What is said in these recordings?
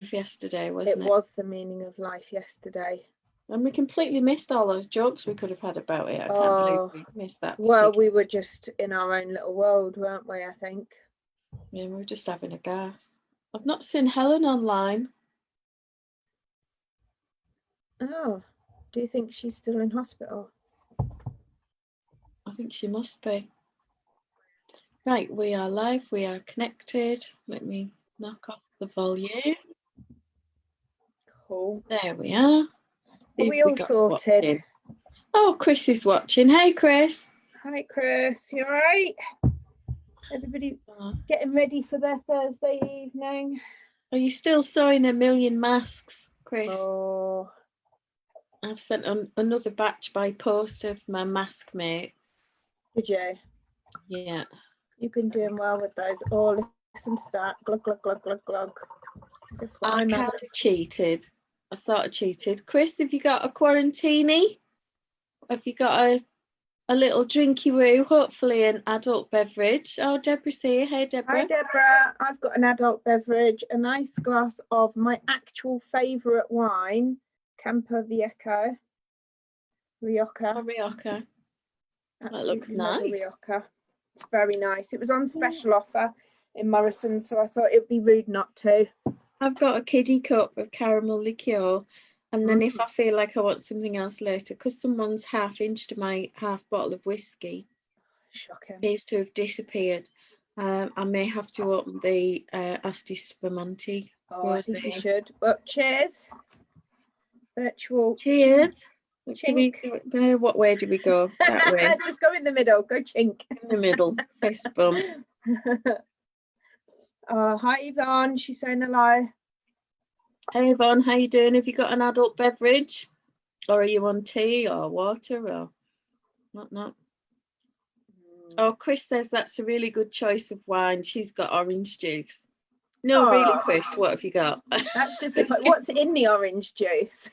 yesterday, wasn't it? It was the meaning of life yesterday. And we completely missed all those jokes we could have had about it. I can't believe we missed that. Well, we were just in our own little world, weren't we, I think? Yeah, we were just having a gas. I've not seen Helen online. Oh, do you think she's still in hospital? I think she must be. Right, we are live, we are connected. Let me knock off the volume. Cool. There we are. Are we all sorted? Watching. Oh, Chris is watching. Hey, Chris. Hi, Chris. You all right? Everybody getting ready for their Thursday evening? Are you still sewing a million masks, Chris? Oh. I've sent another batch by post of my mask mates. Did you? Yeah. You've been doing well with those. Oh, listen to that. Glug, glug, glug, glug, glug. I kind of cheated. I sort of cheated. Chris, have you got a quarantini? Have you got a little drinky woo, hopefully an adult beverage? Oh, Deborah's here. Hey, Deborah. Hi, Deborah. I've got an adult beverage, a nice glass of my actual favourite wine, Campo Viejo. Rioja. Oh, Rioja. That looks nice. Rioja. It's very nice. It was on special offer in Morrison, so I thought it would be rude not to. I've got a kiddie cup of caramel liqueur, and then if I feel like I want something else later, because someone's half-inched my half bottle of whiskey, shocking, appears to have disappeared. I may have to open the Asti Spumante. Oh, I think you should. Well, cheers. Virtual. Cheers. Chink. What way do we go? That way. Just go in the middle. Go chink. In the middle. Fist bump. Hi, Yvonne. She's saying hello. Hey, Yvonne. How you doing? Have you got an adult beverage? Or are you on tea or water or not? Oh, Chris says that's a really good choice of wine. She's got orange juice. No, really, Chris, what have you got? That's disappointing. What's in the orange juice?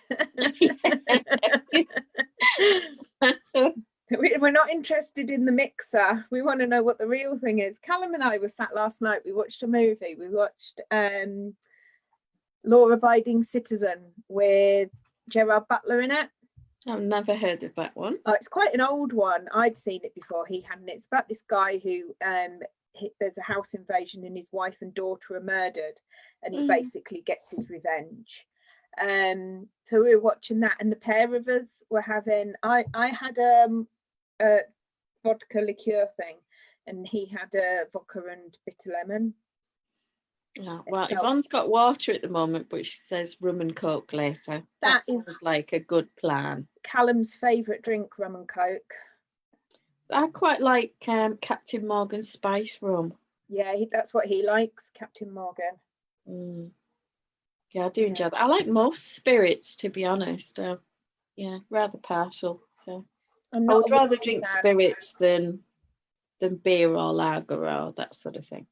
We're not interested in the mixer. We want to know what the real thing is. Callum and I were sat last night. We watched a movie. We watched Law-Abiding Citizen with Gerard Butler in it. I've never heard of that one. Oh, it's quite an old one. I'd seen it before. He hadn't. It's about this guy who there's a house invasion and his wife and daughter are murdered, and he basically gets his revenge. So we were watching that, and the pair of us were having. I had a vodka liqueur thing, and he had a vodka and bitter lemon. Oh, well, Yvonne's got water at the moment, but she says rum and coke later. That sounds like a good plan. Callum's favourite drink, rum and coke. I quite like Captain Morgan's spice rum. Yeah, that's what he likes, Captain Morgan. Yeah, I do enjoy that. I like most spirits, to be honest. Yeah, rather partial. So I would rather drink spirits than beer or lager or that sort of thing.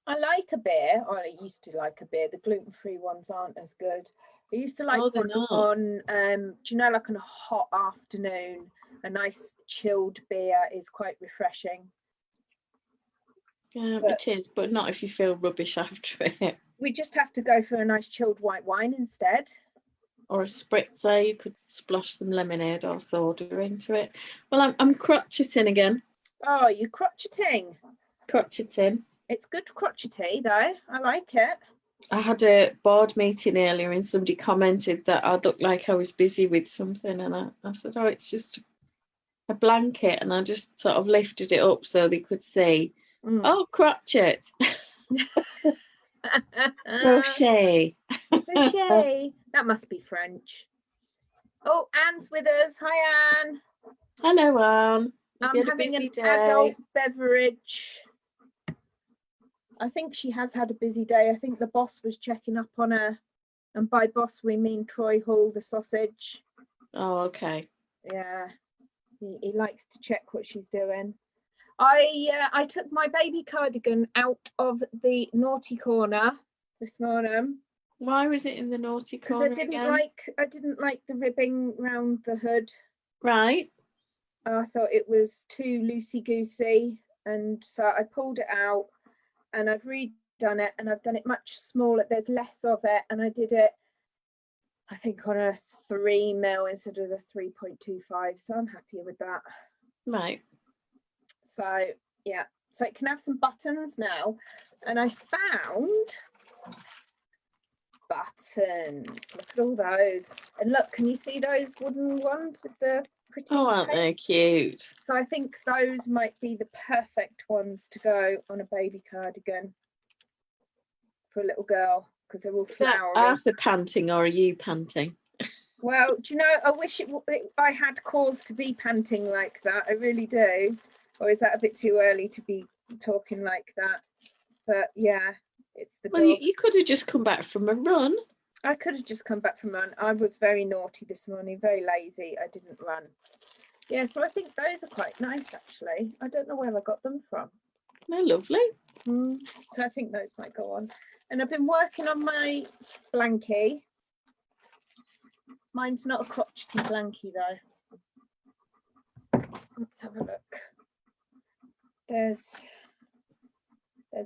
I like a beer, or I used to like a beer. The gluten-free ones aren't as good. I used to like one on, do you know, like on a hot afternoon, a nice chilled beer is quite refreshing. Yeah, it is, but not if you feel rubbish after it. We just have to go for a nice chilled white wine instead. Or a spritzer, you could splosh some lemonade or soda into it. Well, I'm crocheting again. Oh, you crocheting? Crocheting. It's good crotchety though. I like it. I had a board meeting earlier and somebody commented that I looked like I was busy with something, and I said, oh, it's just a blanket, and I just sort of lifted it up so they could see. Oh, crochet. Crochet. Crochet. That must be French. Oh, Anne's with us. Hi, Anne. Hello, Anne. I'm having an adult beverage. I think she has had a busy day. I think the boss was checking up on her, and by boss we mean Troy Hull, the sausage. Oh, okay. Yeah, he likes to check what she's doing. I took my baby cardigan out of the naughty corner this morning. Why was it in the naughty corner? Because I didn't like the ribbing round the hood. Right. I thought it was too loosey goosey, and so I pulled it out. And I've redone done it, and I've done it much smaller. There's less of it, and I did it, I think, on a 3mm instead of the 3.25, so I'm happy with that. Right. So yeah, so it can have some buttons now, and I found buttons. Look at all those, and look, can you see those wooden ones with the pretty Oh, aren't they cute? So I think those might be the perfect ones to go on a baby cardigan for a little girl, because they're all flowery. Arthur panting, or are you panting? Well, do you know, I wish I had cause to be panting like that. I really do. Or is that a bit too early to be talking like that? But yeah, it's the Well, dog. you could have just come back from a run. I could have just come back from run. I was very naughty this morning, very lazy. I didn't run. Yeah, so I think those are quite nice, actually. I don't know where I got them from. They're lovely. So I think those might go on. And I've been working on my blankie. Mine's not a crotchety blankie, though. Let's have a look. There's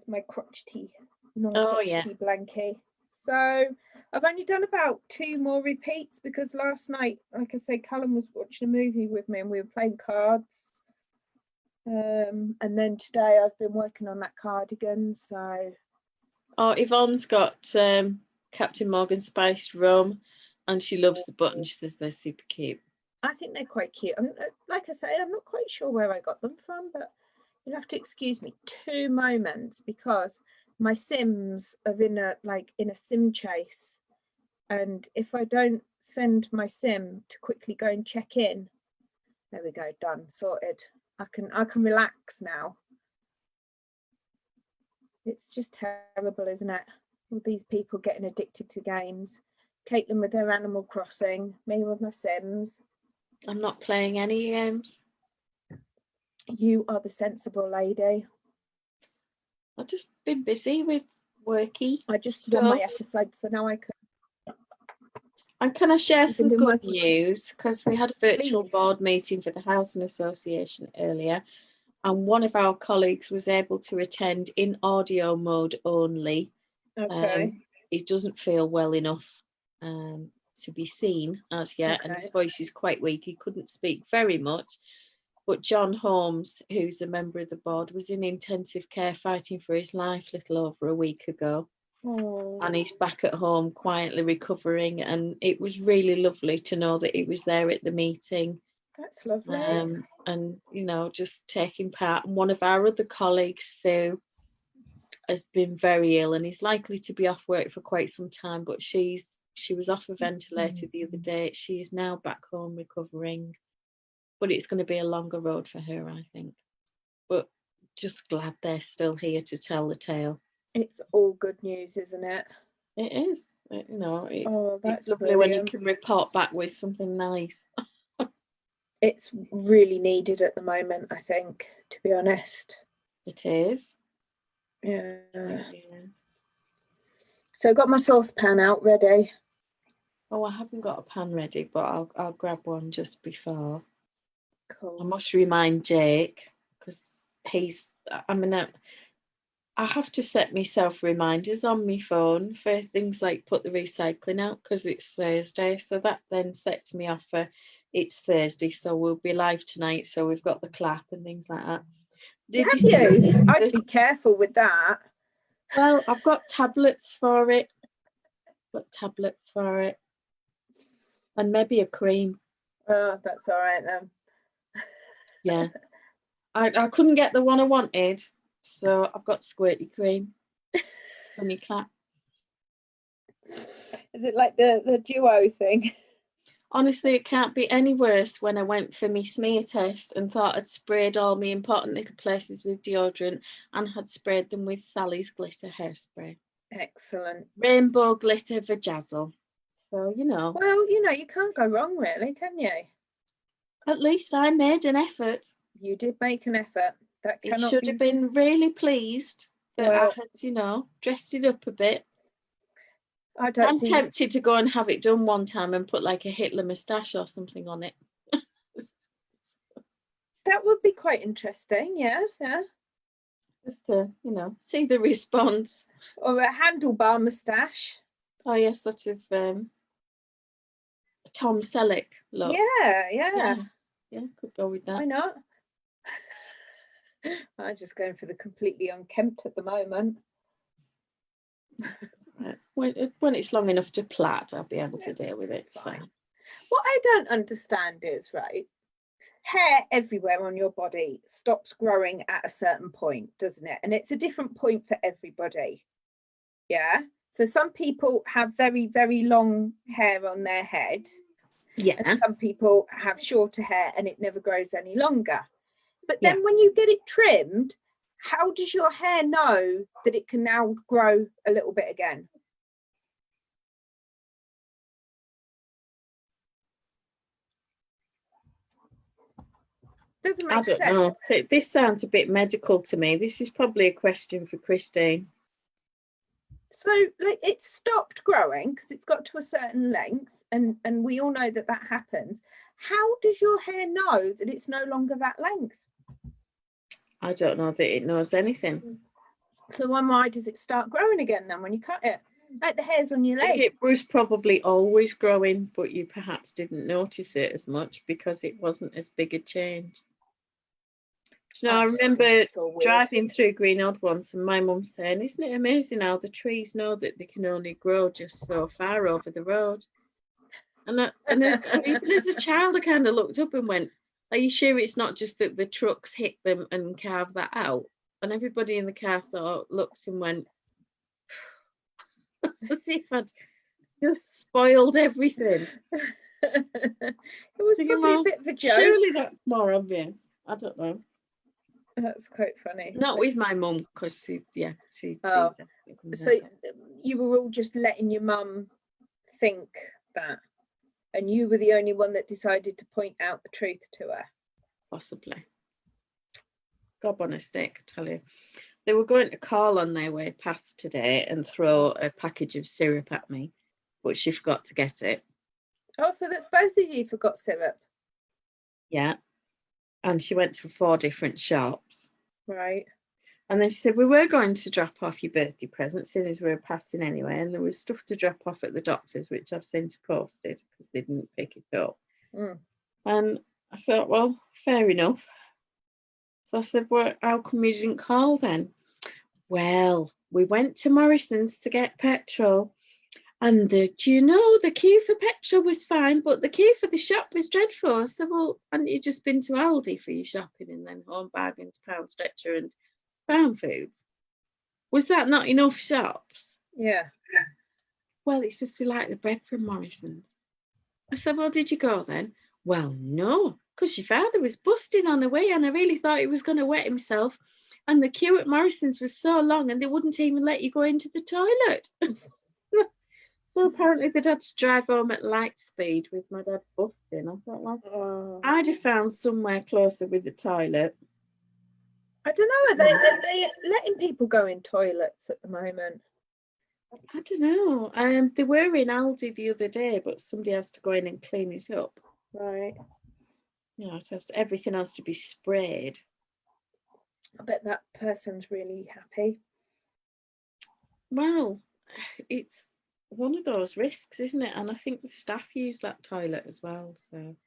my crotchety, non-crotchety blankie. So I've only done about 2 more repeats, because last night, like I say, Callum was watching a movie with me and we were playing cards. And then today I've been working on that cardigan. So Yvonne's got Captain Morgan spiced rum, and she loves the buttons. She says they're super cute. I think they're quite cute. Like I say, I'm not quite sure where I got them from, but you'll have to excuse me 2 moments, because my Sims are in a sim chase, and if I don't send my Sim to quickly go and check in, there we go, done, sorted. I can relax now. It's just terrible, isn't it? All these people getting addicted to games. Caitlin with her Animal Crossing, me with my Sims. I'm not playing any games. You are the sensible lady. I've just been busy with worky. I just stuff. done my episode, so now I can. And can I share some good working. news? Because we had a virtual Please. board meeting for the Housing Association earlier, and one of our colleagues was able to attend in audio mode only. Okay. He doesn't feel well enough to be seen as yet, and his voice is quite weak. He couldn't speak very much. But John Holmes, who's a member of the board, was in intensive care fighting for his life a little over a week ago. Oh. And he's back at home quietly recovering, and it was really lovely to know that he was there at the meeting. That's lovely. And you know, just taking part. And one of our other colleagues, Sue, has been very ill and is likely to be off work for quite some time, but she was off a ventilator the other day. She is now back home recovering, but it's going to be a longer road for her, I think. But just glad they're still here to tell the tale. It's all good news, isn't it? It is. You know, that's it's lovely brilliant. when you can report back with something nice. It's really needed at the moment, I think, to be honest. It is. Yeah. Yeah. So I got my saucepan out ready. Oh, I haven't got a pan ready, but I'll grab one just before. Cool. I must remind Jake, because I have to set myself reminders on my phone for things like put the recycling out, because it's Thursday. So that then sets me off for it's Thursday. So we'll be live tonight. So we've got the clap and things like that. Did you see? I'd be careful with that. Well, I've got tablets for it. And maybe a cream. Oh, that's all right then. Yeah. I couldn't get the one I wanted, so I've got squirty cream. When you clap. Is it like the duo thing? Honestly, it can't be any worse when I went for my smear test and thought I'd sprayed all my important little places with deodorant and had sprayed them with Sally's glitter hairspray. Excellent. Rainbow glitter vajazzle. So, you know. Well, you know, you can't go wrong really, can you? At least I made an effort. You did make an effort. That It should have been really pleased that I had, you know, dressed it up a bit. I'm tempted to go and have it done one time and put like a Hitler moustache or something on it. That would be quite interesting, yeah. Just to, you know, see the response. Or a handlebar moustache. Oh yes, sort of Tom Selleck look. Yeah. Yeah, could go with that. Why not? I'm just going for the completely unkempt at the moment. Right. When it's long enough to plait, I'll be able to deal with it. It's fine. What I don't understand is, right, hair everywhere on your body stops growing at a certain point, doesn't it? And it's a different point for everybody. Yeah. So some people have very, very long hair on their head. Yeah. And some people have shorter hair and it never grows any longer. But then when you get it trimmed, how does your hair know that it can now grow a little bit again? Doesn't make sense. I don't know. This sounds a bit medical to me. This is probably a question for Christine. So like, it's stopped growing because it's got to a certain length, and we all know that happens. How does your hair know that it's no longer that length? I don't know that it knows anything. So why does it start growing again then when you cut it? Like the hairs on your leg. I think it was probably always growing, but you perhaps didn't notice it as much because it wasn't as big a change. So I remember driving through Greenwood once and my mum saying, isn't it amazing how the trees know that they can only grow just so far over the road? And even as a child, I kind of looked up and went, are you sure it's not just that the trucks hit them and carve that out? And everybody in the car sort of looked and went, as if I'd just spoiled everything. It was probably a bit of a joke. Surely that's more obvious. I don't know. That's quite funny. Not with my mum, because she so you were all just letting your mum think that, and you were the only one that decided to point out the truth to her? Possibly. Gob on a stick, I tell you. They were going to call on their way past today and throw a package of syrup at me, but she forgot to get it. Oh, so that's both of you forgot syrup? Yeah. And she went to 4 different shops. Right. And then she said, we were going to drop off your birthday presents as we were passing anyway, and there was stuff to drop off at the doctor's, which I've since posted because they didn't pick it up. And I thought, well, fair enough. So I said, well, how come you didn't call then? Well, we went to Morrison's to get petrol, and do you know, the queue for petrol was fine, but the queue for the shop was dreadful. I said, well, hadn't you just been to Aldi for your shopping and then Home Bargains, Pound Stretcher and Farm Foods? Was that not enough shops? Yeah. Well, it's just we like the bread from Morrison's. I said, well, did you go then? Well, no, because your father was busting on the way and I really thought he was going to wet himself. And the queue at Morrison's was so long and they wouldn't even let you go into the toilet. So apparently they'd had to drive home at light speed with my dad busting. I thought, well, I'd have found somewhere closer with the toilet. I don't know. Are they letting people go in toilets at the moment? I don't know. They were in Aldi the other day, but somebody has to go in and clean it up. Right. You know, everything has to be sprayed. I bet that person's really happy. Well, it's one of those risks, isn't it? And I think the staff use that toilet as well, so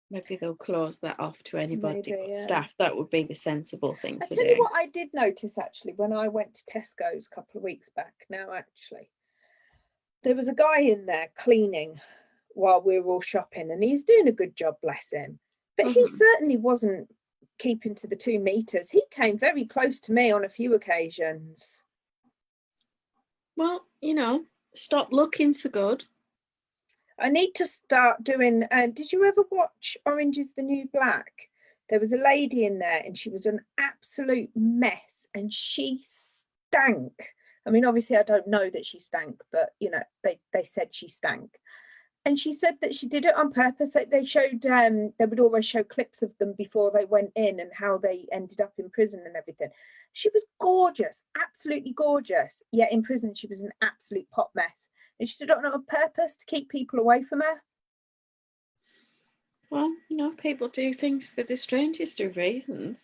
maybe they'll close that off to anybody but staff. That would be the sensible thing to do. I tell you what I did notice actually when I went to Tesco's a couple of weeks back now, actually. There was a guy in there cleaning while we were all shopping and he's doing a good job, bless him. But he certainly wasn't keeping to the 2 meters. He came very close to me on a few occasions. Well, you know, stop looking so good. I need to start doing, did you ever watch Orange is the New Black? There was a lady in there and she was an absolute mess and she stank. I mean, obviously I don't know that she stank, but you know, they said she stank. And she said that she did it on purpose. They showed, they would always show clips of them before they went in and how they ended up in prison and everything. She was gorgeous, absolutely gorgeous. Yet in prison, she was an absolute pot mess. And she did it on purpose to keep people away from her. Well, you know, people do things for the strangest of reasons.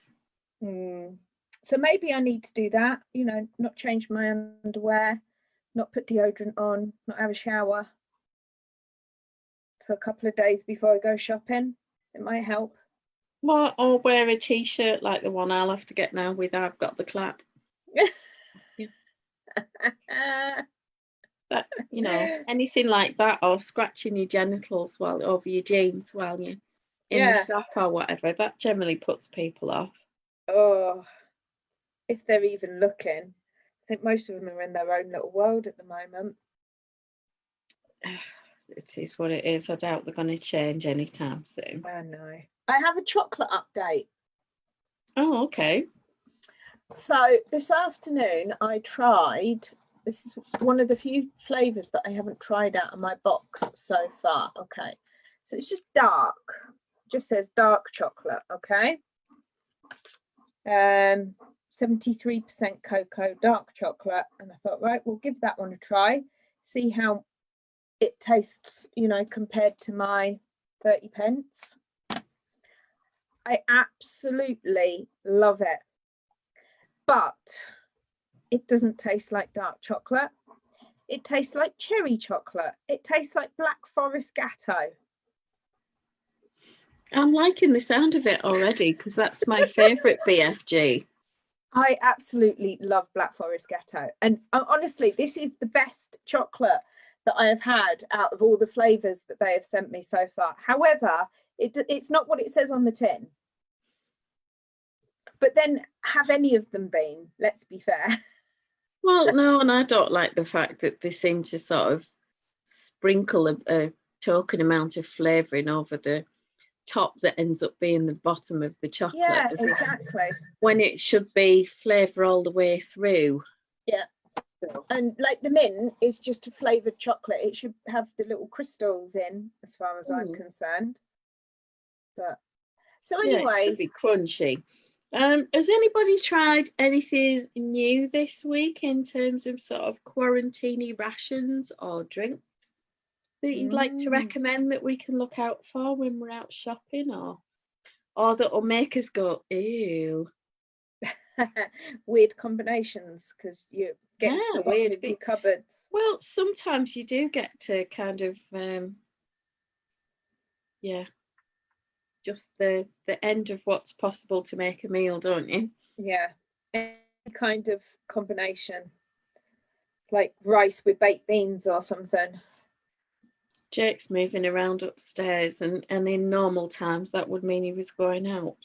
So maybe I need to do that, you know, not change my underwear, not put deodorant on, not have a shower for a couple of days before I go shopping. It might help. Well, or wear a t-shirt like the one I'll have to get now with I've got the clap. Yeah. But, you know, anything like that, or scratching your genitals while over your jeans while you're in the shop or whatever, that generally puts people off. Oh, if they're even looking. I think most of them are in their own little world at the moment. It is what it is. I doubt they're going to change anytime soon. I know. I have a chocolate update. Oh, okay. So this afternoon I tried, this is one of the few flavours that I haven't tried out of my box so far. Okay, so it's just dark, just says dark chocolate. Okay, 73% cocoa, dark chocolate, and I thought, right, we'll give that one a try, see how it tastes, you know, compared to my 30p. I absolutely love it, but it doesn't taste like dark chocolate. It tastes like cherry chocolate. It tastes like Black Forest Gatto. I'm liking the sound of it already because that's my favourite BFG. I absolutely love Black Forest Gatto. And honestly, this is the best chocolate that I have had out of all the flavours that they have sent me so far. However, it's not what it says on the tin. But then have any of them been? Let's be fair. Well, no, and I don't like the fact that they seem to sort of sprinkle a token amount of flavouring over the top that ends up being the bottom of the chocolate. Yeah, exactly. When it should be flavour all the way through. Yeah. And like the mint is just a flavoured chocolate. It should have the little crystals in, as far as I'm concerned. But so anyway, yeah, it should be crunchy. Has anybody tried anything new this week in terms of sort of quarantine rations or drinks that you'd like to recommend that we can look out for when we're out shopping, or that will make us go, ew? Weird combinations because you get to the bottom of your cupboards. Well, sometimes you do get to kind of just the end of what's possible to make a meal, don't you? Yeah, any kind of combination, like rice with baked beans or something. Jake's moving around upstairs, and in normal times that would mean he was going out.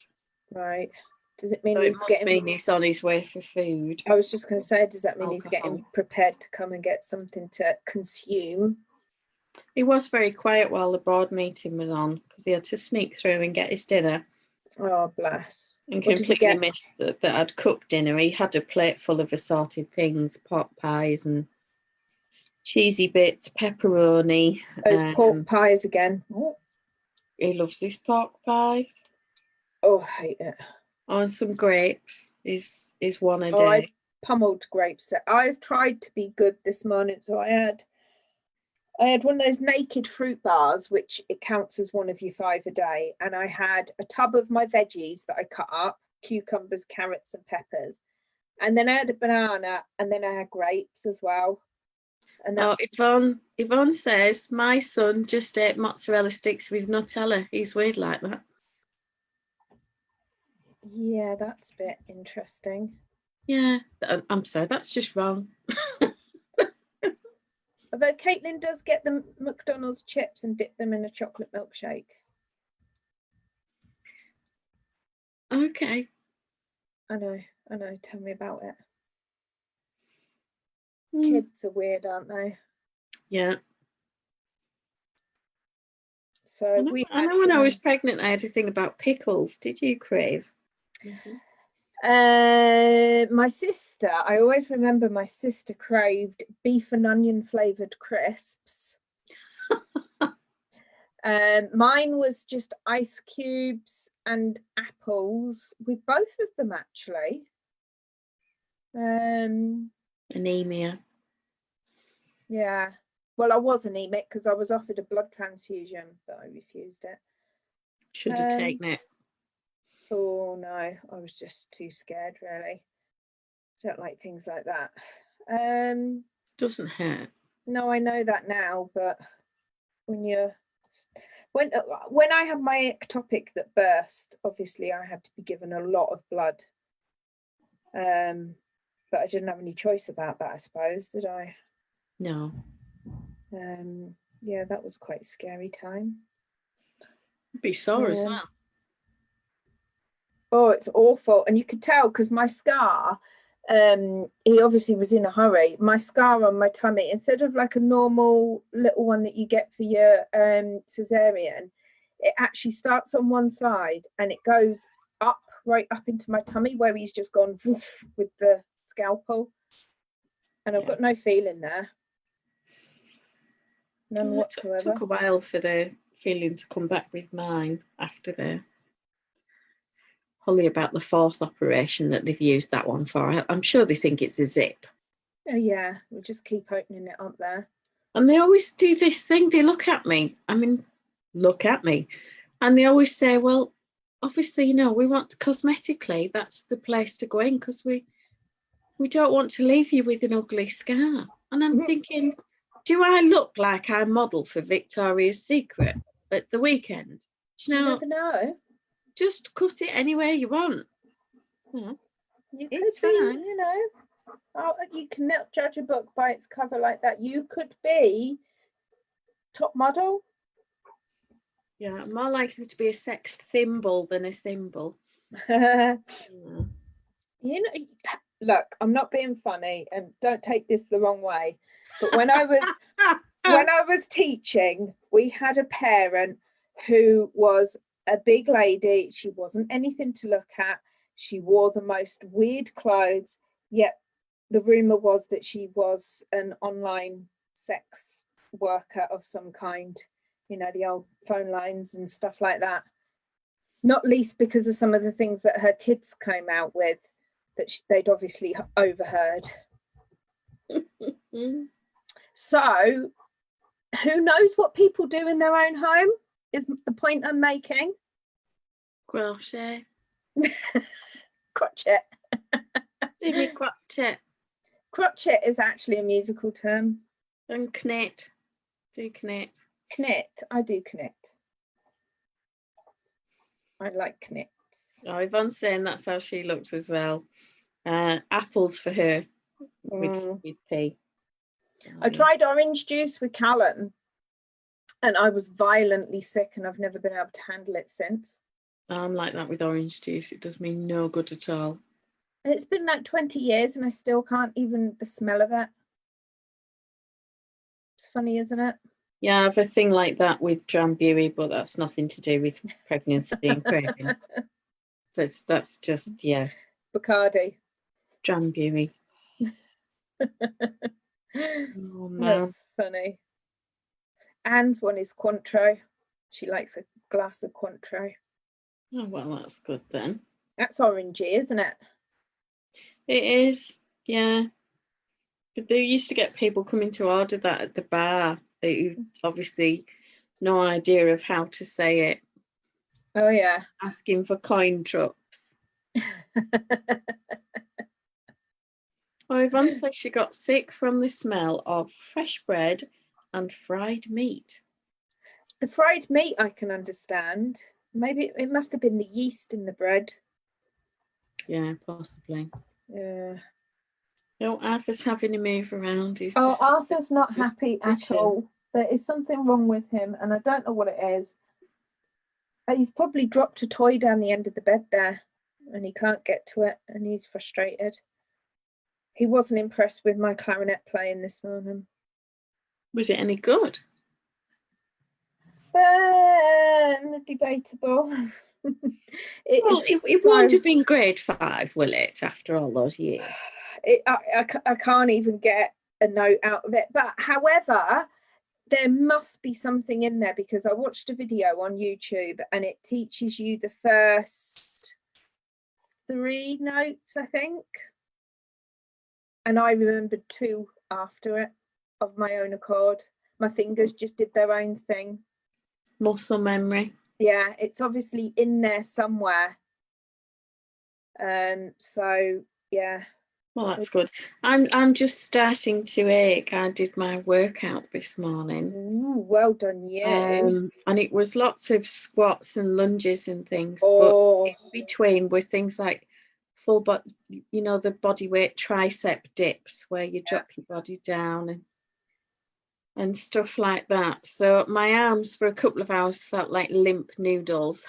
Right. Does it mean so he's on his way for food? I was just going to say, does that mean he's getting prepared to come and get something to consume? He was very quiet while the board meeting was on because he had to sneak through and get his dinner. Oh, bless. And completely missed that I'd cooked dinner. He had a plate full of assorted things, pot pies and cheesy bits, pepperoni. Those pork pies again. Oh. He loves his pork pies. Oh, I hate it. Oh, and some grapes is one a day. I've pummeled grapes. I've tried to be good this morning, so I had one of those naked fruit bars, which it counts as one of your 5 a day, and I had a tub of my veggies that I cut up, cucumbers, carrots and peppers, and then I had a banana, and then I had grapes as well. And Yvonne says my son just ate mozzarella sticks with Nutella. He's weird like that. Yeah, that's a bit interesting. Yeah, I'm sorry, that's just wrong. Although Caitlin does get the McDonald's chips and dip them in a chocolate milkshake. Okay. I know. Tell me about it. Kids are weird, aren't they? Yeah. So I know when I was pregnant, I had a thing about pickles. Did you, Crave? My sister, I always remember my sister craved beef and onion flavoured crisps. Mine was just ice cubes and apples with both of them, actually. Anemia. Yeah. Well, I was anemic because I was offered a blood transfusion, but I refused it. Should have taken it. Oh no, I was just too scared, really. Don't like things like that. Doesn't hurt. No, I know that now, but when I had my ectopic that burst, obviously I had to be given a lot of blood. But I didn't have any choice about that, I suppose, did I? No. Yeah, that was quite a scary time. It'd be sore as well. Oh, it's awful. And you could tell because my scar, he obviously was in a hurry. My scar on my tummy, instead of like a normal little one that you get for your cesarean, it actually starts on one side and it goes up, right up into my tummy, where he's just gone woof with the scalpel. And I've got no feeling there. None whatsoever. It took a while for the feeling to come back with mine after the probably about the 4th operation that they've used that one for. I'm sure they think it's a zip. Oh yeah, we just keep opening it up there. And they always do this thing. They look at me. And they always say, well, obviously, you know, we want cosmetically, that's the place to go in because we don't want to leave you with an ugly scar. And I'm thinking, do I look like I model for Victoria's Secret at the weekend? Do you know? You never know. Just cut it anywhere you want. It's fine. You know, you cannot judge a book by its cover like that. You could be top model. Yeah, more likely to be a sex thimble than a symbol. You know, look, I'm not being funny, and don't take this the wrong way. But when I was teaching, we had a parent who was a big lady. She wasn't anything to look at. She wore the most weird clothes, yet the rumor was that she was an online sex worker of some kind, you know, the old phone lines and stuff like that. Not least because of some of the things that her kids came out with that they'd obviously overheard. So who knows what people do in their own home is the point I'm making. Crochet. Crochet. Crochet. Crochet is actually a musical term. And knit. Do knit. Knit. I do knit. I like knits. Oh, Yvonne's saying that's how she looks as well. Apples for her with P. I tried orange juice with Callum and I was violently sick and I've never been able to handle it since. I'm like that with orange juice. It does me no good at all. It's been like 20 years and I still can't even the smell of it. It's funny, isn't it? Yeah, I have a thing like that with Drambuie, but that's nothing to do with pregnancy and cravings. So that's just, yeah. Bacardi. Drambuie. Oh, man. That's funny. Anne's one is Cointreau. She likes a glass of Cointreau. Oh, well, that's good then. That's orangey, isn't it? It is, yeah. But they used to get people coming to order that at the bar. They obviously no idea of how to say it. Oh, yeah. Asking for coin trucks. Oh, Yvonne says she got sick from the smell of fresh bread and fried meat. The fried meat I can understand. Maybe it must have been the yeast in the bread. Yeah, possibly. Yeah. No, Arthur's having a move around. Arthur's not happy at all. There is something wrong with him, and I don't know what it is. He's probably dropped a toy down the end of the bed there, and he can't get to it, and he's frustrated. He wasn't impressed with my clarinet playing this morning. Was it any good? Debatable. It won't have been grade 5, will it, after all those years? I can't even get a note out of it. But however, there must be something in there because I watched a video on YouTube and it teaches you the first 3 notes, I think. And I remembered 2 after it of my own accord. My fingers just did their own thing. Muscle memory. Yeah, it's obviously in there somewhere. So yeah, Well, that's good. I'm just starting to ache. I did my workout this morning. Ooh, well done, you. And it was lots of squats and lunges and things, Oh, but in between were things like full body, you know, the body weight tricep dips where you drop your body down and stuff like that. So my arms for a couple of hours felt like limp noodles.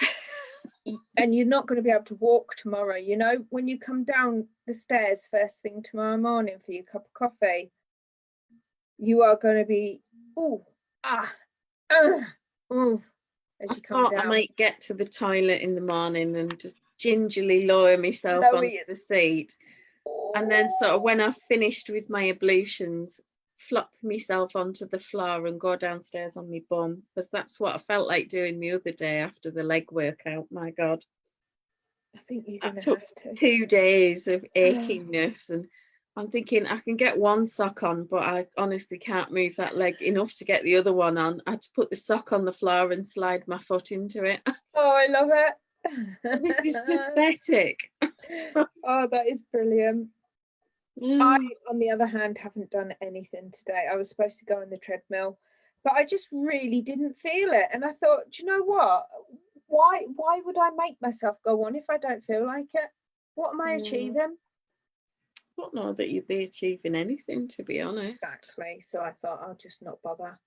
and you're not going to be able to walk tomorrow. You know, when you come down the stairs first thing tomorrow morning for your cup of coffee, you are going to be as you come down. I might get to the toilet in the morning and just gingerly lower myself onto the seat, and then sort of when I've finished with my ablutions, flop myself onto the floor and go downstairs on my bum, because that's what I felt like doing the other day after the leg workout. My God, I think you're going to have to. 2 days of achingness, and I'm thinking I can get one sock on, but I honestly can't move that leg enough to get the other one on. I had to put the sock on the floor and slide my foot into it. Oh, I love it. This is pathetic. Oh, that is brilliant. I, on the other hand, haven't done anything today. I was supposed to go on the treadmill, but I just really didn't feel it. And I thought, do you know what? Why would I make myself go on if I don't feel like it? What am I achieving? I don't know that you'd be achieving anything, to be honest. Exactly. So I thought I'll just not bother.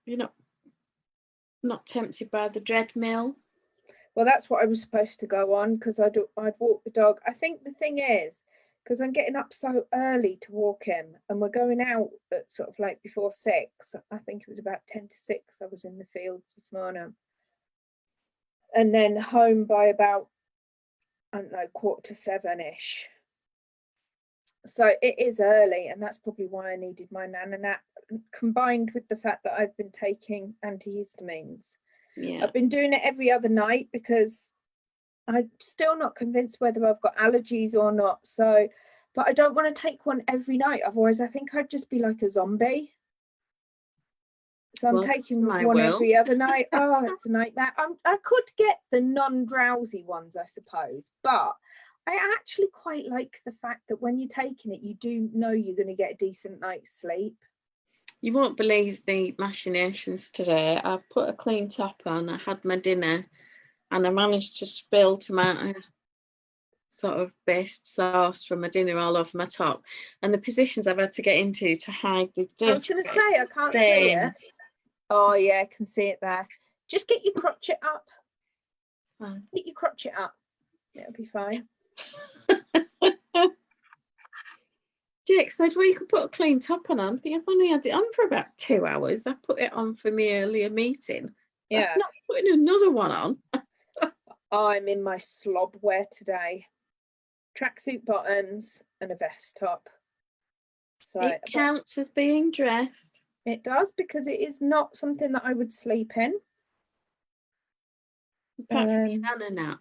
You're not tempted by the treadmill? Well, that's what I was supposed to go on, because I'd walk the dog. I think the thing is, because I'm getting up so early to walk him, and we're going out at sort of like before 6. I think it was about 10 to 6 I was in the fields this morning, and then home by about, I don't know, 6:45ish. So it is early, and that's probably why I needed my nana nap, combined with the fact that I've been taking antihistamines. Yeah, I've been doing it every other night because I'm still not convinced whether I've got allergies or not. So, but I don't want to take one every night. Otherwise, I think I'd just be like a zombie. So I'm taking one every other night. Oh, it's a nightmare. I could get the non-drowsy ones, I suppose. But I actually quite like the fact that when you're taking it, you do know you're going to get a decent night's sleep. You won't believe the machinations today. I put a clean top on, I had my dinner, and I managed to spill tomato sort of based sauce from my dinner all over my top. And the positions I've had to get into to hide the dirt. I was going to say, I can't see it. Oh, yeah, I can see it there. Just get your crotchet up. It's fine. Get your crotchet up. It'll be fine. Jake said, well, you could put a clean top on. I think I've only had it on for about 2 hours. I put it on for my earlier meeting. Yeah. I'm not putting another one on. I'm in my slob wear today. Tracksuit bottoms and a vest top. So it counts as being dressed. It does, because it is not something that I would sleep in. Apart from your nana nap.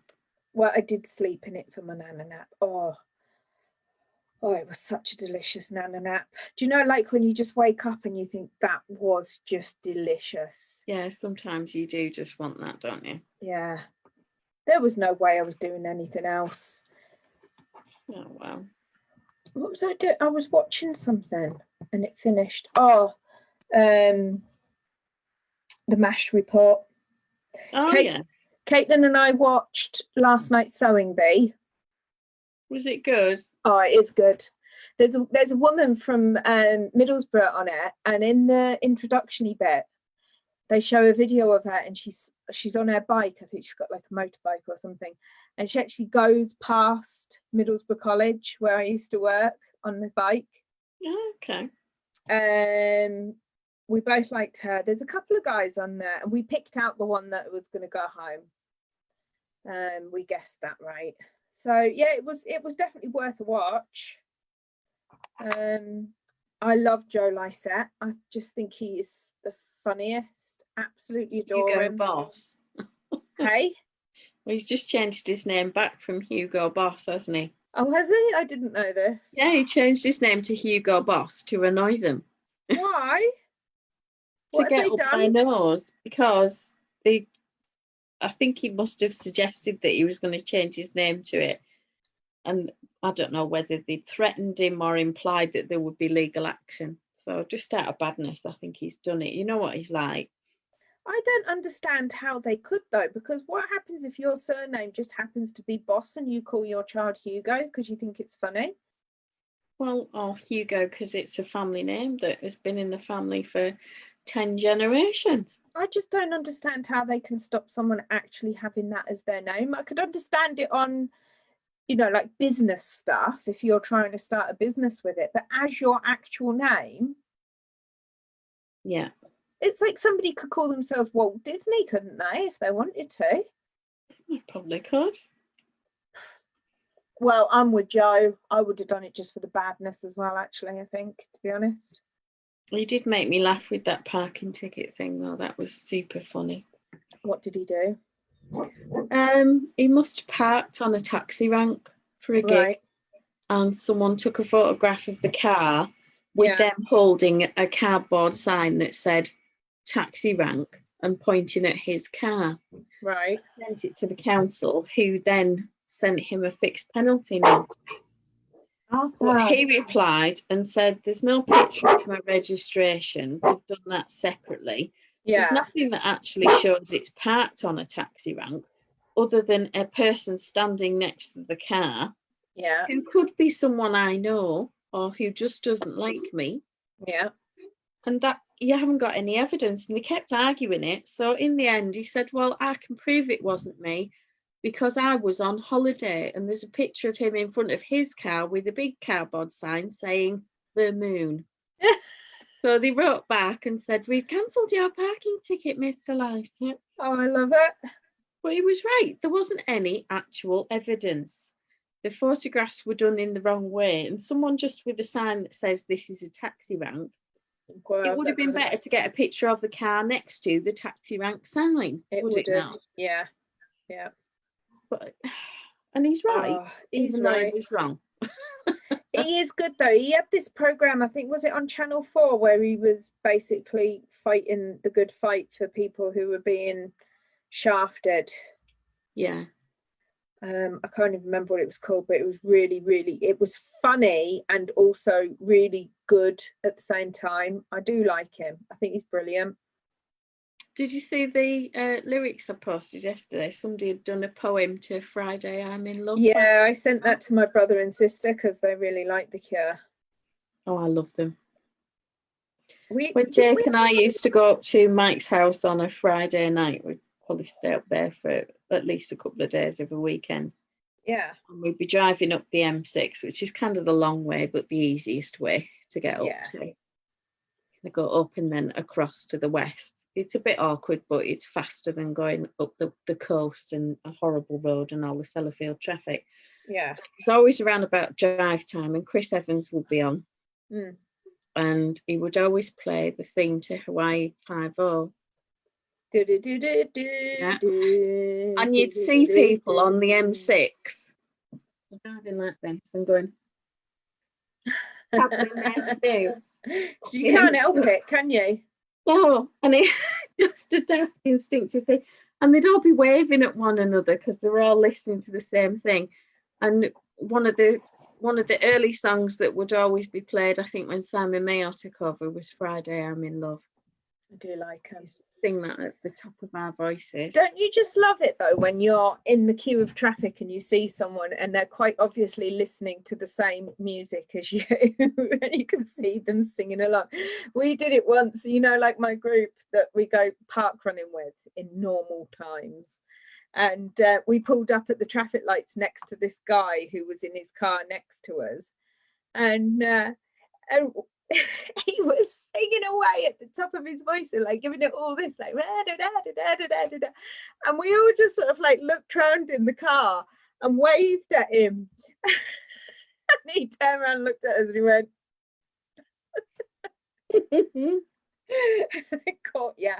Well, I did sleep in it for my nana nap. Oh, it was such a delicious nana nap. Do you know, like when you just wake up and you think that was just delicious? Yeah, sometimes you do just want that, don't you? Yeah. There was no way I was doing anything else. Oh, wow. What was I doing? I was watching something and it finished. Oh, the MASH report. Oh, yeah. Caitlin and I watched last night's Sewing Bee. Was it good? Oh, it is good. There's a woman from Middlesbrough on it, and in the introduction-y bit, they show a video of her, and she's on her bike. I think she's got like a motorbike or something, and she actually goes past Middlesbrough College where I used to work on the bike. Okay. We both liked her. There's a couple of guys on there, and we picked out the one that was going to go home. We guessed that right. So yeah, it was definitely worth a watch. I love Joe Lysette. I just think he is the funniest. Absolutely adore Hugo him. Boss. Hey? Well, he's just changed his name back from Hugo Boss, hasn't he? Oh, has he? I didn't know this. Yeah, he changed his name to Hugo Boss to annoy them. Why? To get up their nose, because I think he must have suggested that he was going to change his name to it, and I don't know whether they'd threatened him or implied that there would be legal action. So just out of badness, I think he's done it. You know what he's like. I don't understand how they could though, because what happens if your surname just happens to be Boss and you call your child Hugo because you think it's funny? Well, or Hugo because it's a family name that has been in the family for 10 generations. I just don't understand how they can stop someone actually having that as their name. I could understand it on, you know, like business stuff if you're trying to start a business with it, but as your actual name, yeah, it's like somebody could call themselves Walt Disney, couldn't they, if they wanted to? I probably could. Well, I'm with Joe. I would have done it just for the badness as well, actually, I think, to be honest. He did make me laugh with that parking ticket thing, though. That was super funny. What did he do? He must have parked on a taxi rank for a gig, Right. and someone took a photograph of the car with Yeah. them holding a cardboard sign that said taxi rank and pointing at his car. Right. Sent it to the council, who then sent him a fixed penalty notice. But he replied and said, there's no picture of my registration. We've done that separately. There's Yeah. nothing that actually shows it's parked on a taxi rank other than a person standing next to the car Yeah. who could be someone I know or who just doesn't like me. Yeah. And that you haven't got any evidence. And they kept arguing it. So in the end, he said, well, I can prove it wasn't me because I was on holiday. And there's a picture of him in front of his car with a big cardboard sign saying the moon. So they wrote back and said, we've cancelled your parking ticket, Mr. Lycett. Oh, I love it. But he was right. There wasn't any actual evidence. The photographs were done in the wrong way. And someone just with a sign that says this is a taxi rank, Well, it would have been better to get a picture of the car next to the taxi rank sign. It would it not? Yeah. Yeah. But, and he's right, even though he was wrong. He is good though. He had this program, I think, was it on Channel 4, where he was basically fighting the good fight for people who were being shafted. Yeah. I can't even remember what it was called, but it was really, really, it was funny and also really good at the same time. I do like him. I think he's brilliant. Did you see the lyrics I posted yesterday? Somebody had done a poem to Friday I'm in Love. Yeah, I sent that to my brother and sister because they really like The Cure. Oh, I love them. When Jake and I used to go up to Mike's house on a Friday night, we'd probably stay up there for at least a couple of days every weekend. Yeah. And we'd be driving up the M6, which is kind of the long way, but the easiest way to get up to. They go up and then across to the west. It's a bit awkward, but it's faster than going up the coast and a horrible road and all the Sellafield traffic. Yeah. It's always around about drive time, and Chris Evans would be on. And he would always play the theme to Hawaii 5-0. Yeah. And you'd see people on the M6 driving like this and going, you can't help it, can you? No, and it just a deaf instinctive thing. And they'd all be waving at one another because they were all listening to the same thing. And one of the early songs that would always be played, I think, when Simon Mayo took over, was Friday I'm in Love. I do like him. Sing that at the top of our voices. Don't you just love it though when you're in the queue of traffic and you see someone and they're quite obviously listening to the same music as you and you can see them singing along? We did it once, you know, like my group that we go park running with in normal times, and we pulled up at the traffic lights next to this guy who was in his car next to us, and he was singing away at the top of his voice and like giving it all this like and we all just sort of like looked round in the car and waved at him and he turned around and looked at us and he went caught ya.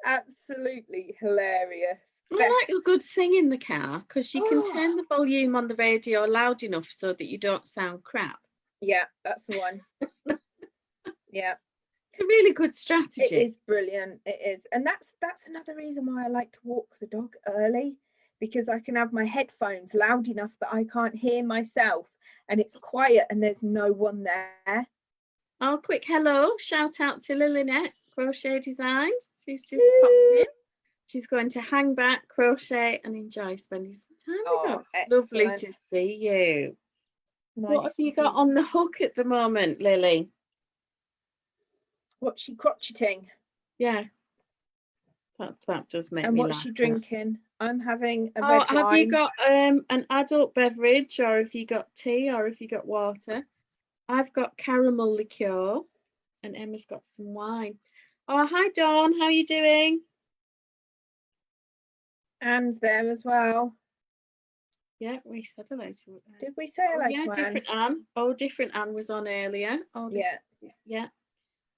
Absolutely hilarious. I like a good sing in the car because you can turn the volume on the radio loud enough so that you don't sound crap. Yeah, that's the one. Yeah, it's a really good strategy. It is brilliant. It is, and that's another reason why I like to walk the dog early, because I can have my headphones loud enough that I can't hear myself, and it's quiet and there's no one there. Oh, quick hello, shout out to Lynette, Crochet Designs. She's just popped in. She's going to hang back, crochet, and enjoy spending some time with us. Excellent. Lovely to see you. Nice. What have you got on the hook at the moment, Lily? What's she crocheting? Yeah, that does make and me what's laugh. she drinking? I'm having a red wine. Have you got an adult beverage, or have you got tea, or have you got water? I've got caramel liqueur, and Emma's got some wine. Oh, hi Dawn, how are you doing? Anne's there as well. Yeah, we said hello to her. Did we say hello to Anne? Different Anne. Oh, different Anne was on earlier. Oh, yeah.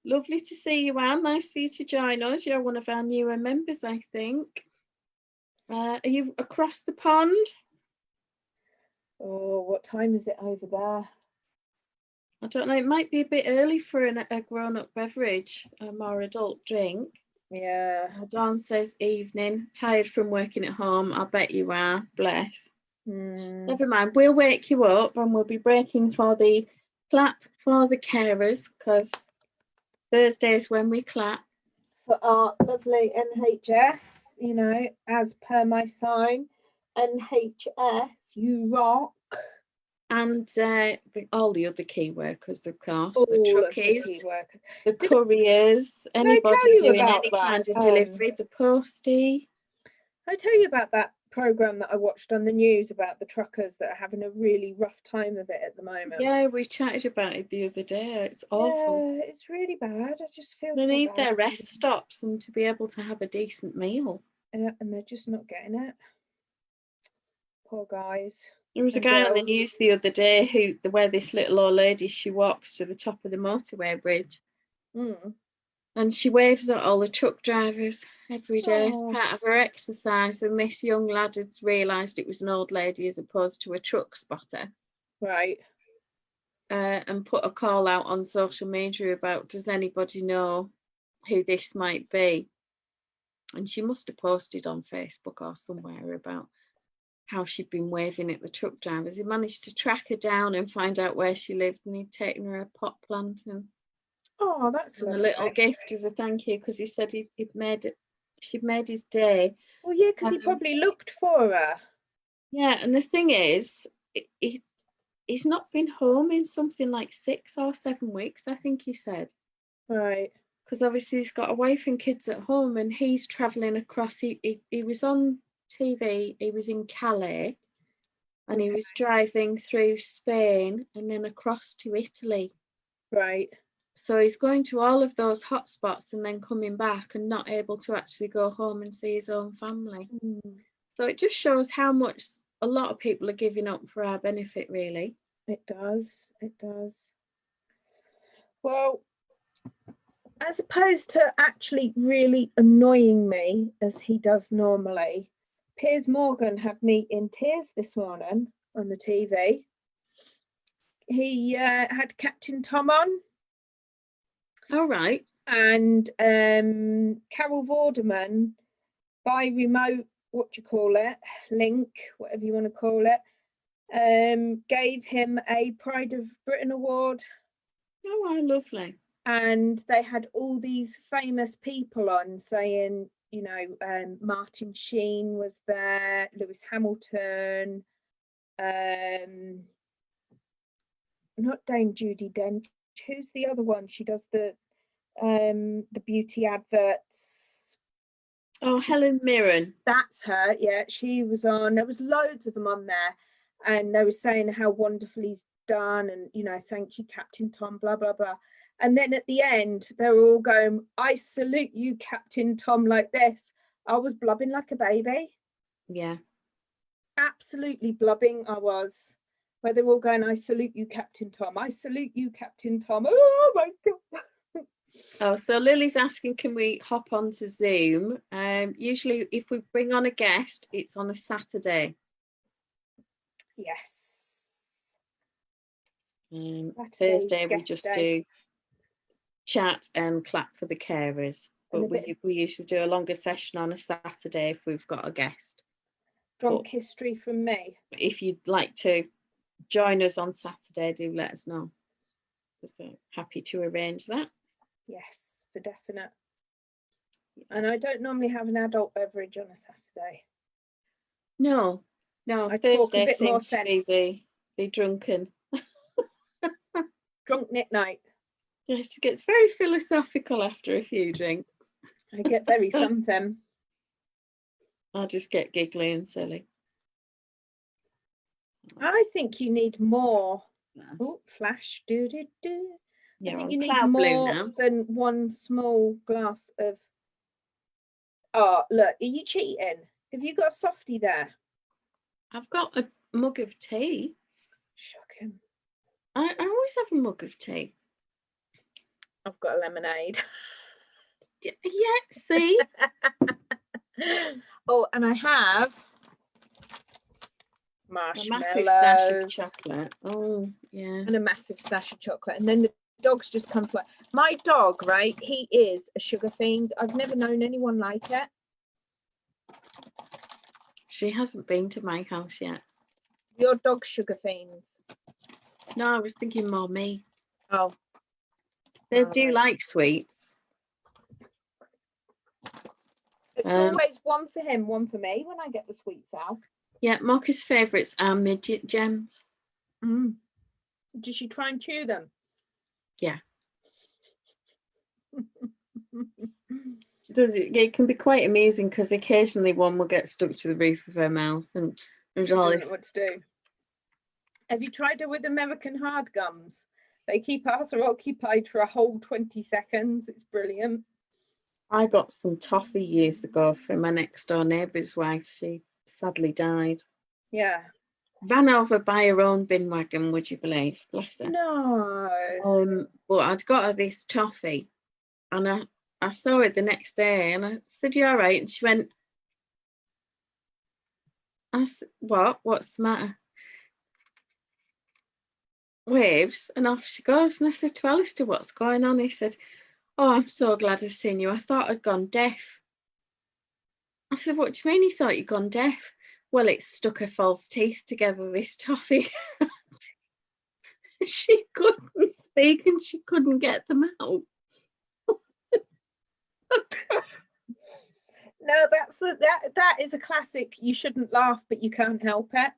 Lovely to see you, Anne. Nice for you to join us. You're one of our newer members, I think. Are you across the pond? Oh, what time is it over there? I don't know. It might be a bit early for a grown-up beverage, a more adult drink. Yeah. Dawn says evening. Tired from working at home. I bet you are. Bless. Never mind. We'll wake you up, and we'll be breaking for the clap for the carers, because Thursdays when we clap. For our lovely NHS, you know, as per my sign, NHS, you rock. And all the other key workers, of course, the truckies, the couriers, anybody doing any kind of delivery, the postie. I tell you about that programme that I watched on the news about the truckers that are having a really rough time of it at the moment. Yeah, we chatted about it the other day. It's awful. Yeah, it's really bad. I just feel they so need bad. Their rest stops and to be able to have a decent meal. Yeah, and they're just not getting it. Poor guys. There was a guy on the news the other day where this little old lady, she walks to the top of the motorway bridge. And she waves at all the truck drivers every day as part of her exercise. And this young lad had realised it was an old lady as opposed to a truck spotter. Right. And put a call out on social media about, does anybody know who this might be? And she must have posted on Facebook or somewhere about how she'd been waving at the truck drivers. He managed to track her down and find out where she lived, and he'd taken her a pot plant and that's a little gift as a thank you, because he said she'd made his day. Well, yeah, because he probably looked for her. Yeah, and the thing is, he's not been home in something like 6 or 7 weeks, I think he said. Right. Because obviously he's got a wife and kids at home, and he's travelling across. He was on TV, he was in Calais, and he was driving through Spain and then across to Italy. Right. So he's going to all of those hotspots and then coming back and not able to actually go home and see his own family. So it just shows how much a lot of people are giving up for our benefit, really. It does. Well, as opposed to actually really annoying me as he does normally, Piers Morgan had me in tears this morning on the TV. He had Captain Tom on. All right. And Carol Vorderman, by remote, link, whatever you want to call it, gave him a Pride of Britain award. Oh, lovely. And they had all these famous people on saying, you know, Martin Sheen was there, Lewis Hamilton, not Dame Judi Dench. Who's the other one? She does the beauty adverts. Oh, Helen Mirren. That's her. Yeah, she was on. There was loads of them on there, and they were saying how wonderful he's done, and you know, thank you, Captain Tom. Blah blah blah. And then at the end, they were all going, "I salute you, Captain Tom," like this. I was blubbing like a baby. Yeah. Absolutely blubbing. I was. Where they were all going, "I salute you, Captain Tom. I salute you, Captain Tom." Oh my God. Oh, so Lily's asking, can we hop onto Zoom? Usually if we bring on a guest, it's on a Saturday. Yes. Thursday we just do chat and clap for the carers. But we usually do a longer session on a Saturday if we've got a guest. Drunk history from me. If you'd like to join us on Saturday, do let us know. So happy to arrange that. Yes, for definite. And I don't normally have an adult beverage on a Saturday. No, I Thursday talk a bit more seems to be sense. the drunken. Drunk knit night. Yeah, she gets very philosophical after a few drinks. I get very something. I'll just get giggly and silly. I think you need more. Yeah. Oh, flash. Do. Yeah, I think on you need cloud blue more now. than one small glass of. Oh, look, are you cheating? Have you got a softie there? I've got a mug of tea. Shocking. I always have a mug of tea. I've got a lemonade. Yeah, see? Oh, and I have marshmallows. A massive stash of chocolate. Oh, yeah. And a massive stash of chocolate. And then the dogs just come to it. My dog, right? He is a sugar fiend. I've never known anyone like it. She hasn't been to my house yet. Your dog sugar fiends? No, I was thinking more me. Oh. They do like sweets. It's always one for him, one for me when I get the sweets out. Yeah, Mocha's favourites are midget gems. Does she try and chew them? Yeah. Does it? It can be quite amusing because occasionally one will get stuck to the roof of her mouth, and there's all this. What to do? Have you tried her with American hard gums? They keep Arthur occupied for a whole 20 seconds. It's brilliant. I got some toffee years ago from my next door neighbour's wife. She sadly died. Yeah. Ran over by her own bin wagon, would you believe? Bless her. No. But I'd got her this toffee, and I saw it the next day, and I said, "You all right?" And she went, "I said, what? What's the matter?" Waves, and off she goes. And I said to Alistair, "What's going on?" He said, "Oh, I'm so glad I've seen you. I thought I'd gone deaf." I said, "What do you mean you thought you'd gone deaf?" "Well, it stuck her false teeth together, this toffee." She couldn't speak and she couldn't get them out. No, that is a classic. You shouldn't laugh, but you can't help it.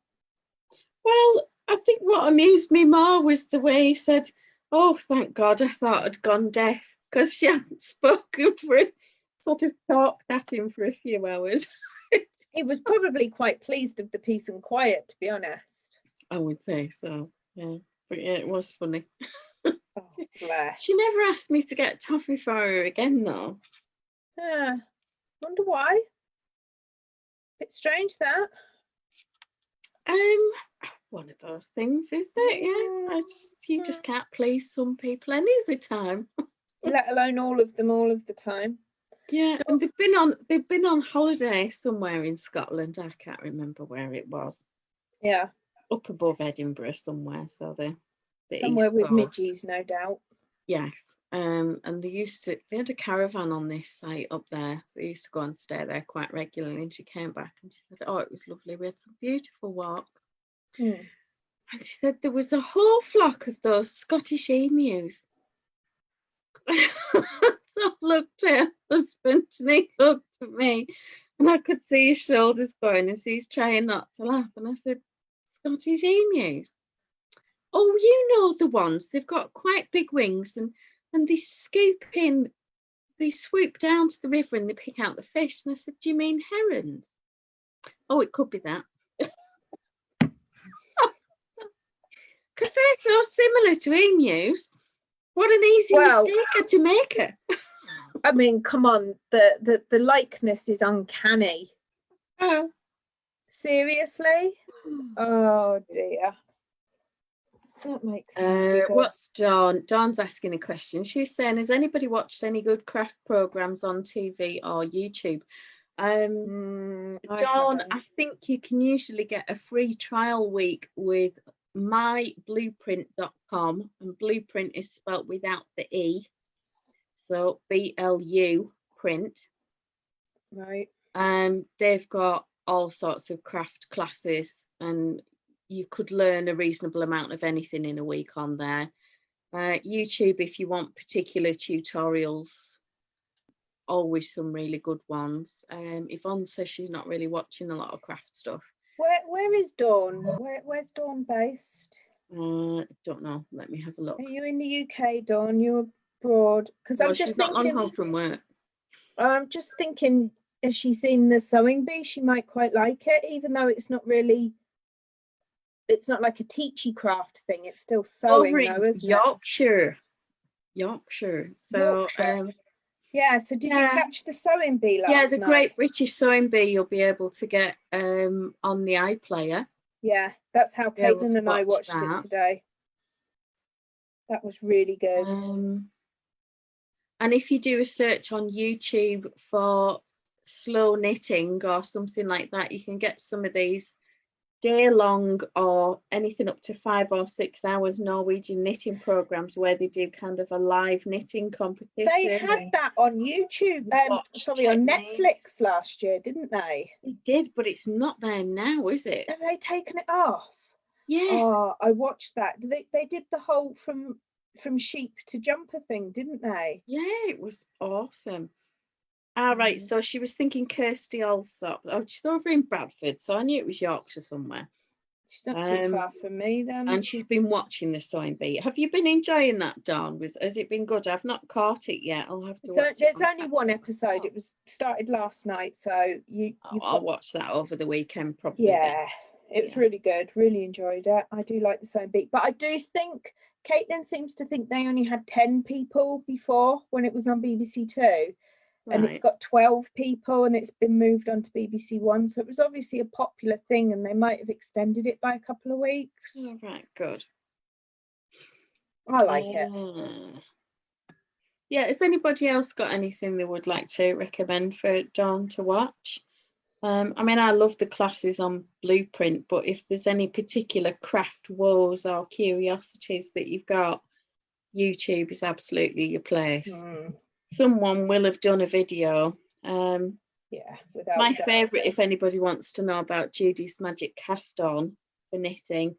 Well, I think what amused me more was the way he said, "Oh, thank God, I thought I'd gone deaf," because she hadn't spoken for it. Sort of talked at him for a few hours. He was probably quite pleased of the peace and quiet, to be honest. I would say so, yeah. But yeah, it was funny. Oh, bless. She never asked me to get toffee for her again, though. Yeah. Wonder why. Bit strange, that. One of those things, is it? Yeah. You just can't please some people any of the time. Let alone all of them all of the time. Yeah, and they've been on holiday somewhere in Scotland. I can't remember where it was. Yeah. Up above Edinburgh somewhere. So the somewhere East with Coast. midges, no doubt. Yes. And they had a caravan on this site up there. They used to go and stay there quite regularly. And she came back and she said, "Oh, it was lovely. We had some beautiful walks." And she said there was a whole flock of those Scottish emus. So I looked at her husband and he looked at me, and I could see his shoulders going as he's trying not to laugh. And I said, "Scottish emus? Oh, you know the ones. They've got quite big wings, and they swoop down to the river and they pick out the fish." And I said, "Do you mean herons?" "Oh, it could be that." Because they're so similar to emus. What an easy mistake to make her. I mean, come on, the likeness is uncanny. Oh. Seriously? Oh dear. That makes me what's Dawn? Dawn's asking a question. She's saying, has anybody watched any good craft programs on TV or YouTube? Dawn, I think you can usually get a free trial week with myblueprint.com, and blueprint is spelt without the E, so BLU print. Right. They've got all sorts of craft classes, and you could learn a reasonable amount of anything in a week on there. YouTube, if you want particular tutorials, always some really good ones. Yvonne says she's not really watching a lot of craft stuff. Where is Dawn? Where's Dawn based? Don't know. Let me have a look. Are you in the UK, Dawn? You're abroad? Because Well, I'm just she's not thinking. on home from work. I'm just thinking, if she's seen the sewing bee, she might quite like it, even though it's not really. It's not like a teachy craft thing. It's still sewing, Over though, in isn't Yorkshire. Yorkshire. So Yorkshire. Yeah. So did you catch the sewing bee last night? Yeah, the Great British Sewing Bee. You'll be able to get on the iPlayer. Yeah, that's how Caitlin and I watched it today. That was really good. And if you do a search on YouTube for slow knitting or something like that, you can get some of these day-long or anything up to 5 or 6 hours Norwegian knitting programs where they do kind of a live knitting competition. They had that on YouTube, on Netflix last year, didn't they? They did, but it's not there now, is it? Have they taken it off? Yes. Oh, I watched that. They did the whole from sheep to jumper thing, didn't they? Yeah, it was awesome. Right, so she was thinking Kirsty Allsop. Oh, she's over in Bradford, so I knew it was Yorkshire somewhere. She's not too far from me then. And she's been watching the sewing bee. Have you been enjoying that, Dawn? Has it been good? I've not caught it yet. I'll have to watch it. There's only one episode. It was started last night, so I'll watch that over the weekend probably. Yeah, it was really good. Really enjoyed it. I do like the sewing bee, but I do think Caitlin seems to think they only had 10 people before when it was on BBC Two. Right. And it's got 12 people and it's been moved on to BBC One. So it was obviously a popular thing and they might have extended it by a couple of weeks. All right, good. I like it. Yeah, has anybody else got anything they would like to recommend for Dawn to watch? I mean, I love the classes on Blueprint, but if there's any particular craft woes or curiosities that you've got, YouTube is absolutely your place. Someone will have done a video. My favourite, if anybody wants to know about Judy's Magic Cast On for knitting,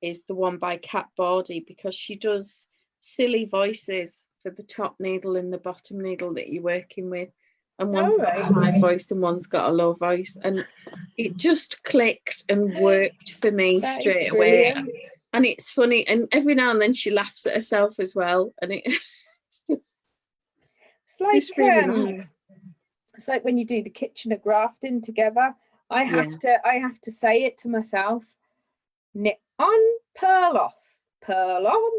is the one by Kat Bawdy, because she does silly voices for the top needle and the bottom needle that you're working with. And one's got a high voice and one's got a low voice. And it just clicked and worked for me straight away. And it's funny. And every now and then she laughs at herself as well. And it's like when you do the Kitchener grafting together. I have to say it to myself: knit on, purl off, purl on,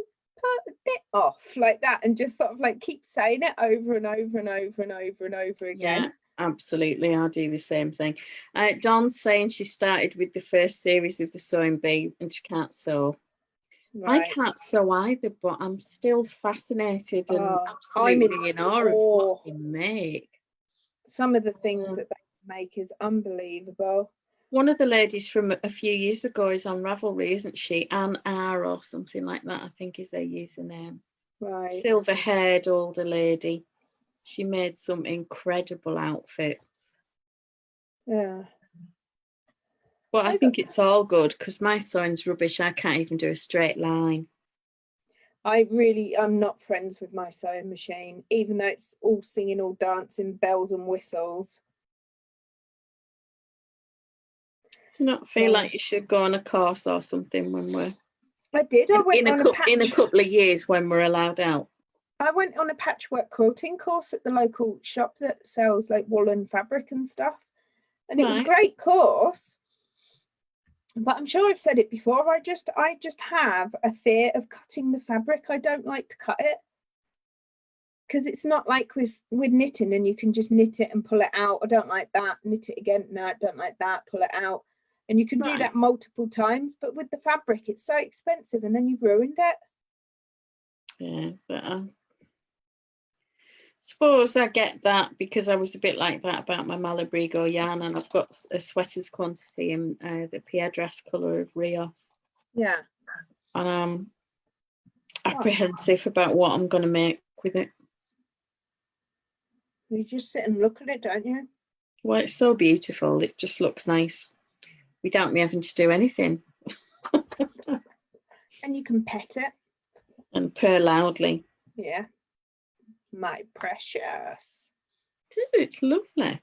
knit off, like that, and just sort of like keep saying it over and over and over and over and over again. Yeah, absolutely. I'll do the same thing. Dawn's saying she started with the first series of the sewing bee and she can't sew. Right. I can't sew either, but I'm still fascinated and absolutely in awe of what they make. Some of the things that they make is unbelievable. One of the ladies from a few years ago is on Ravelry, isn't she? Anne R or something like that, I think is their username. Right. Silver-haired older lady. She made some incredible outfits. Yeah. But I think it's all good because my sewing's rubbish. I can't even do a straight line. I'm not friends with my sewing machine, even though it's all singing, all dancing, bells and whistles. Do you not feel like you should go on a course or something when we're... I did. I went in a couple of years when we're allowed out. I went on a patchwork quilting course at the local shop that sells like woolen fabric and stuff. And it was a great course. But I'm sure I've said it before. I just have a fear of cutting the fabric. I don't like to cut it. Because it's not like with knitting and you can just knit it and pull it out. I don't like that. Knit it again. No, I don't like that. Pull it out. And you can do that multiple times. But with the fabric, it's so expensive and then you've ruined it. Yeah, but I suppose I get that because I was a bit like that about my Malabrigo yarn, and I've got a sweater's quantity in the Piedras colour of Rios. Yeah. And I'm apprehensive about what I'm going to make with it. You just sit and look at it, don't you? Well, it's so beautiful. It just looks nice without me having to do anything. And you can pet it. And purr loudly. Yeah. My precious. Does it? Lovely.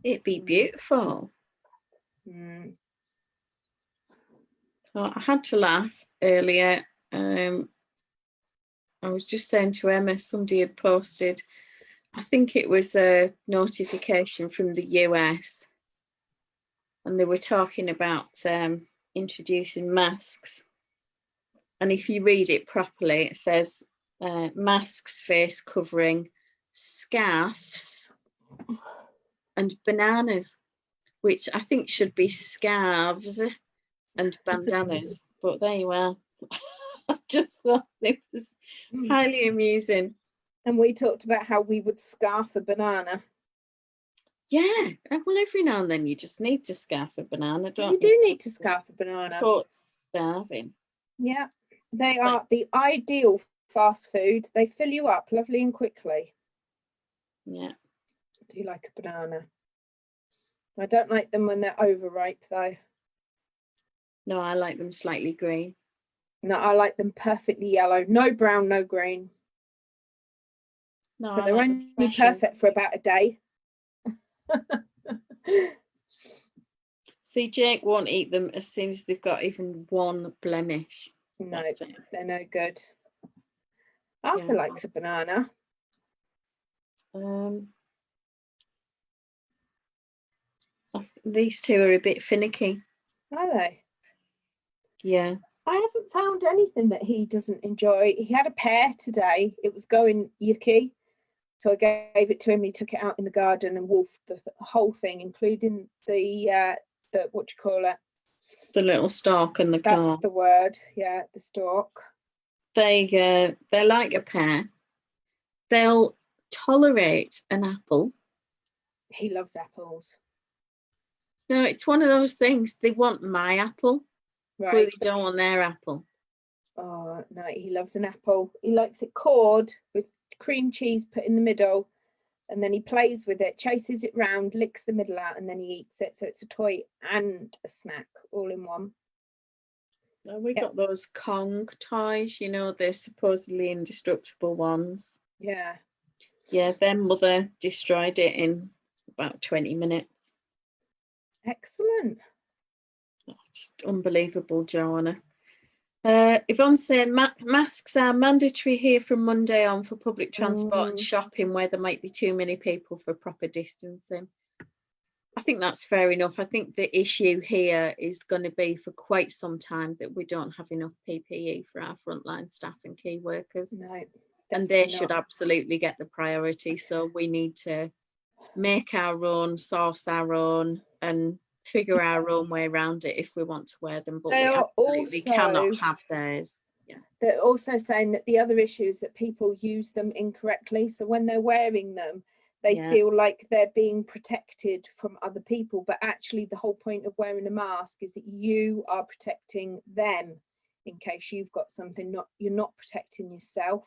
It'd be beautiful. Mm. Oh, I had to laugh earlier. I was just saying to Emma, somebody had posted, I think it was a notification from the US, and they were talking about introducing masks. And if you read it properly, it says masks, face covering, scarves, and bananas, which I think should be scarves and bandanas. But there you are. I just thought it was highly amusing. And we talked about how we would scarf a banana. Yeah, well, every now and then you just need to scarf a banana, don't you? You do need to scarf a banana. Starving. Yeah, they are the ideal fast food. They fill you up lovely and quickly. Yeah. Do you like a banana? I don't like them when they're overripe, though. No, I like them slightly green. No, I like them perfectly yellow. No brown, no green. No, so they're like only perfect for about a day. See, Jake won't eat them as soon as they've got even one blemish. No, they're no good. Arthur likes a banana. These two are a bit finicky. Are they? Yeah. I haven't found anything that he doesn't enjoy. He had a pear today. It was going yucky. So I gave it to him. He took it out in the garden and wolfed the whole thing, including the what do you call it? The little stalk and the core. That's the word. Yeah, the stalk. They're like a pear. They'll tolerate an apple. He loves apples. No, it's one of those things. They want my apple, right? But they don't want their apple. Oh no, he loves an apple. He likes it cored with cream cheese put in the middle, and then he plays with it, chases it round, licks the middle out, and then he eats it. So it's a toy and a snack all in one. We got those Kong toys, you know, they're supposedly indestructible ones. Yeah. Yeah, their mother destroyed it in about 20 minutes. Excellent. It's unbelievable, Joanna. Yvonne's saying masks are mandatory here from Monday on for public transport and shopping where there might be too many people for proper distancing. I think that's fair enough. I think the issue here is going to be for quite some time that we don't have enough PPE for our frontline staff and key workers. No, and they should absolutely get the priority. So we need to make our own, source our own, and figure our own way around it if we want to wear them. But we absolutely cannot have theirs. Yeah. They're also saying that the other issue is that people use them incorrectly. So when they're wearing them, they feel like they're being protected from other people, but actually the whole point of wearing a mask is that you are protecting them in case you've got something. You're not protecting yourself.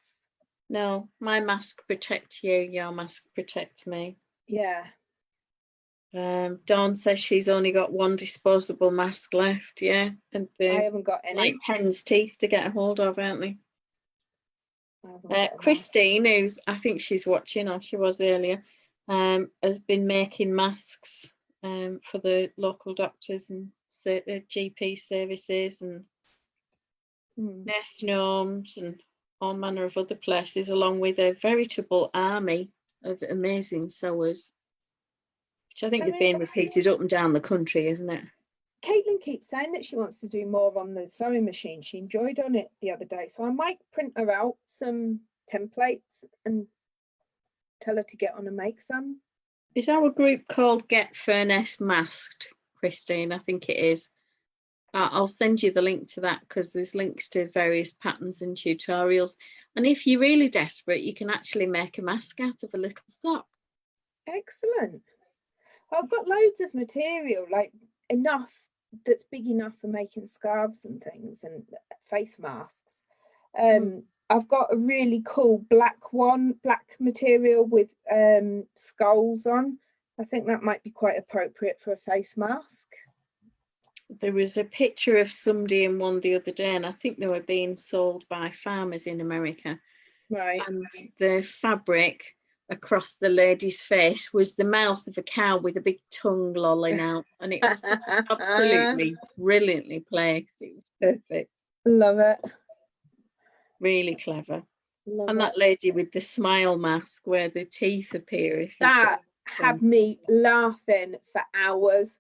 No, my mask protects you, your mask protects me. Yeah. Dawn says she's only got one disposable mask left. Yeah, and I haven't got any. Like hen's teeth to get a hold of, aren't they? Christine, who's I think she's watching, or she was earlier, has been making masks for the local doctors and GP services and nursing homes and all manner of other places, along with a veritable army of amazing sewers, which I think they're being repeated up and down the country, isn't it? Caitlin keeps saying that she wants to do more on the sewing machine. She enjoyed on it the other day, so I might print her out some templates and tell her to get on and make some. Is our group called Get Furness Masked, Christine? I think it is. I'll send you the link to that because there's links to various patterns and tutorials. And if you're really desperate, you can actually make a mask out of a little sock. Excellent. I've got loads of material, like enough that's big enough for making scarves and things and face masks. I've got a really cool black material with skulls on. I think that might be quite appropriate for a face mask. There was a picture of somebody in one the other day, and I think they were being sold by farmers in America. Right. And the fabric across the lady's face was the mouth of a cow with a big tongue lolling out, and it was just absolutely brilliantly placed. It was perfect. Love it. Really clever. Love and it. that lady with the smile mask where the teeth appear. If that had me laughing for hours.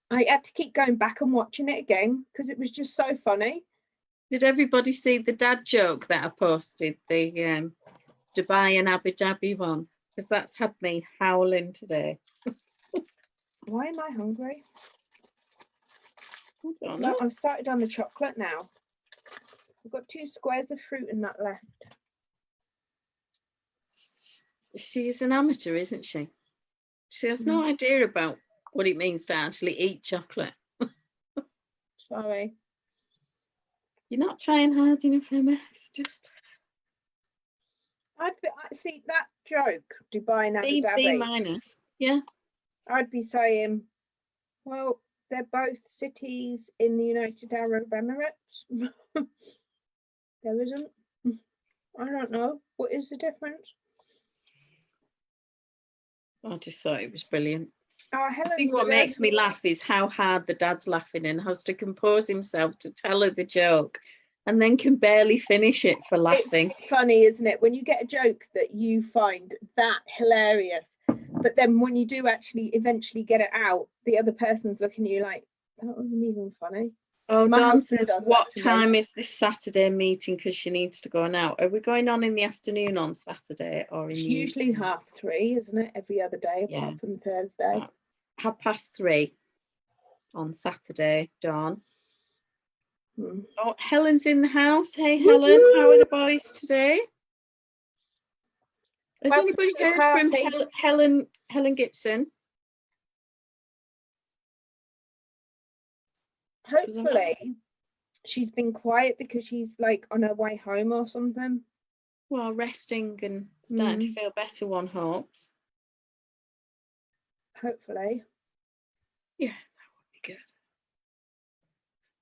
I had to keep going back and watching it again because it was just so funny. Did everybody see the dad joke that I posted, the Dubai and Abu Dhabi one? Because that's had me howling today. Why am I hungry? I don't know. I've started on the chocolate now. I've got 2 squares of fruit and nut left. She is an amateur, isn't she? She has no idea about what it means to actually eat chocolate. Sorry. You're not trying hard enough, Emma. It's just... I see that joke, Dubai and Abu Dhabi. B minus, yeah. I'd be saying, well, they're both cities in the United Arab Emirates. There isn't. I don't know. What is the difference? I just thought it was brilliant. Oh, I think what makes me laugh is how hard the dad's laughing and has to compose himself to tell her the joke and then can barely finish it for laughing. It's funny, isn't it? When you get a joke that you find that hilarious, but then when you do actually eventually get it out, the other person's looking at you like, that wasn't even funny. Oh, Dawn says, what time is this Saturday meeting? Because she needs to go now. Are we going on in the afternoon on Saturday or in It's the usually 3:30, isn't it? Every other day apart from Thursday. 3:30 on Saturday, Dawn. Hmm. Oh, Helen's in the house. Hey, Helen, how are the boys today? Has anybody heard from Helen Gibson? Hopefully she's been quiet because she's like on her way home or something. Well, resting and starting to feel better, one hopes. Hopefully. Yeah, that would be good.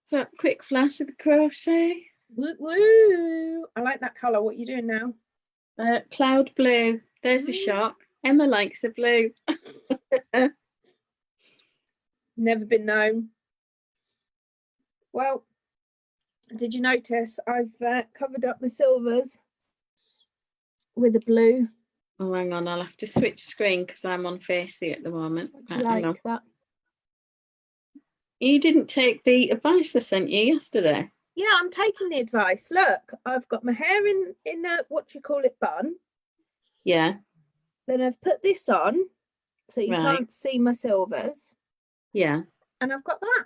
So, quick flash of the crochet. Woo woo! I like that colour. What are you doing now? Cloud blue. There's the shock. Emma likes a blue. Never been known. Well, did you notice I've covered up my silvers with a blue? Oh, hang on. I'll have to switch screen because I'm on Facey at the moment. Like that. You didn't take the advice I sent you yesterday. Yeah, I'm taking the advice. Look, I've got my hair in a, what you call it, bun. Yeah. Then I've put this on so you can't see my silvers. Yeah. And I've got that.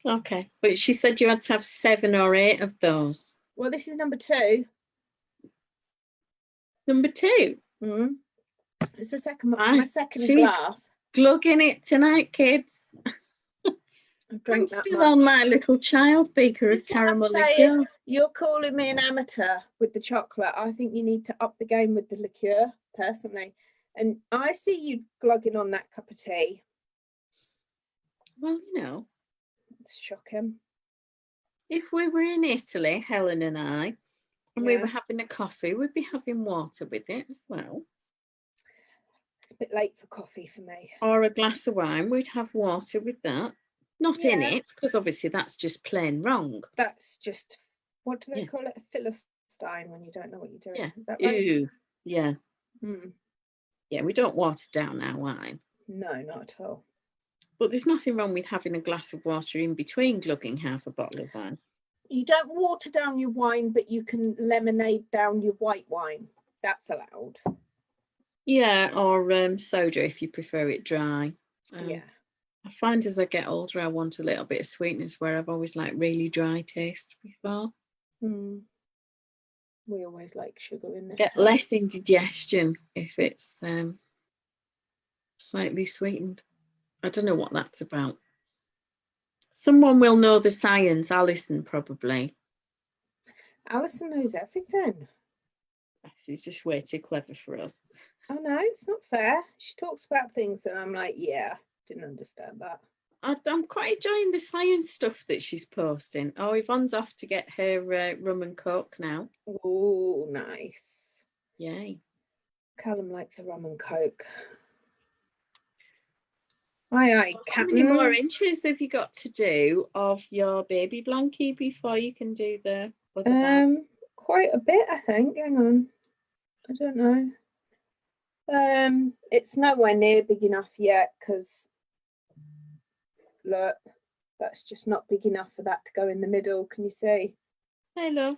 Okay. But she said you had to have 7 or 8 of those. Well, this is number 2. Number 2? It's the second, my second glass. Glugging it tonight, kids. I'm still on my little child beaker of caramel liqueur. You're calling me an amateur with the chocolate. I think you need to up the game with the liqueur, personally. And I see you glugging on that cup of tea. Well, you know. It's shocking. If we were in Italy, Helen and I, and we were having a coffee, we'd be having water with it as well. It's a bit late for coffee for me. Or a glass of wine, we'd have water with that. Not in it, because obviously that's just plain wrong. That's just, what do they call it? A philistine when you don't know what you're doing. Yeah. Is that right? Ooh, yeah. Mm. Yeah, we don't water down our wine. No, not at all. But there's nothing wrong with having a glass of water in between glugging half a bottle of wine. You don't water down your wine, but you can lemonade down your white wine. That's allowed. Yeah, or soda if you prefer it dry. Yeah. I find as I get older, I want a little bit of sweetness where I've always liked really dry taste before. We always like sugar in this. Get less indigestion if it's slightly sweetened. I don't know what that's about. Someone will know the science. Alison probably. Alison knows everything. She's just way too clever for us. I know, it's not fair. She talks about things and I'm like, yeah, didn't understand that. I'm quite enjoying the science stuff that she's posting. Oh, Yvonne's off to get her rum and coke now. Oh, nice. Yay. Callum likes a rum and coke. Aye, So how Captain. many more inches have you got to do of your baby blankie before you can do the other bag? Quite a bit, I think. Hang on. I don't know. It's nowhere near big enough yet because look, that's just not big enough for that to go in the middle. Can you see? Hey, love.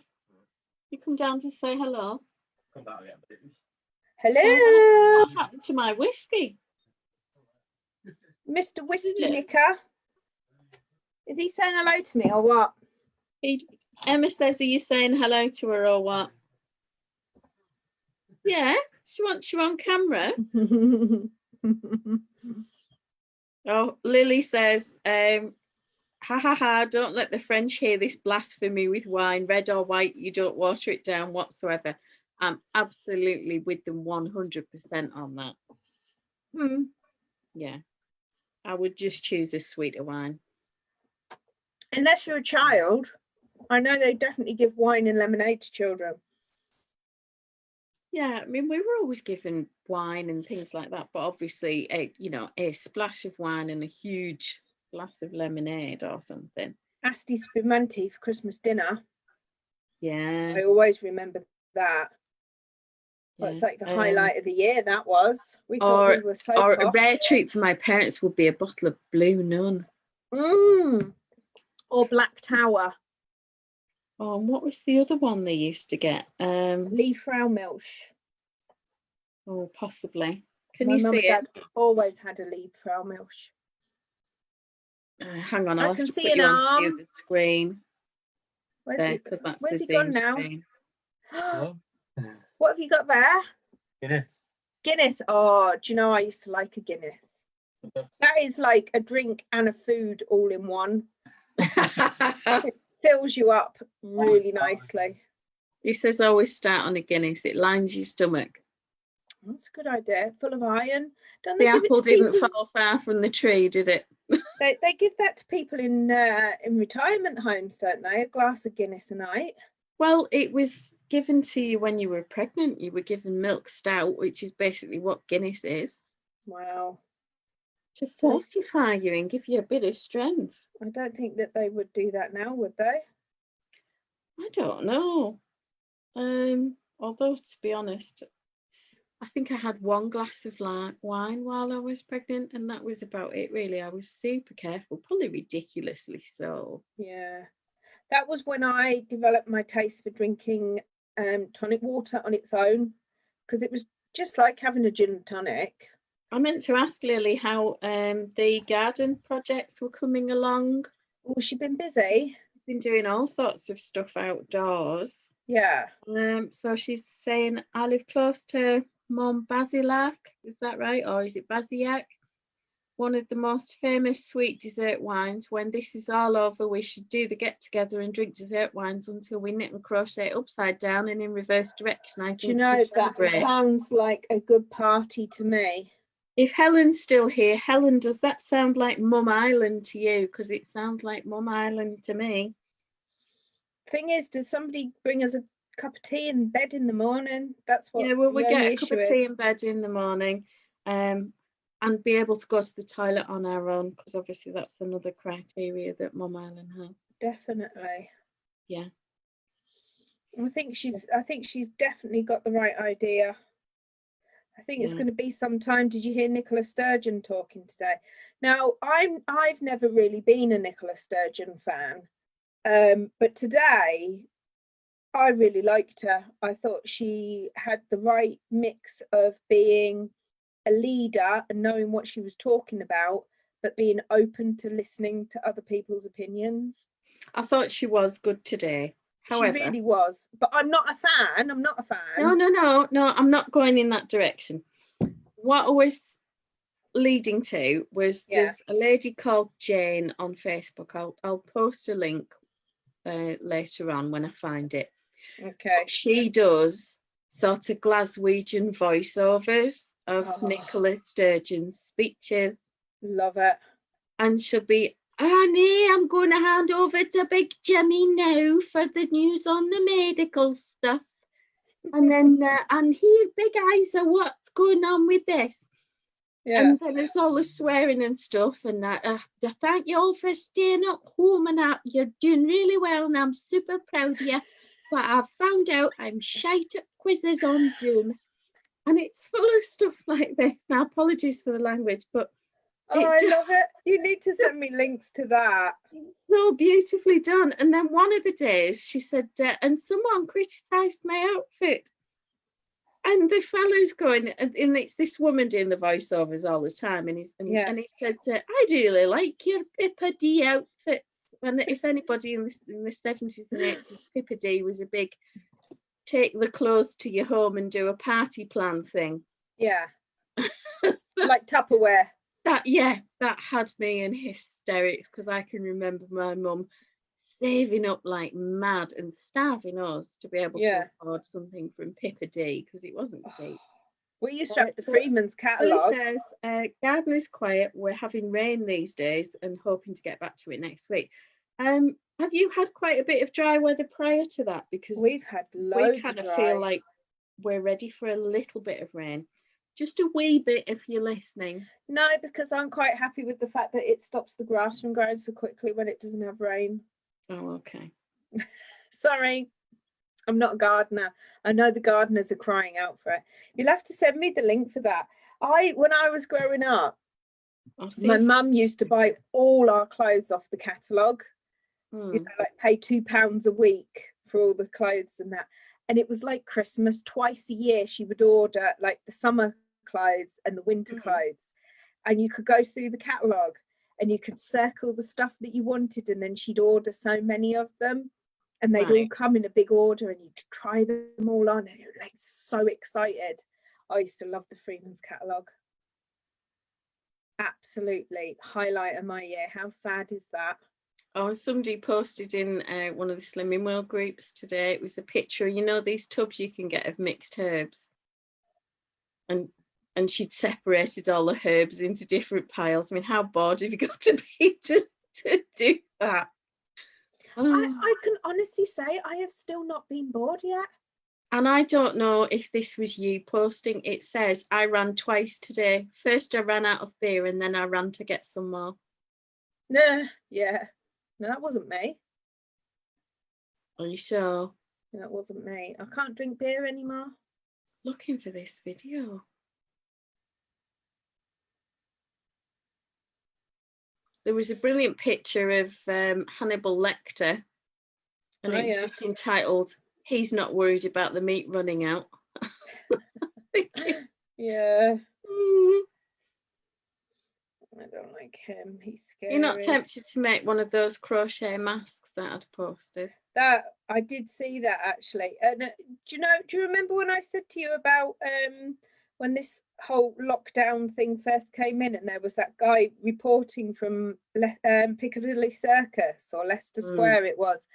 You come down to say hello. Come down again, please. Hello, What happened to my whiskey? Mr. Whiskey Nicker. Is he saying hello to me or what? Emma says, are you saying hello to her or what? Yeah, she wants you on camera. Oh, Lily says, ha ha ha, don't let the French hear this blasphemy with wine, red or white, you don't water it down whatsoever. I'm absolutely with them 100% on that. Yeah, I would just choose a sweeter wine. Unless you're a child, I know they definitely give wine and lemonade to children. Yeah, I mean, we were always given wine and things like that, but obviously, a splash of wine and a huge glass of lemonade or something. Asti spumante for Christmas dinner. Yeah. I always remember that. Yeah. It's like the highlight of the year, that was. We thought we were so Or posh. a rare treat for my parents would be a bottle of Blue Nun. Or Black Tower. Oh, and what was the other one they used to get? Liefraumilch. Oh, possibly. Can My you mum see and it? dad always had a Liefraumilch. Hang on, I'll have to see put an you onto arm. the other screen. Where's There, because that's the he Zoom gone now? screen. What have you got there? Guinness. Guinness. Oh, do you know I used to like a Guinness? That is like a drink and a food all in one. It fills you up really nicely. He says always start on a Guinness. It lines your stomach. That's a good idea. Full of iron. Don't The they give apple it to didn't people? fall far from the tree, did it? They give that to people in retirement homes, don't they? A glass of Guinness a night. Well, it was given to you when you were pregnant. You were given milk stout, which is basically what Guinness is. Wow. To fortify you and give you a bit of strength. I don't think that they would do that now, would they? I don't know. Although, to be honest, I think I had one glass of wine while I was pregnant, and that was about it, really. I was super careful, probably ridiculously so. Yeah. That was when I developed my taste for drinking tonic water on its own, because it was just like having a gin and tonic. I meant to ask Lily how the garden projects were coming along. Oh, she's been busy. Been doing all sorts of stuff outdoors. Yeah. So she's saying I live close to Mont Basilac. Is that right? Or is it Basiac? One of the most famous sweet dessert wines. When this is all over, we should do the get together and drink dessert wines until we knit and crochet upside down and in reverse direction. I think. Do you know, that sounds like a good party to me. If Helen's still here, Helen, does that sound like Mum Island to you? Because it sounds like Mum Island to me. Thing is, does somebody bring us a cup of tea in bed in the morning? That's what. Yeah, well, we get a cup of tea in bed in the morning, and be able to go to the toilet on our own, because obviously that's another criteria that Mum Island has. Definitely. Yeah. I think she's definitely got the right idea. I think it's going to be some time. Did you hear Nicola Sturgeon talking today? Now, I've never really been a Nicola Sturgeon fan, but today I really liked her. I thought she had the right mix of being a leader and knowing what she was talking about, but being open to listening to other people's opinions. I thought she was good today. However, she really was, but I'm not a fan. No, I'm not going in that direction. What I was leading to was there's a lady called Jane on Facebook. I'll post a link later on when I find it. Okay. She does sort of Glaswegian voiceovers of Oh. Nicola Sturgeon's speeches. Love it. And she'll be, Annie, I'm going to hand over to Big Jimmy now for the news on the medical stuff. And then, and here, Big Isa, what's going on with this? Yeah. And then there's all the swearing and stuff. And I thank you all for staying at home, and you're doing really well, and I'm super proud of you. But I've found out I'm shite at quizzes on Zoom. And it's full of stuff like this. Now, apologies for the language, but Oh, I love it. You need to send me links to that. so beautifully done. And then one of the days she said, and someone criticised my outfit. And the fella's going, and it's this woman doing the voiceovers all the time. And he said, I really like your Pippa D outfits. And if anybody in the 70s and 80s, Pippa D was a big take the clothes to your home and do a party plan thing. Yeah. Like Tupperware. That had me in hysterics, because I can remember my mum saving up like mad and starving us to be able to afford something from Pippa D, because it wasn't cheap. We used to have the Freeman's catalogue. It says, gardener's quiet, we're having rain these days and hoping to get back to it next week. Have you had quite a bit of dry weather prior to that? Because we've had loads. We kind of feel like we're ready for a little bit of rain. Just a wee bit if you're listening. No, because I'm quite happy with the fact that it stops the grass from growing so quickly when it doesn't have rain. Oh, okay. Sorry, I'm not a gardener. I know the gardeners are crying out for it. You'll have to send me the link for that. When I was growing up, my mum used to buy all our clothes off the catalogue. You know, like pay £2 a week for all the clothes and that. And it was like Christmas. Twice a year she would order like the summer clothes and the winter clothes. And you could go through the catalogue and you could circle the stuff that you wanted, and then she'd order so many of them, and they'd all come in a big order, and you'd try them all on, and you're like so excited. I used to love the Freeman's catalogue. Absolutely highlight of my year. How sad is that? Oh, somebody posted in one of the Slimming World groups today. It was a picture, you know, these tubs you can get of mixed herbs, and she'd separated all the herbs into different piles. I mean, how bored have you got to be to do that? I can honestly say I have still not been bored yet. And I don't know if this was you posting. It says, I ran twice today. First I ran out of beer, and then I ran to get some more. No, that wasn't me. Are you sure? That wasn't me. I can't drink beer anymore. Looking for this video. There was a brilliant picture of Hannibal Lecter, and it was just entitled, He's Not Worried About the Meat Running Out. Yeah. I don't like him. He's scary. You're not tempted to make one of those crochet masks that I'd posted? That I did see that actually. And do you remember when I said to you about when this whole lockdown thing first came in, and there was that guy reporting from Piccadilly Circus, or Leicester Square it was,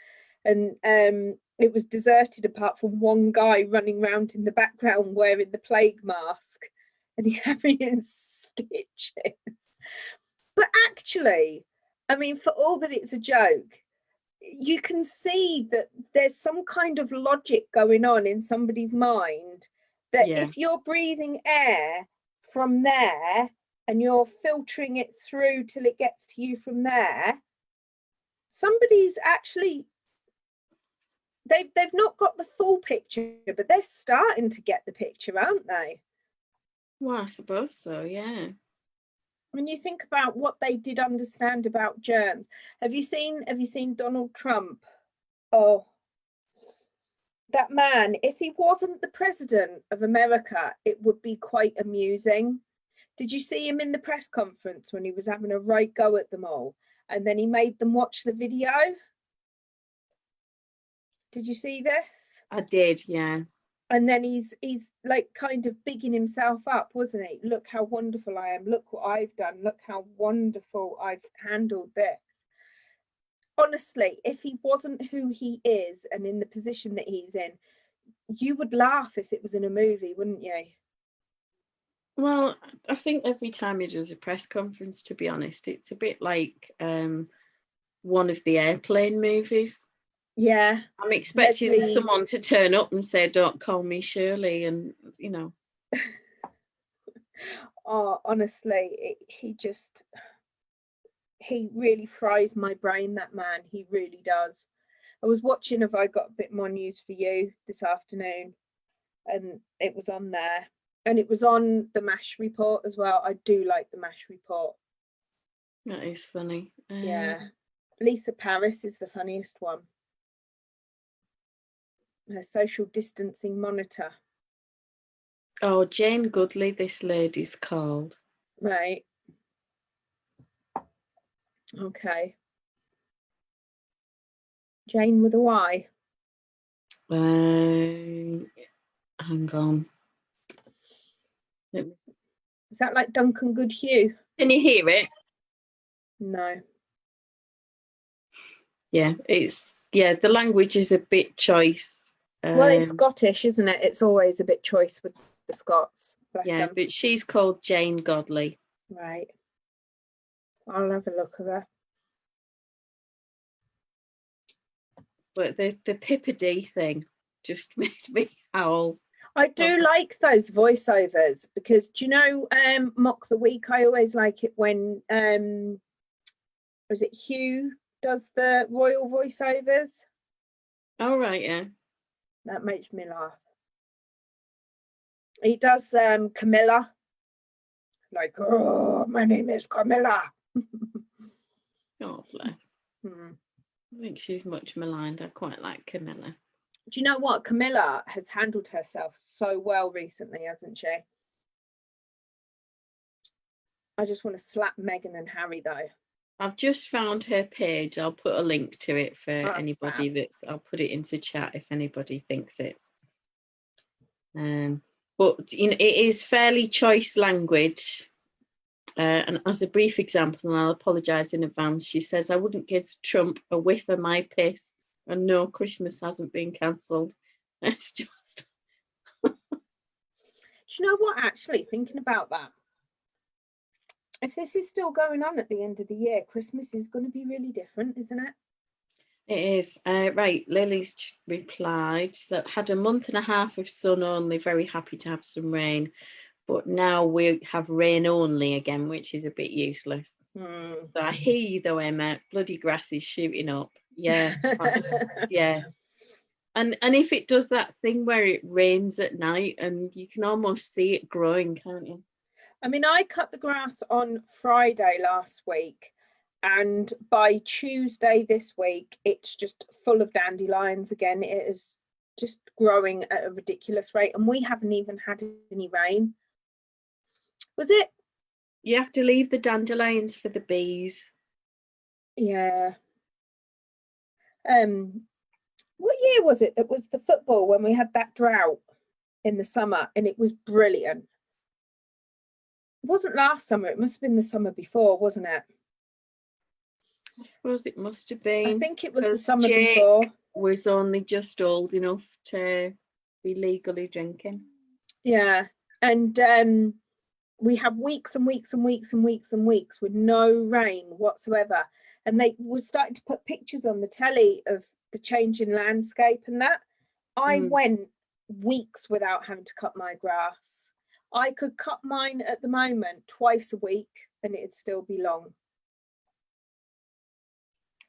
and it was deserted apart from one guy running around in the background wearing the plague mask, and he had me in stitches. But actually, I mean, for all that it's a joke, you can see that there's some kind of logic going on in somebody's mind, that if you're breathing air from there and you're filtering it through till it gets to you from there, somebody's actually, they've not got the full picture, but they're starting to get the picture, aren't they? Well, I suppose so, yeah. When you think about what they did understand about germs, have you seen Donald Trump? Oh, that man, if he wasn't the president of America, it would be quite amusing. Did you see him in the press conference when he was having a right go at them all, and then he made them watch the video? Did you see this? I did, yeah. And then he's like kind of bigging himself up, wasn't he? Look how wonderful I am. Look what I've done. Look how wonderful I've handled this. honestly, if he wasn't who he is and in the position that he's in, you would laugh if it was in a movie, wouldn't you? Well, I think every time he does a press conference, to be honest, it's a bit like one of the airplane movies. Yeah. I'm expecting Leslie- someone to turn up and say, "Don't call me Shirley," and you know. Oh, honestly, he really fries my brain, that man. He really does. I was watching Have I Got a Bit More News for You this afternoon, and it was on there, and it was on the MASH report as well. I do like the MASH report. That is funny. Yeah. Lisa Paris is the funniest one. Her social distancing monitor. Oh, Jane Goodley, this lady's called. Right. Okay. Jane with a Y. Hang on. Is that like Duncan Goodhue? Can you hear it? No. Yeah, the language is a bit choice. Well, it's Scottish, isn't it? It's always a bit choice with the Scots. Bless yeah, them. but she's called Jane Godley. Right. I'll have a look at her. But the Pippa D thing just made me howl. I do like those voiceovers because, do you know, Mock the Week, I always like it when was it Hugh does the royal voiceovers? Oh right, yeah. That makes me laugh. He does Camilla, like, oh, my name is Camilla. Oh bless. I think she's much maligned. I quite like Camilla. Do you know what? Camilla has handled herself so well recently, hasn't she? I just want to slap Meghan and Harry, though. I've just found her page. I'll put a link to it for anybody fab. that's. I'll put it into chat if anybody thinks it's. But you know, it is fairly choice language. And as a brief example, and I'll apologise in advance, she says, "I wouldn't give Trump a whiff of my piss, and no, Christmas hasn't been cancelled." It's just. Do you know what? Actually, thinking about that, if this is still going on at the end of the year, Christmas is going to be really different, isn't it? It is. Right, Lily's replied that had a month and a half of sun only, very happy to have some rain, but now we have rain only again, which is a bit useless. So I hear you though, Emma. Bloody grass is shooting up. Yeah, yeah. And if it does that thing where it rains at night and you can almost see it growing, can't you? I mean, I cut the grass on Friday last week, and by Tuesday this week, it's just full of dandelions again. It is just growing at a ridiculous rate, and we haven't even had any rain. Was it? You have to leave the dandelions for the bees. Yeah. What year was it that was the football when we had that drought in the summer, and it was brilliant? It wasn't last summer, it must have been the summer before, wasn't it? I suppose it must have been. I think it was the 'cause summer Jake before. was only just old enough to be legally drinking. Yeah, and we have weeks and weeks and weeks and weeks and weeks with no rain whatsoever, and they were starting to put pictures on the telly of the changing landscape and that. I went weeks without having to cut my grass. I could cut mine at the moment twice a week and it'd still be long.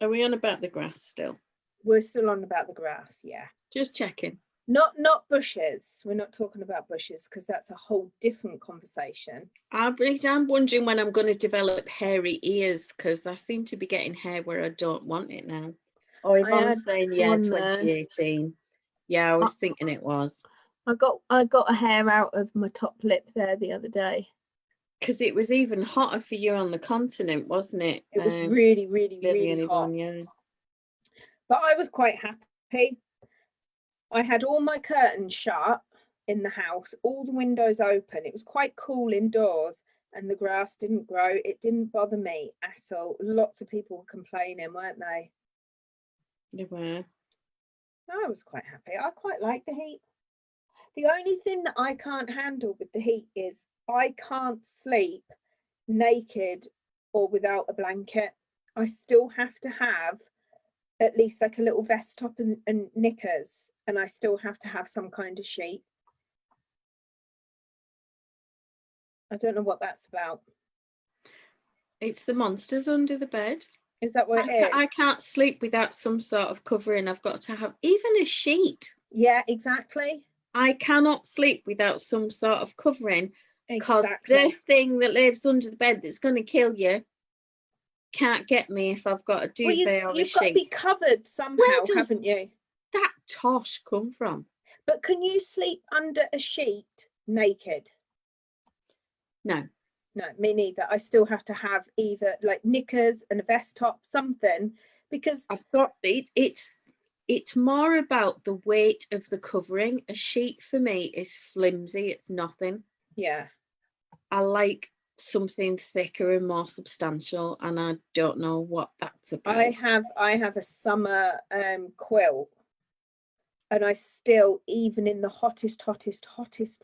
Are we on about the grass still? We're still on about the grass, yeah. Just checking. Not bushes. We're not talking about bushes because that's a whole different conversation. I'm wondering when I'm going to develop hairy ears because I seem to be getting hair where I don't want it now. Oh, Yvonne's saying, yeah, 2018. Yeah, I was thinking it was. I got a hair out of my top lip there the other day. Because it was even hotter for you on the continent, wasn't it? It was really, really, really hot. Yvonne, yeah. But I was quite happy. I had all my curtains shut in the house, all the windows open. It was quite cool indoors, and the grass didn't grow. It didn't bother me at all. Lots of people were complaining, weren't they? They were. I was quite happy. I quite like the heat. The only thing that I can't handle with the heat is I can't sleep naked or without a blanket. I still have to have at least like a little vest top and knickers, and I still have to have some kind of sheet. I don't know what that's about. It's the monsters under the bed. Is that what it is? I can't sleep without some sort of covering. I've got to have even a sheet. Yeah, exactly. I cannot sleep without some sort of covering, because Exactly. the thing that lives under the bed that's going to kill you can't get me if I've got a duvet or a you've got to sheet. be covered somehow, haven't you? That tosh come from? But can you sleep under a sheet naked? No. No, me neither. I still have to have either like knickers and a vest top, something, because I've got it. It's more about the weight of the covering. A sheet for me is flimsy. It's nothing. yeah, I like something thicker and more substantial, and I don't know what that's about. I have a summer quilt, and I still, even in the hottest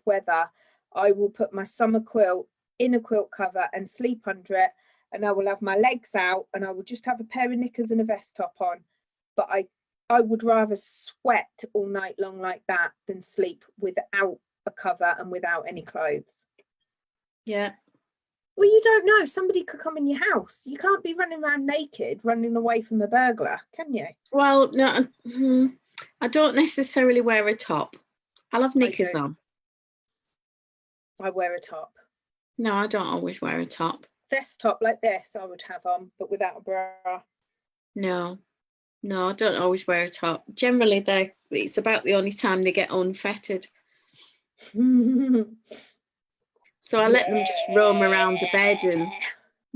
weather, I will put my summer quilt in a quilt cover and sleep under it, and I will have my legs out, and I will just have a pair of knickers and a vest top on. But I would rather sweat all night long like that than sleep without a cover and without any clothes. Yeah. Well, you don't know. Somebody could come in your house. You can't be running around naked, running away from a burglar, can you? Well, no, I don't necessarily wear a top. I'll have knickers on. I wear a top. No, I don't always wear a top. Vest top like this I would have on, but without a bra. No, I don't always wear a top. Generally, it's about the only time they get unfettered. So I let them just roam around the bed and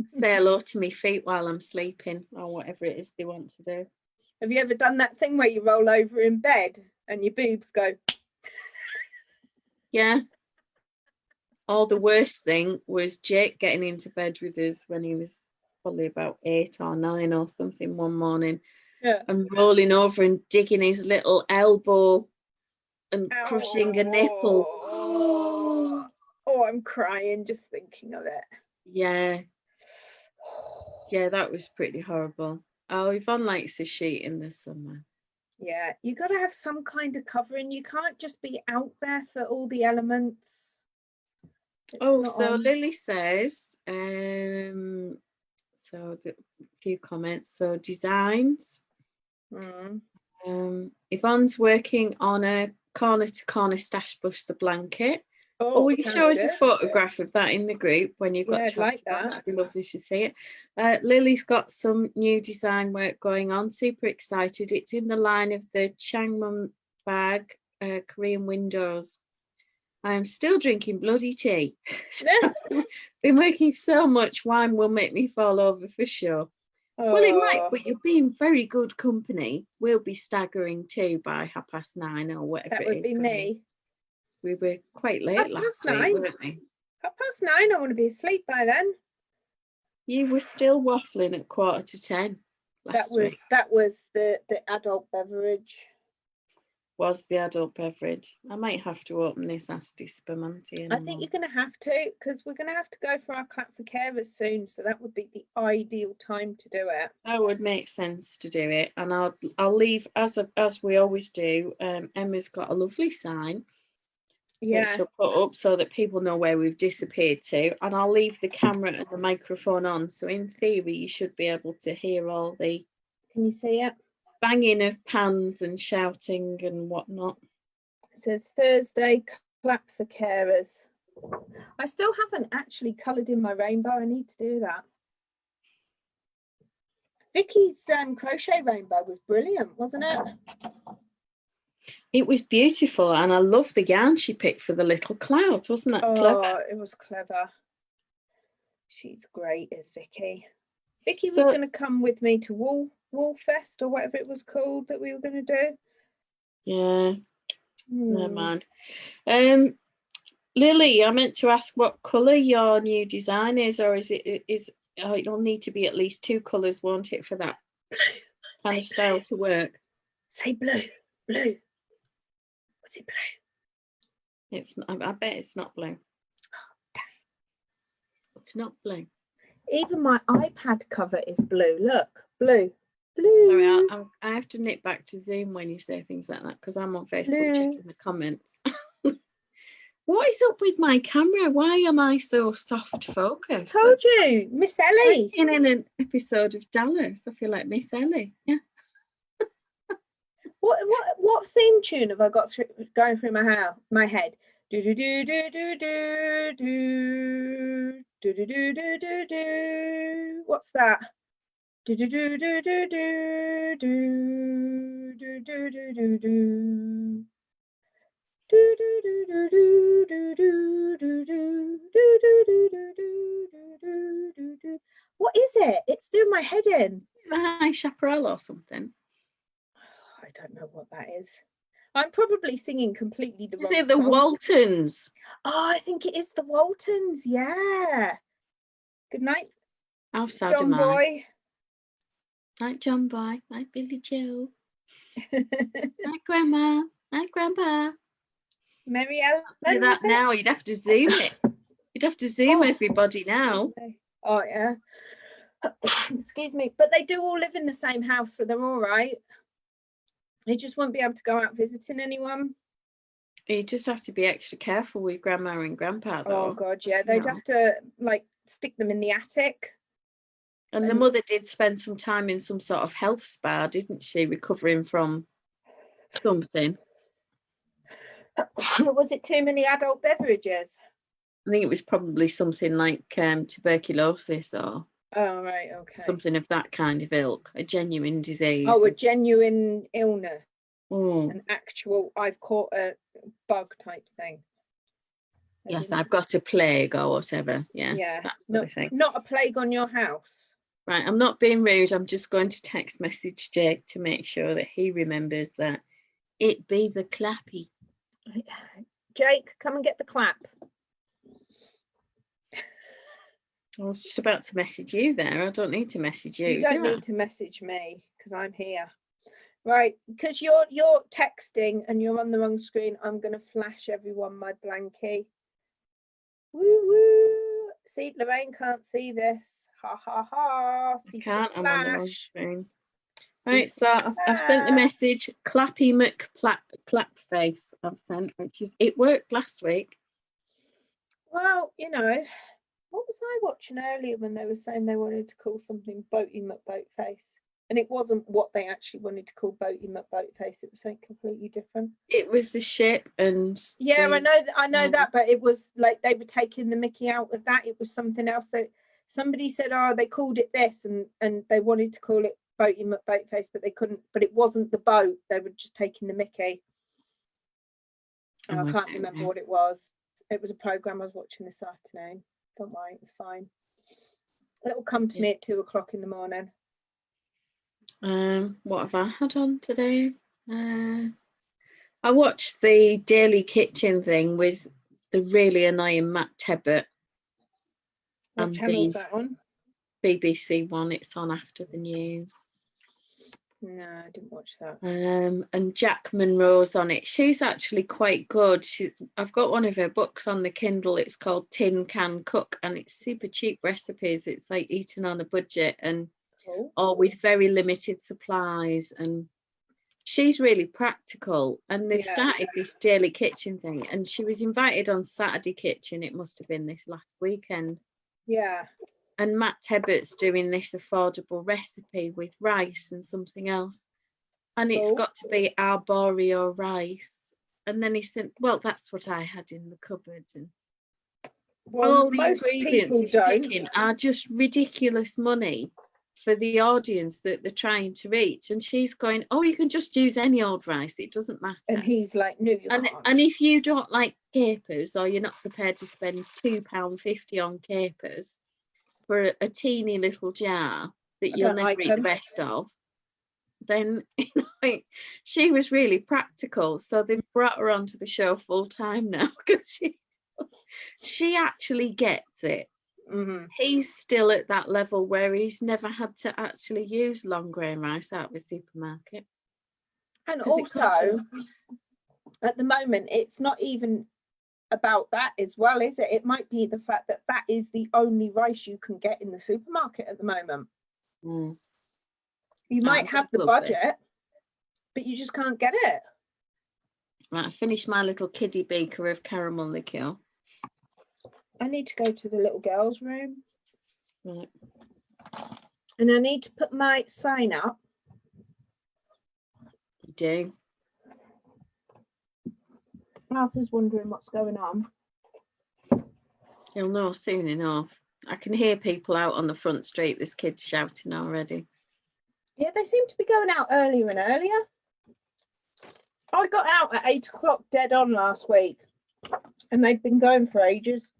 say hello to me feet while I'm sleeping, or whatever it is they want to do. Have you ever done that thing where you roll over in bed and your boobs go? Yeah. Or the worst thing was Jake getting into bed with us when he was probably about 8 or 9 or something one morning, and rolling over and digging his little elbow and crushing a nipple. Oh, I'm crying just thinking of it. Yeah, that was pretty horrible. Oh, Yvonne likes a sheet in the summer. Yeah, you got to have some kind of covering. You can't just be out there for all the elements. So Lily says, so a few comments. So designs. Yvonne's working on a corner to corner stash bush the blanket. Will you show us a photograph of that in the group when you've got I'd like that. That'd be lovely to see it. Lily's got some new design work going on. Super excited. It's in the line of the Changmum bag, Korean windows. I'm still drinking bloody tea. Been working so much, wine will make me fall over for sure. Well, it might, but you're being very good company. We'll be staggering too by 9:30 or whatever that it would is. be me. We were quite late last week, weren't we? 9:30, I want to be asleep by then. You were still waffling at 10:15 last week. That was the adult beverage. Was the adult beverage. I might have to open this Asti Spermanti. I think you're going to have to, because we're going to have to go for our clap for carers soon, so that would be the ideal time to do it. That would make sense to do it, and I'll leave as we always do. Emma's got a lovely sign. Yeah, she'll put up so that people know where we've disappeared to, and I'll leave the camera and the microphone on. So in theory, you should be able to hear all the. Can you see it? Banging of pans and shouting and whatnot. It says Thursday clap for carers. I still haven't actually coloured in my rainbow. I need to do that. Vicky's crochet rainbow was brilliant, wasn't it? It was beautiful, and I love the yarn she picked for the little cloud. Wasn't that clever? It was clever. She's great, is Vicky. Vicky was going to come with me to Woolfest or whatever it was called that we were going to do. Yeah, never mind. Lily, I meant to ask what colour your new design is, or it'll need to be at least 2 colours, won't it, for that kind of style to work? Say blue. Blue. Was it blue? It's not, I bet it's not blue. It's not blue. Even my iPad cover is blue. Look, blue. Blue. Sorry, I have to nip back to Zoom when you say things like that because I'm on Facebook checking the comments. What is up with my camera? Why am I so soft focused? Told you, Miss Ellie. In an episode of Dallas, I feel like Miss Ellie. Yeah. What theme tune have I got going through my head? Do do do do do do do do do do do do do. What's that? Do do do do do do do do do do do do. Do do do do do do do do do do do do do do. What is it? It's doing my head in. High chaparral or something. I don't know what that is. I'm probably singing completely the wrong Is it the song. Waltons? Oh, I think it is the Waltons. Yeah. Good night, How sad John am I? Boy. Night, John Boy. Night, Billy Joe. Night, Grandma. Night, Grandpa. Mary Ellen. Say that now. You'd have to zoom it. You'd have to zoom everybody now. Oh yeah. Excuse me, but they do all live in the same house, so they're all right. They just won't be able to go out visiting anyone. You just have to be extra careful with Grandma and Grandpa, though. Oh God, yeah, they'd have to like stick them in the attic. And the mother did spend some time in some sort of health spa, didn't she, recovering from something? Was it too many adult beverages? I think it was probably something like tuberculosis or right, okay. something of that kind of ilk, a genuine disease. Oh, a genuine illness. Oh. An actual, I've caught a bug type thing. Yes, I've got a plague or whatever. Yeah, that sort of thing. Not a plague on your house. Right, I'm not being rude. I'm just going to text message Jake to make sure that he remembers that it be the clappy. Jake, come and get the clap. I was just about to message you there. I don't need to message you. You don't need to message me because I'm here. Right, because you're texting and you're on the wrong screen, I'm going to flash everyone my blankie. Woo woo. See, Loraine can't see this. Ha ha ha. I can't, I'm on the wrong screen. Right, so I've sent the message, Clappy McClapface I've sent, which is, it worked last week. Well, you know, what was I watching earlier when they were saying they wanted to call something Boaty McBoatface? And it wasn't what they actually wanted to call Boaty McBoatface, it was something completely different. It was the ship and... Yeah, I know that, but it was like they were taking the mickey out of that. It was something else that somebody said, oh, they called it this and they wanted to call it Boaty McBoatface, but they couldn't, but it wasn't the boat, they were just taking the mickey. I can't remember what it was. It was a program I was watching this afternoon. Don't worry, it's fine. It'll come to me at 2 o'clock in the morning. What have I had on today? I watched the Daily Kitchen thing with the really annoying Matt Tebbett. What channel is that on? BBC One. It's on after the news. No, I didn't watch that. And Jack Monroe's on it. She's actually quite good. I've got one of her books on the Kindle. It's called Tin Can Cook, and it's super cheap recipes. It's like eating on a budget and or with very limited supplies. And she's really practical. And they've started this Daily Kitchen thing. And she was invited on Saturday Kitchen. It must have been this last weekend. Yeah. And Matt Tebbett's doing this affordable recipe with rice and something else. And it's got to be arboreal rice. And then he said, well, that's what I had in the cupboard. And all the ingredients he's picking are just ridiculous money for the audience that they're trying to reach. And she's going, oh, you can just use any old rice. It doesn't matter. And he's like, no, you can't. And if you don't like capers or you're not prepared to spend £2.50 on capers, for a teeny little jar that you'll never eat the rest of, then she was really practical. So they've brought her onto the show full time now because she actually gets it. Mm-hmm. He's still at that level where he's never had to actually use long grain rice out of a supermarket. And 'Cause it also, costs- at the moment, it's not even about that as well, is it? It might be the fact that that is the only rice you can get in the supermarket at the moment. Mm. You Oh, might have the love this. budget, but you just can't get it. Right, I finished my little kiddie beaker of caramel liqueur. I need to go to the little girls' room. Right. And I need to put my sign up. You do. Arthur's wondering what's going on. You'll know soon enough. I can hear people out on the front street. There's kids shouting already. Yeah, they seem to be going out earlier and earlier. I got out at 8 o'clock dead on last week, and they've been going for ages.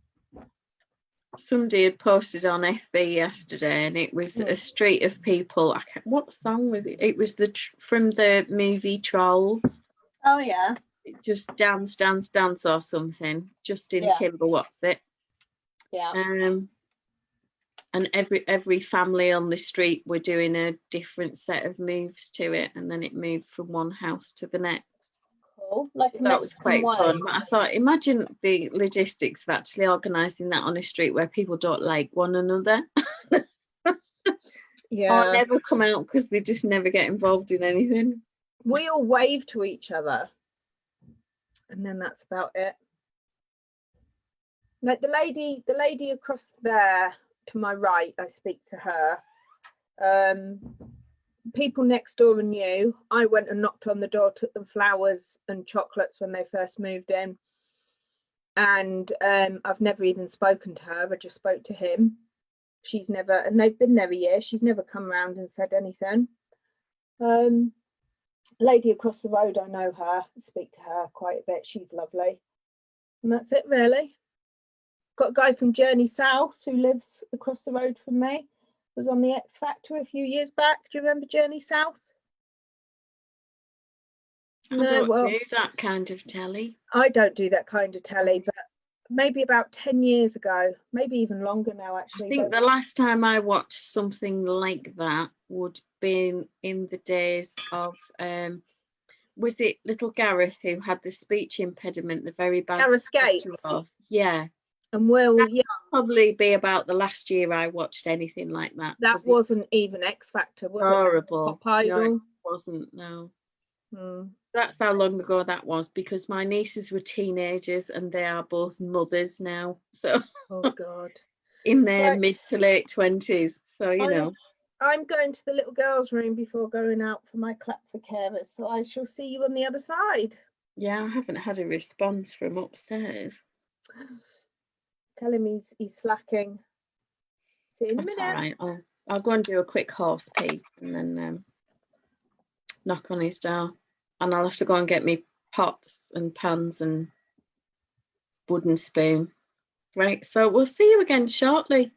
Somebody had posted on FB yesterday, and it was a street of people. What song was it? It was from the movie Trolls. Oh yeah. Just dance, dance, dance, or something. Justin Yeah. Timber, what's it? Yeah. And every family on the street were doing a different set of moves to it, and then it moved from one house to the next. Cool. Like a That was Mexican quite way. fun. But I thought, imagine the logistics of actually organising that on a street where people don't like one another. Yeah. Or never come out because they just never get involved in anything. We all wave to each other, and then that's about it. Like the lady across there to my right, I speak to her. People next door knew. I went and knocked on the door, took them flowers and chocolates when they first moved in, and I've never even spoken to her. I just spoke to him. She's never, and they've been there a year, she's never come around and said anything. Lady across the road, I know her, I speak to her quite a bit. She's lovely, and that's it really. Got a guy from Journey South who lives across the road from me. Was on the X Factor a few years back. Do you remember Journey South? I don't do that kind of telly. I don't do that kind of telly, but maybe about 10 years ago, maybe even longer now actually. I think the last time I watched something like that would have been in the days of was it little Gareth who had the speech impediment, the very bad Gareth Gates. Yeah. And Will, yeah, probably be about the last year I watched anything like that. that wasn't even X Factor, was horrible. it? Pop Idol. No, it wasn't. No. Hmm. That's how long ago that was, because my nieces were teenagers and they are both mothers now. So Oh God. in their Right. mid to late 20s. So you know. I'm going to the little girls' room before going out for my clap for carers. So I shall see you on the other side. Yeah, I haven't had a response from upstairs. Tell him he's slacking. See you in a That's minute. all right. I'll go and do a quick horse pee and then knock on his door. And I'll have to go and get me pots and pans and wooden spoon. Right, so we'll see you again shortly.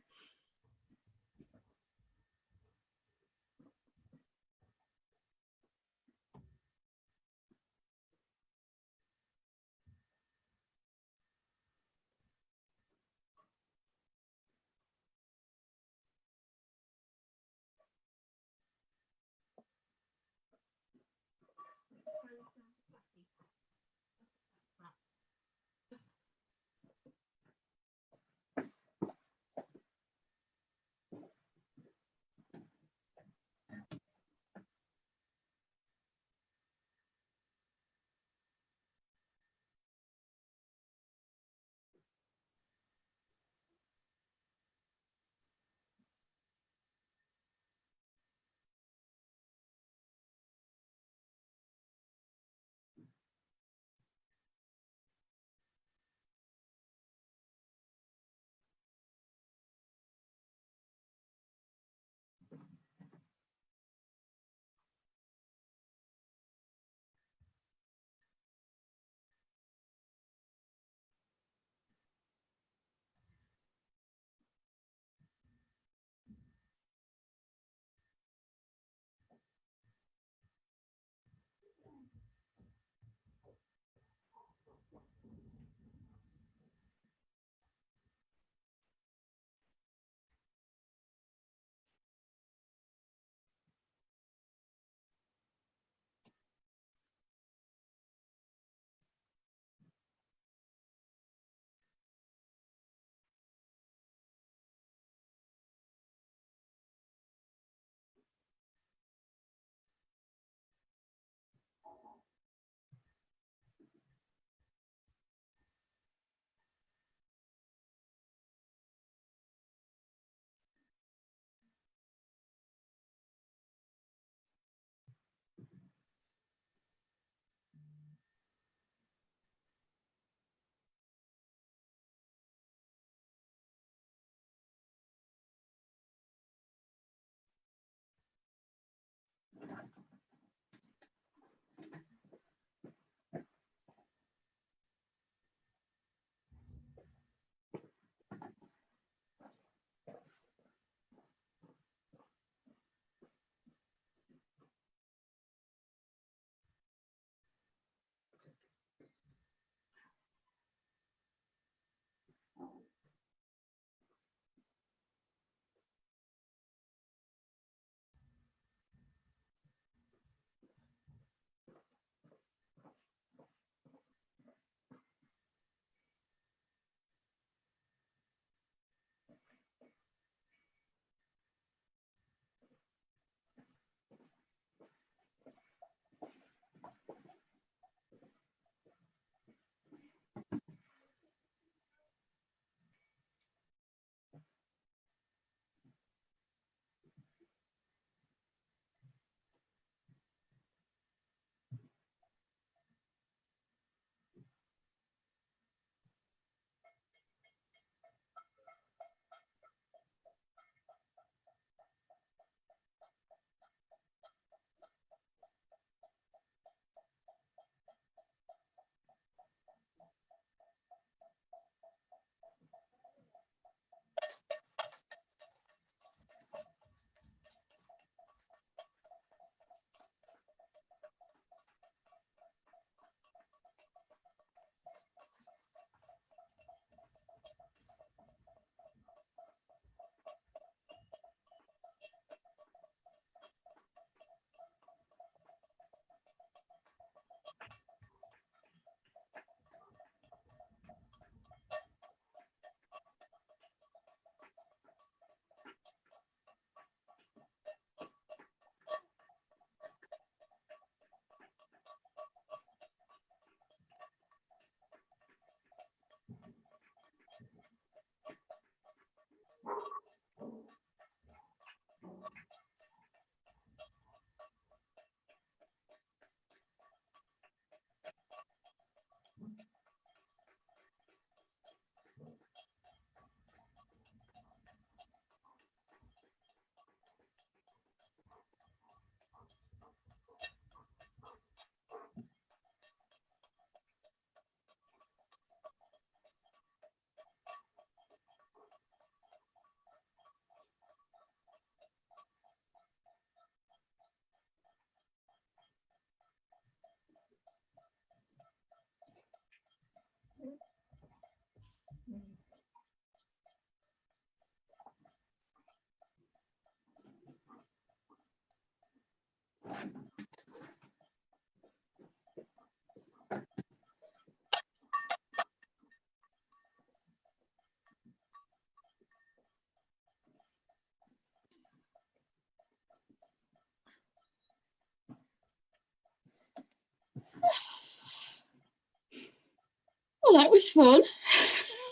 Well, that was fun.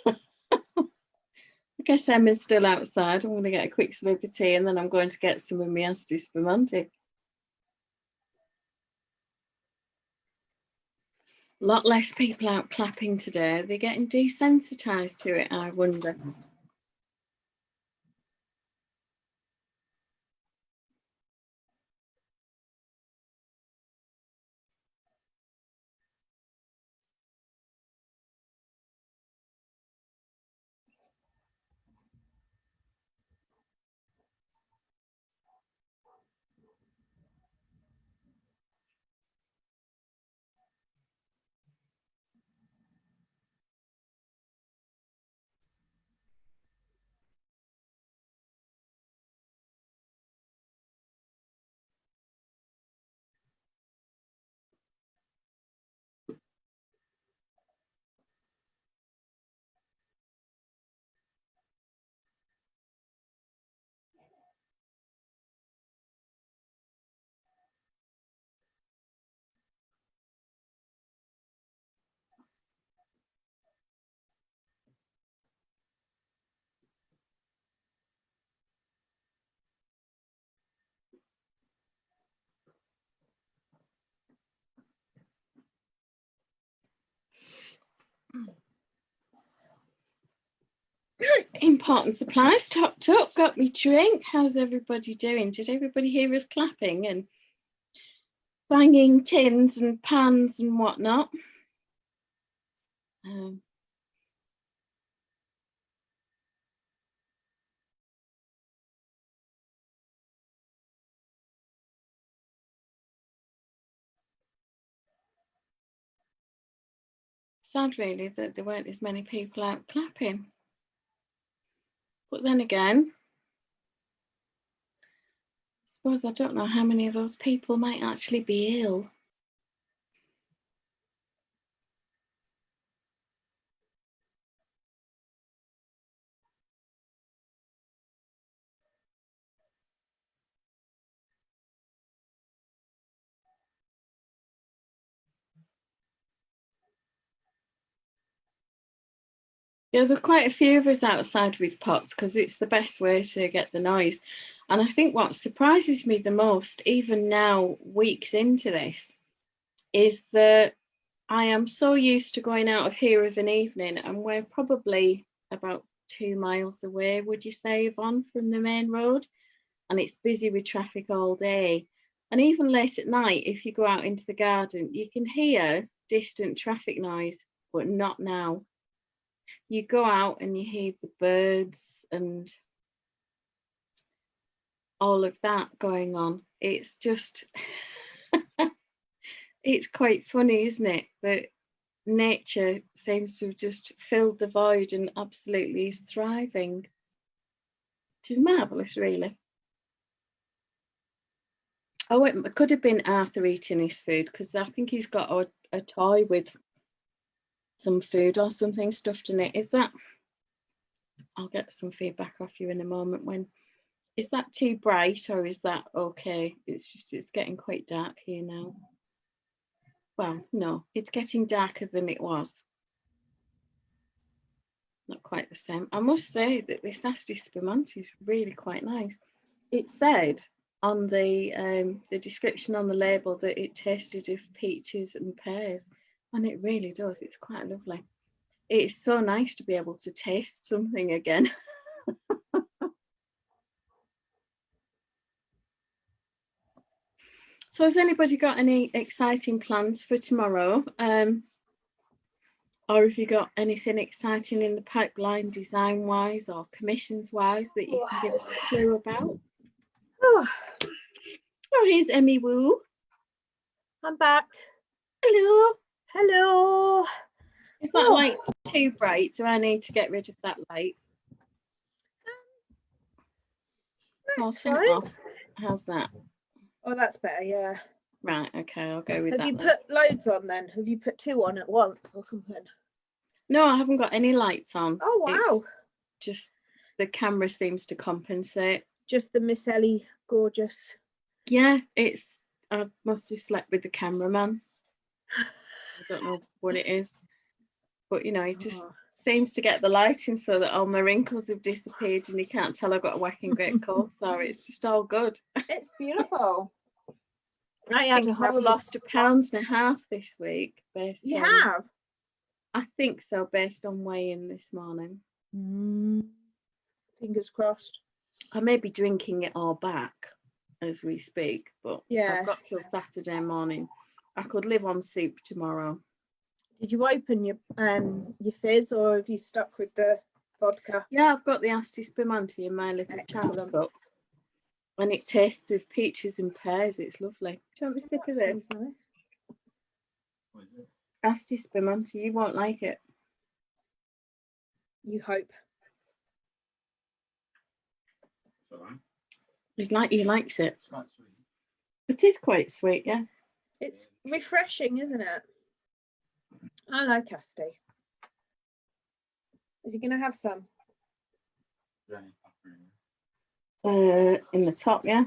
I guess Emma's still outside. I'm going to get a quick slip of tea and then I'm going to get some of my Asti Spumante. A lot less people out clapping today. They're getting desensitised to it, I wonder. Important supplies topped up, got me drink. How's everybody doing? Did everybody hear us clapping and banging tins and pans and whatnot? Sad really that there weren't as many people out clapping. But then again, I suppose I don't know how many of those people might actually be ill. Yeah, there are quite a few of us outside with pots because it's the best way to get the noise. And I think what surprises me the most, even now, weeks into this, is that I am so used to going out of here of an evening, and we're probably about 2 miles away, would you say, Yvonne, from the main road? And it's busy with traffic all day. And even late at night, if you go out into the garden, you can hear distant traffic noise, but not now. You go out and you hear the birds and all of that going on. It's just, it's quite funny, isn't it? That nature seems to have just filled the void and absolutely is thriving. It is marvellous, really. Oh, it could have been Arthur eating his food because I think he's got a toy with some food or something stuffed in it. Is that? I'll get some feedback off you in a moment. When is that too bright or is that okay? It's getting quite dark here now. Well, no, it's getting darker than it was. Not quite the same. I must say that this Asti Spumante is really quite nice. It said on the description on the label that it tasted of peaches and pears, and it really does. It's quite lovely. It's so nice to be able to taste something again. So has anybody got any exciting plans for tomorrow? Or have you got anything exciting in the pipeline design wise or commissions wise that you can give us a clue about? Oh, here's Emmy Woo. I'm back. Hello. Hello. Is that like too bright? Do I need to get rid of that light? I'll That's turn it fine. off. How's that? Oh, that's better, yeah. Right, okay, I'll go with Have that you then. put loads on then? Have you put 2 on at once or something? No, I haven't got any lights on. Oh, wow. It's just the camera seems to compensate. Just the Miss Ellie gorgeous. Yeah, I must have slept with the cameraman. I don't know what it is, but you know, it just seems to get the lighting so that all my wrinkles have disappeared and you can't tell I've got a whacking great coat. So it's just all good. It's beautiful. I think I've lost 1.5 pounds this week. You have? I think so, based on weighing this morning. Fingers crossed. I may be drinking it all back as we speak, but yeah, I've got till Saturday morning. I could live on soup tomorrow. Did you open your fizz, or have you stuck with the vodka? Yeah, I've got the Asti Spumante in my little challenge cup, and it tastes of peaches and pears. It's lovely. Do you want a sip of this? Nice. What is it? Asti Spumante. You won't like it. You hope. It's all right. He likes it. It's quite sweet. It is quite sweet, yeah. It's refreshing, isn't it? I like Asti. Is he going to have some? In the top, yeah.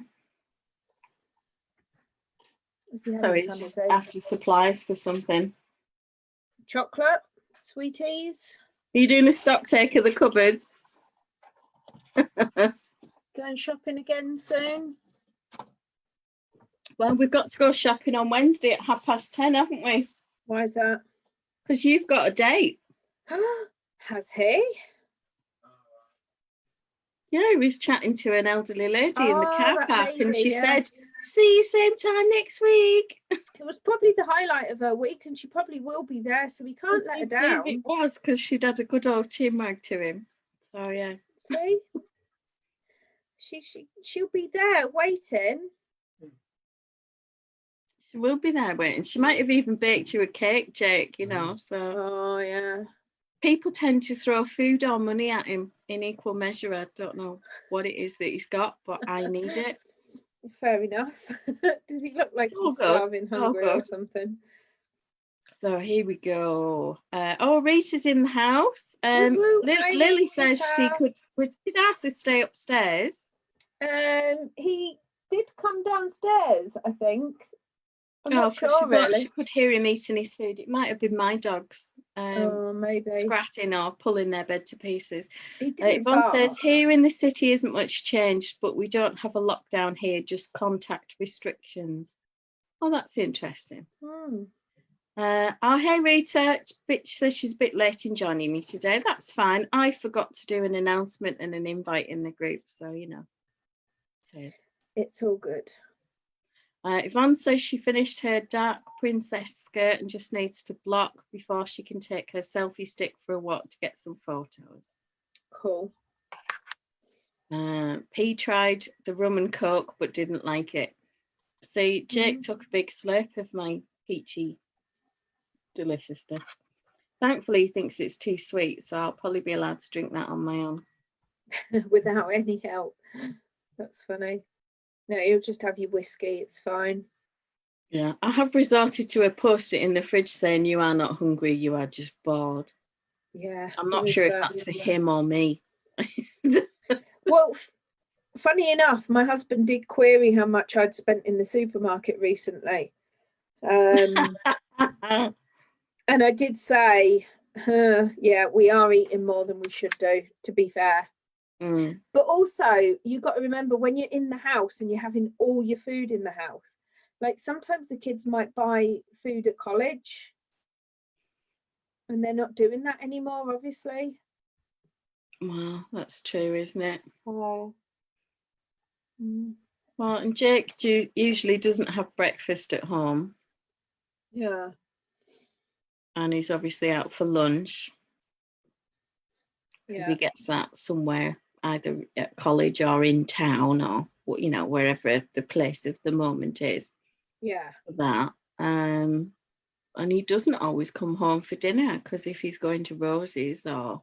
So it's just after supplies for something. Chocolate, sweeties. Are you doing a stock take of the cupboards? Going shopping again soon? Well, we've got to go shopping on Wednesday at 10:30, haven't we? Why is that? Because you've got a date. Has he? Yeah, he was chatting to an elderly lady in the car park, and she yeah. said, "See you same time next week." It was probably the highlight of her week, and she probably will be there, so we can't let her down. It was, because she'd had a good old teamwork to him. So yeah. See, she'll be there waiting. She will be there waiting. She might have even baked you a cake, Jake, you know. So Oh yeah. people tend to throw food or money at him in equal measure. I don't know what it is that he's got, but I need it. Fair enough. Does he look like he's starving, hungry or something? So here we go. Oh, Rita's in the house. Lily says she could. Did Arthur stay upstairs? He did come downstairs, I think. I'm not sure, she could hear him eating his food. It might have been my dogs. Maybe scratching or pulling their bed to pieces. Yvonne says here in the city isn't much changed, but we don't have a lockdown here, just contact restrictions. Oh, that's interesting. Hey Rita, bitch says she's a bit late in joining me today. That's fine. I forgot to do an announcement and an invite in the group, so you know. It's all good. Yvonne says she finished her dark princess skirt and just needs to block before she can take her selfie stick for a walk to get some photos. Cool. P tried the rum and coke but didn't like it. See, Jake took a big slurp of my peachy deliciousness. Thankfully, he thinks it's too sweet, so I'll probably be allowed to drink that on my own. Without any help. That's funny. No, you'll just have your whiskey, it's fine. Yeah, I have resorted to a post-it in the fridge saying you are not hungry, you are just bored. Yeah. I'm not sure if that's for him or me. Well, funny enough, my husband did query how much I'd spent in the supermarket recently. And I did say, yeah, we are eating more than we should do, to be fair. But also, you've got to remember, when you're in the house and you're having all your food in the house, like sometimes the kids might buy food at college and they're not doing that anymore, obviously. Well, that's true, isn't it? Oh. Well, and Jake usually doesn't have breakfast at home. Yeah. And he's obviously out for lunch. Because he gets that somewhere, either at college or in town, or you know, wherever the place of the moment is. Yeah. That. And and he doesn't always come home for dinner, because if he's going to Rosie's, or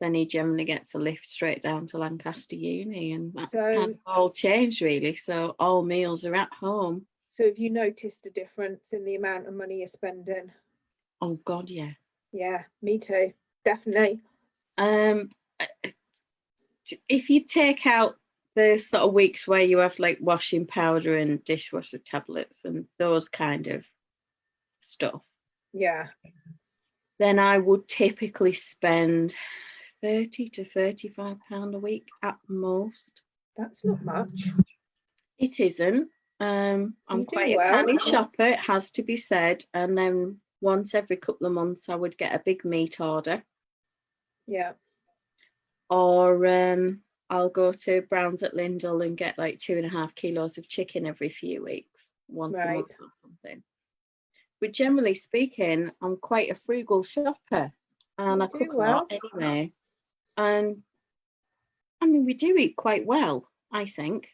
then he generally gets a lift straight down to Lancaster Uni, and that's kind of all changed really. So all meals are at home. So have you noticed a difference in the amount of money you're spending? Oh God, yeah. Yeah, me too, definitely. If you take out the sort of weeks where you have like washing powder and dishwasher tablets and those kind of stuff, yeah, then I would typically spend £30 to £35 a week at most. That's not much. It isn't. I'm quite a canny shopper, it has to be said. And then once every couple of months, I would get a big meat order. Yeah. Or I'll go to Brown's at Lindell and get like 2.5 kilos of chicken every few weeks, once a month or something. But generally speaking, I'm quite a frugal shopper, and I cook a lot anyway. And I mean, we do eat quite well, I think.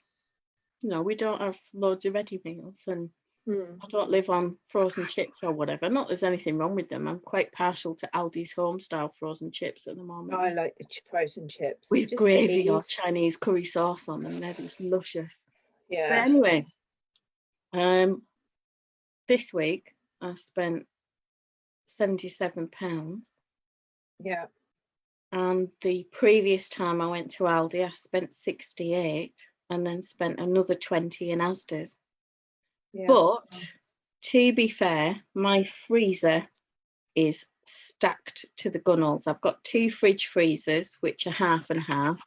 You know, we don't have loads of ready meals, and I don't live on frozen chips or whatever. Not there's anything wrong with them. I'm quite partial to Aldi's home style frozen chips at the moment. I like the frozen chips with just gravy or Chinese curry sauce on them. They're just luscious. Yeah. But anyway, this week I spent £77. Yeah. And the previous time I went to Aldi, I spent 68 and then spent another 20 in Asda's. Yeah. But to be fair, my freezer is stacked to the gunnels. I've got 2 fridge freezers, which are half and half.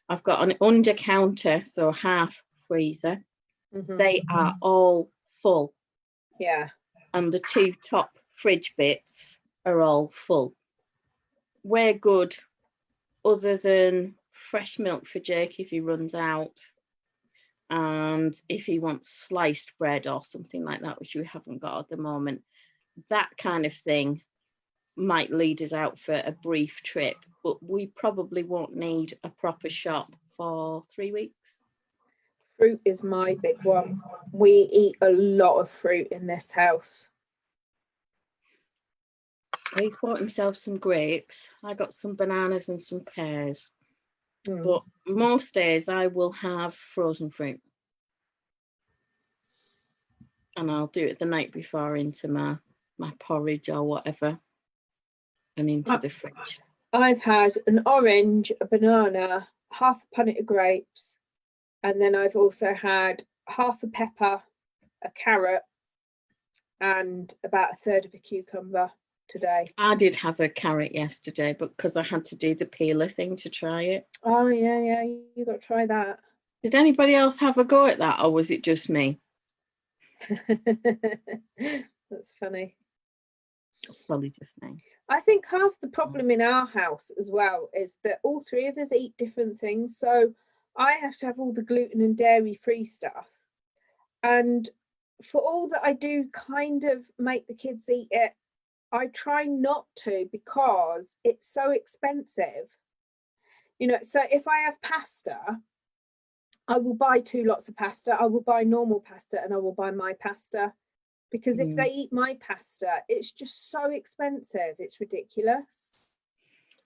I've got an under counter, so half freezer. They are all full. Yeah. And the 2 top fridge bits are all full. We're good, other than fresh milk for Jake if he runs out, and if he wants sliced bread or something like that, which we haven't got at the moment. That kind of thing might lead us out for a brief trip, but we probably won't need a proper shop for 3 weeks. Fruit is my big one. We eat a lot of fruit in this house. He bought himself some grapes. I got some bananas and some pears. But most days I will have frozen fruit. And I'll do it the night before into my porridge or whatever. And into the fridge. I've had an orange, a banana, half a punnet of grapes. And then I've also had half a pepper, a carrot, and about a third of a cucumber today. I did have a carrot yesterday, but because I had to do the peeler thing to try it. Oh, yeah, you got to try that. Did anybody else have a go at that, or was it just me? That's funny. Probably just me. I think half the problem in our house as well is that all 3 of us eat different things. So I have to have all the gluten and dairy free stuff. And for all that I do kind of make the kids eat it, I try not to, because it's so expensive. You know, so if I have pasta, I will buy 2 lots of pasta. I will buy normal pasta and I will buy my pasta. Because if they eat my pasta, it's just so expensive. It's ridiculous.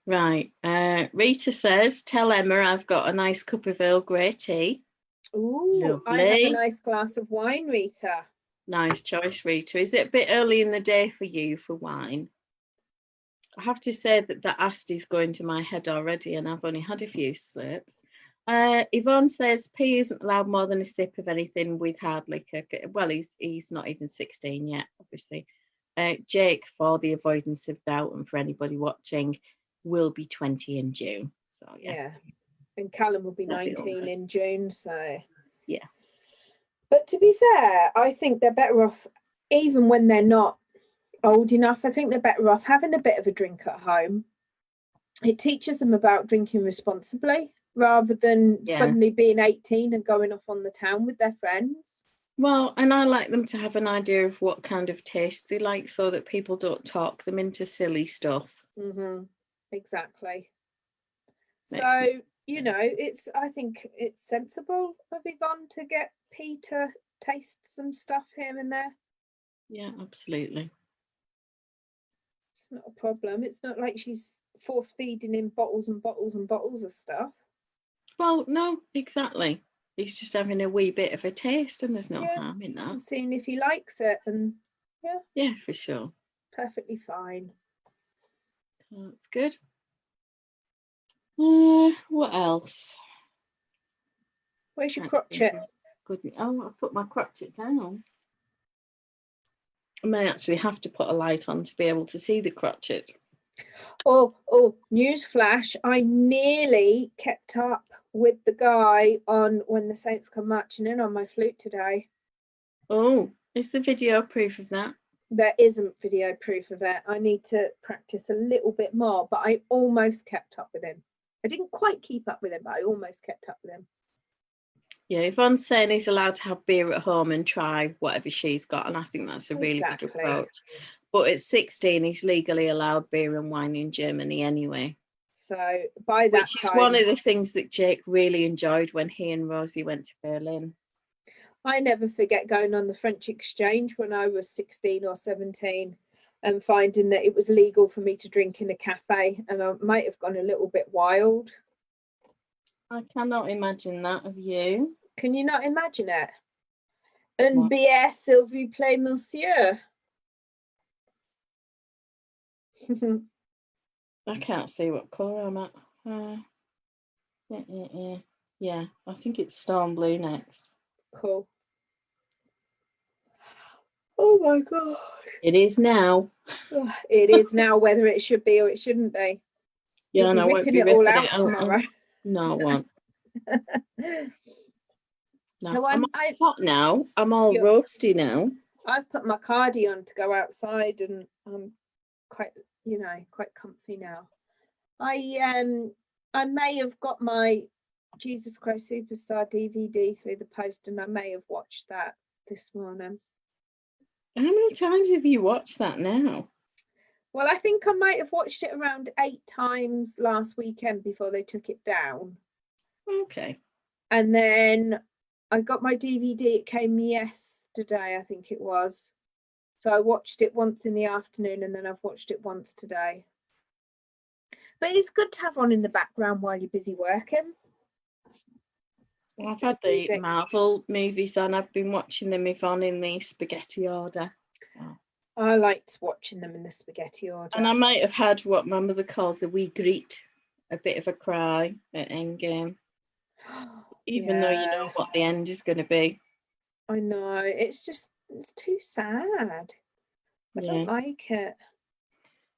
Right. Rita says, tell Emma I've got a nice cup of Earl Grey tea. Ooh, lovely. I have a nice glass of wine, Rita. Nice choice, Rita. Is it a bit early in the day for you for wine? I have to say that the Asti's going to my head already, and I've only had a few sips. Yvonne says P isn't allowed more than a sip of anything with hard liquor. Well, he's not even 16 yet, obviously. Jake, for the avoidance of doubt and for anybody watching, will be 20 in June. So yeah. And Callum will be 19 in June. So yeah. But to be fair, I think they're better off, even when they're not old enough. I think they're better off having a bit of a drink at home. It teaches them about drinking responsibly, rather than suddenly being 18 and going off on the town with their friends. Well, and I like them to have an idea of what kind of taste they like, so that people don't talk them into silly stuff. Exactly. So, you know, I think it's sensible of Yvonne to get P to taste some stuff here and there. Yeah, absolutely. It's not a problem. It's not like she's force feeding him bottles and bottles and bottles of stuff. Well, no, exactly. He's just having a wee bit of a taste, and there's no harm in that. And seeing if he likes it, and Yeah, for sure. perfectly fine. That's good. What else? Where's your crochet? Good. Oh, I put my crochet down. I may actually have to put a light on to be able to see the crochet. Oh, news flash. I nearly kept up with the guy on When the Saints Come Marching In on my flute today. Oh, is the video proof of that? There isn't video proof of it. I need to practice a little bit more, but I almost kept up with him. I didn't quite keep up with him, but I almost kept up with him. Yeah, Yvonne's saying he's allowed to have beer at home and try whatever she's got, and I think that's a really good approach. But at 16, he's legally allowed beer and wine in Germany anyway. So by that Which is one of the things that Jake really enjoyed when he and Rosie went to Berlin. I never forget going on the French exchange when I was 16 or 17 and finding that it was legal for me to drink in a cafe, and I might have gone a little bit wild. I cannot imagine that of you. Can you not imagine it? Un bière, s'il vous plaît, monsieur. I can't see what colour I'm at. Yeah, I think it's storm blue next. Cool. Oh my god. It is now. It is now, whether it should be or it shouldn't be. Yeah, and I won't be ripping it all ripping out tomorrow. No, I won't. No, So I'm hot now. I'm all roasty now. I've put my cardi on to go outside, and I'm quite comfy now. I may have got my Jesus Christ Superstar DVD through the post, and I may have watched that this morning. How many times have you watched that now? Well, I think I might have watched it around 8 times last weekend before they took it down. Okay. And then I got my DVD. It came yesterday, I think it was. So I watched it once in the afternoon, and then I've watched it once today. But it's good to have on in the background while you're busy working. Well, I've had the Marvel movies on. I've been watching them Yvonne in the spaghetti order. So. I liked watching them in the spaghetti order. And I might have had what my mother calls a wee greet, a bit of a cry at Endgame. Even though you know what the end is going to be. I know. It's too sad. I don't like it.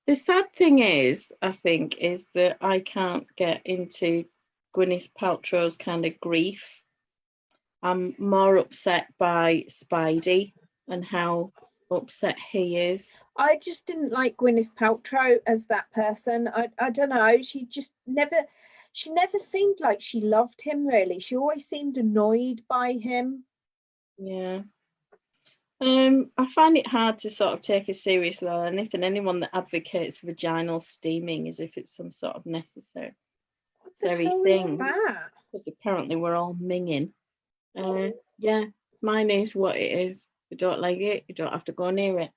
The sad thing is, I think, is that I can't get into Gwyneth Paltrow's kind of grief. I'm more upset by Spidey and how upset he is. I just didn't like Gwyneth Paltrow as that person. I don't know. She never seemed like she loved him, really. She always seemed annoyed by him. Yeah. I find it hard to sort of take it seriously, and anyone that advocates vaginal steaming as if it's some sort of necessary thing. Because apparently we're all minging. Yeah, mine is what it is. If you don't like it, you don't have to go near it.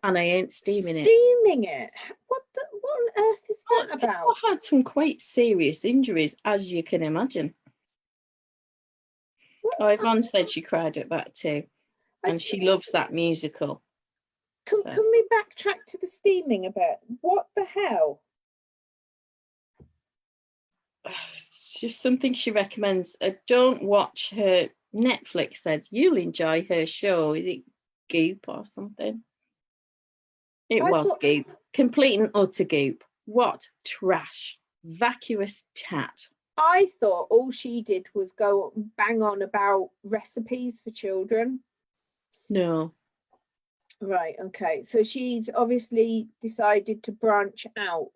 And I ain't steaming it. Steaming it? What on earth is that about? I've had some quite serious injuries, as you can imagine. Yvonne said she cried at that too. And she loves that musical. Can we backtrack to the steaming a bit? What the hell? It's just something she recommends. Don't watch her. Netflix said you'll enjoy her show. Is it Goop or something? It was Goop. Complete and utter Goop. What trash. Vacuous tat. I thought all she did was go bang on about recipes for children. No. Right, okay. So she's obviously decided to branch out.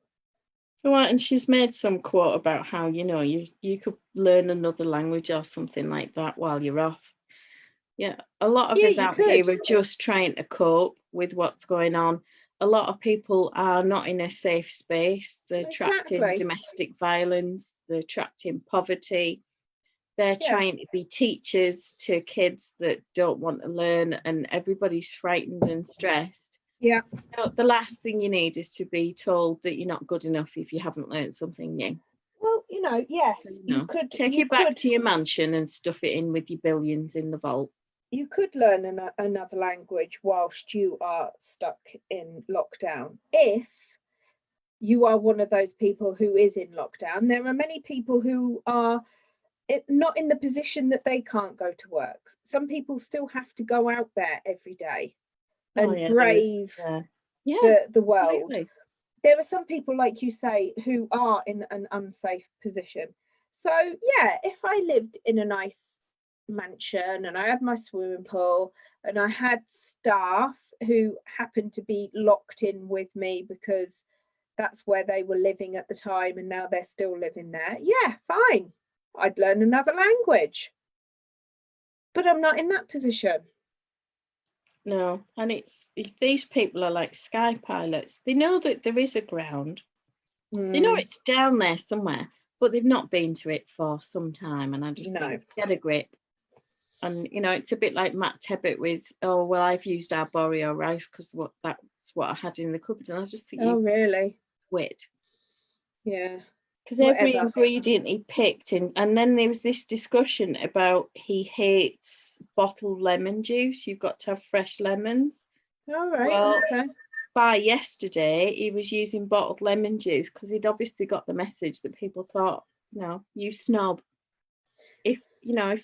Right, and she's made some quote about how, you could learn another language or something like that while you're off. Yeah, a lot of us out here are just trying to cope with what's going on. A lot of people are not in a safe space. They're trapped in domestic violence. They're trapped in poverty. They're trying to be teachers to kids that don't want to learn, and everybody's frightened and stressed. Yeah. The last thing you need is to be told that you're not good enough if you haven't learned something new. Well, yes, So, you could take it back to your mansion and stuff it in with your billions in the vault. You could learn another language whilst you are stuck in lockdown. If you are one of those people who is in lockdown, there are many people who are not in the position that they can't go to work. Some people still have to go out there every day and brave the world. Absolutely. There are some people, like you say, who are in an unsafe position. So yeah, if I lived in a nice mansion and I had my swimming pool and I had staff who happened to be locked in with me because that's where they were living at the time and now they're still living there, yeah, fine, I'd learn another language. But I'm not in that position. No, and if these people are like sky pilots, they know that there is a ground. They know it's down there somewhere, but they've not been to it for some time. And I just think, get a grip. And it's a bit like Matt Tebbett with, oh well, I've used arborio rice because that's what I had in the cupboard, and I just think, oh really? Quit. Yeah. Because every ingredient he picked in, and then there was this discussion about he hates bottled lemon juice. You've got to have fresh lemons. All right. Well, okay. By yesterday, he was using bottled lemon juice because he'd obviously got the message that people thought, no, you snob. If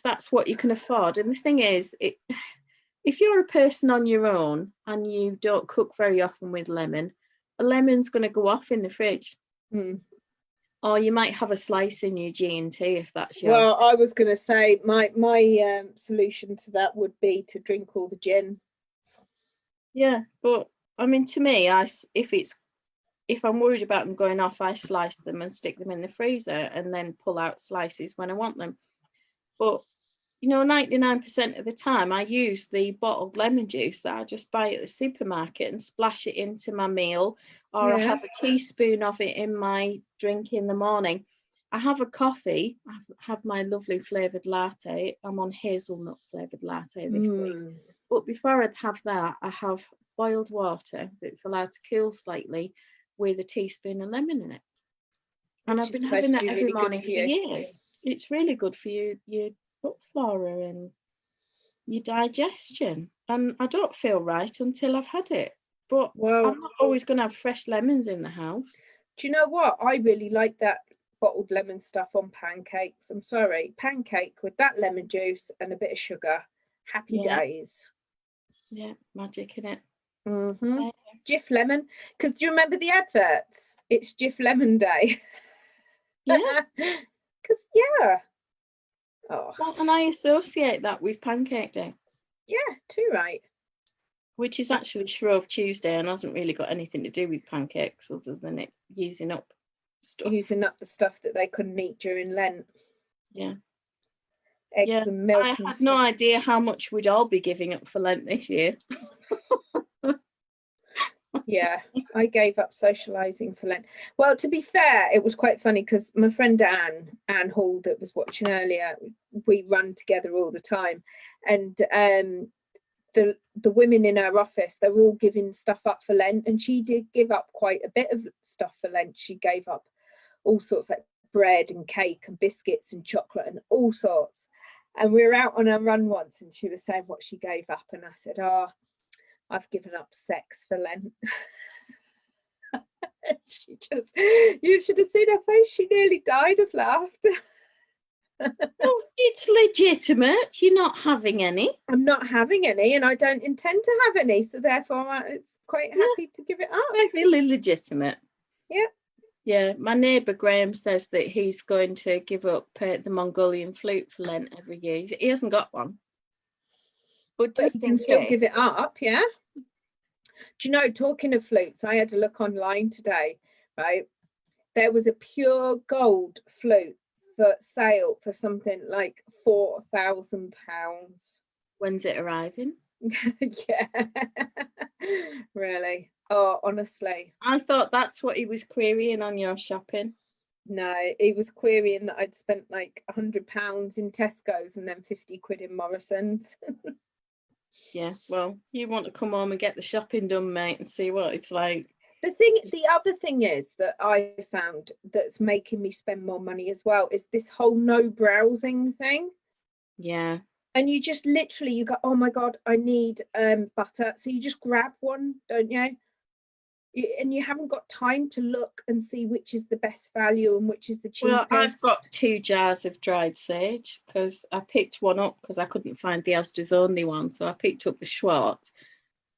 that's what you can afford. And the thing is, if you're a person on your own and you don't cook very often with lemon, a lemon's going to go off in the fridge. Or you might have a slice in your G&T if that's your... Well, I was going to say my solution to that would be to drink all the gin. Yeah, but I mean, to me, if I'm worried about them going off, I slice them and stick them in the freezer and then pull out slices when I want them. But 99% of the time, I use the bottled lemon juice that I just buy at the supermarket and splash it into my meal, or I have a teaspoon of it in my drink in the morning. I have a coffee. I have my lovely flavoured latte. I'm on hazelnut flavoured latte this week. But before I'd have that, I have boiled water that's allowed to cool slightly with a teaspoon of lemon in it. And I've been having that every morning for years. It's really good for you, your gut flora and your digestion. And I don't feel right until I've had it. But I'm not always going to have fresh lemons in the house. Do you know what? I really like that bottled lemon stuff on pancakes. I'm sorry, pancake with that lemon juice and a bit of sugar. Happy days. Yeah, magic in it. Jif lemon. Because do you remember the adverts? It's Jif Lemon Day. Yeah. Because Well, and I associate that with Pancake Day. Yeah, too right. Which is actually Shrove Tuesday and hasn't really got anything to do with pancakes other than it using up stuff. Using up the stuff that they couldn't eat during Lent. Yeah. Eggs and milk. I had no idea how much we'd all be giving up for Lent this year. Yeah, I gave up socialising for Lent. Well, to be fair, it was quite funny because my friend Anne Hall that was watching earlier, we run together all the time, and the women in her office, they were all giving stuff up for Lent, and she did give up quite a bit of stuff for Lent. She gave up all sorts, like bread and cake and biscuits and chocolate and all sorts. And we were out on a run once and she was saying what she gave up, and I said, I've given up sex for Lent. She just, you should have seen her face, she nearly died of laughter. Well, it's legitimate. You're not having any. I'm not having any, and I don't intend to have any, so therefore it's quite happy to give it up. Perfectly legitimate. Yeah. Yeah, my neighbour Graham says that he's going to give up the Mongolian flute for Lent every year. He hasn't got one. But you can still give it up, yeah. Do you know, talking of flutes, I had a look online today, right? There was a pure gold flute for sale for something like £4,000. When's it arriving? Yeah, really. Oh, honestly. I thought that's what he was querying on your shopping. No, he was querying that I'd spent like £100 in Tesco's and then 50 quid in Morrison's. Yeah, well, you want to come home and get the shopping done, mate, and see what it's like. The other thing is that I found that's making me spend more money as well is this whole no browsing thing. Yeah. And you just literally, you go, oh my God, I need butter. So you just grab one, don't you? And you haven't got time to look and see which is the best value and which is the cheapest. Well, I've got 2 jars of dried sage because I picked one up because I couldn't find the Asda's only one. So I picked up the Schwartz.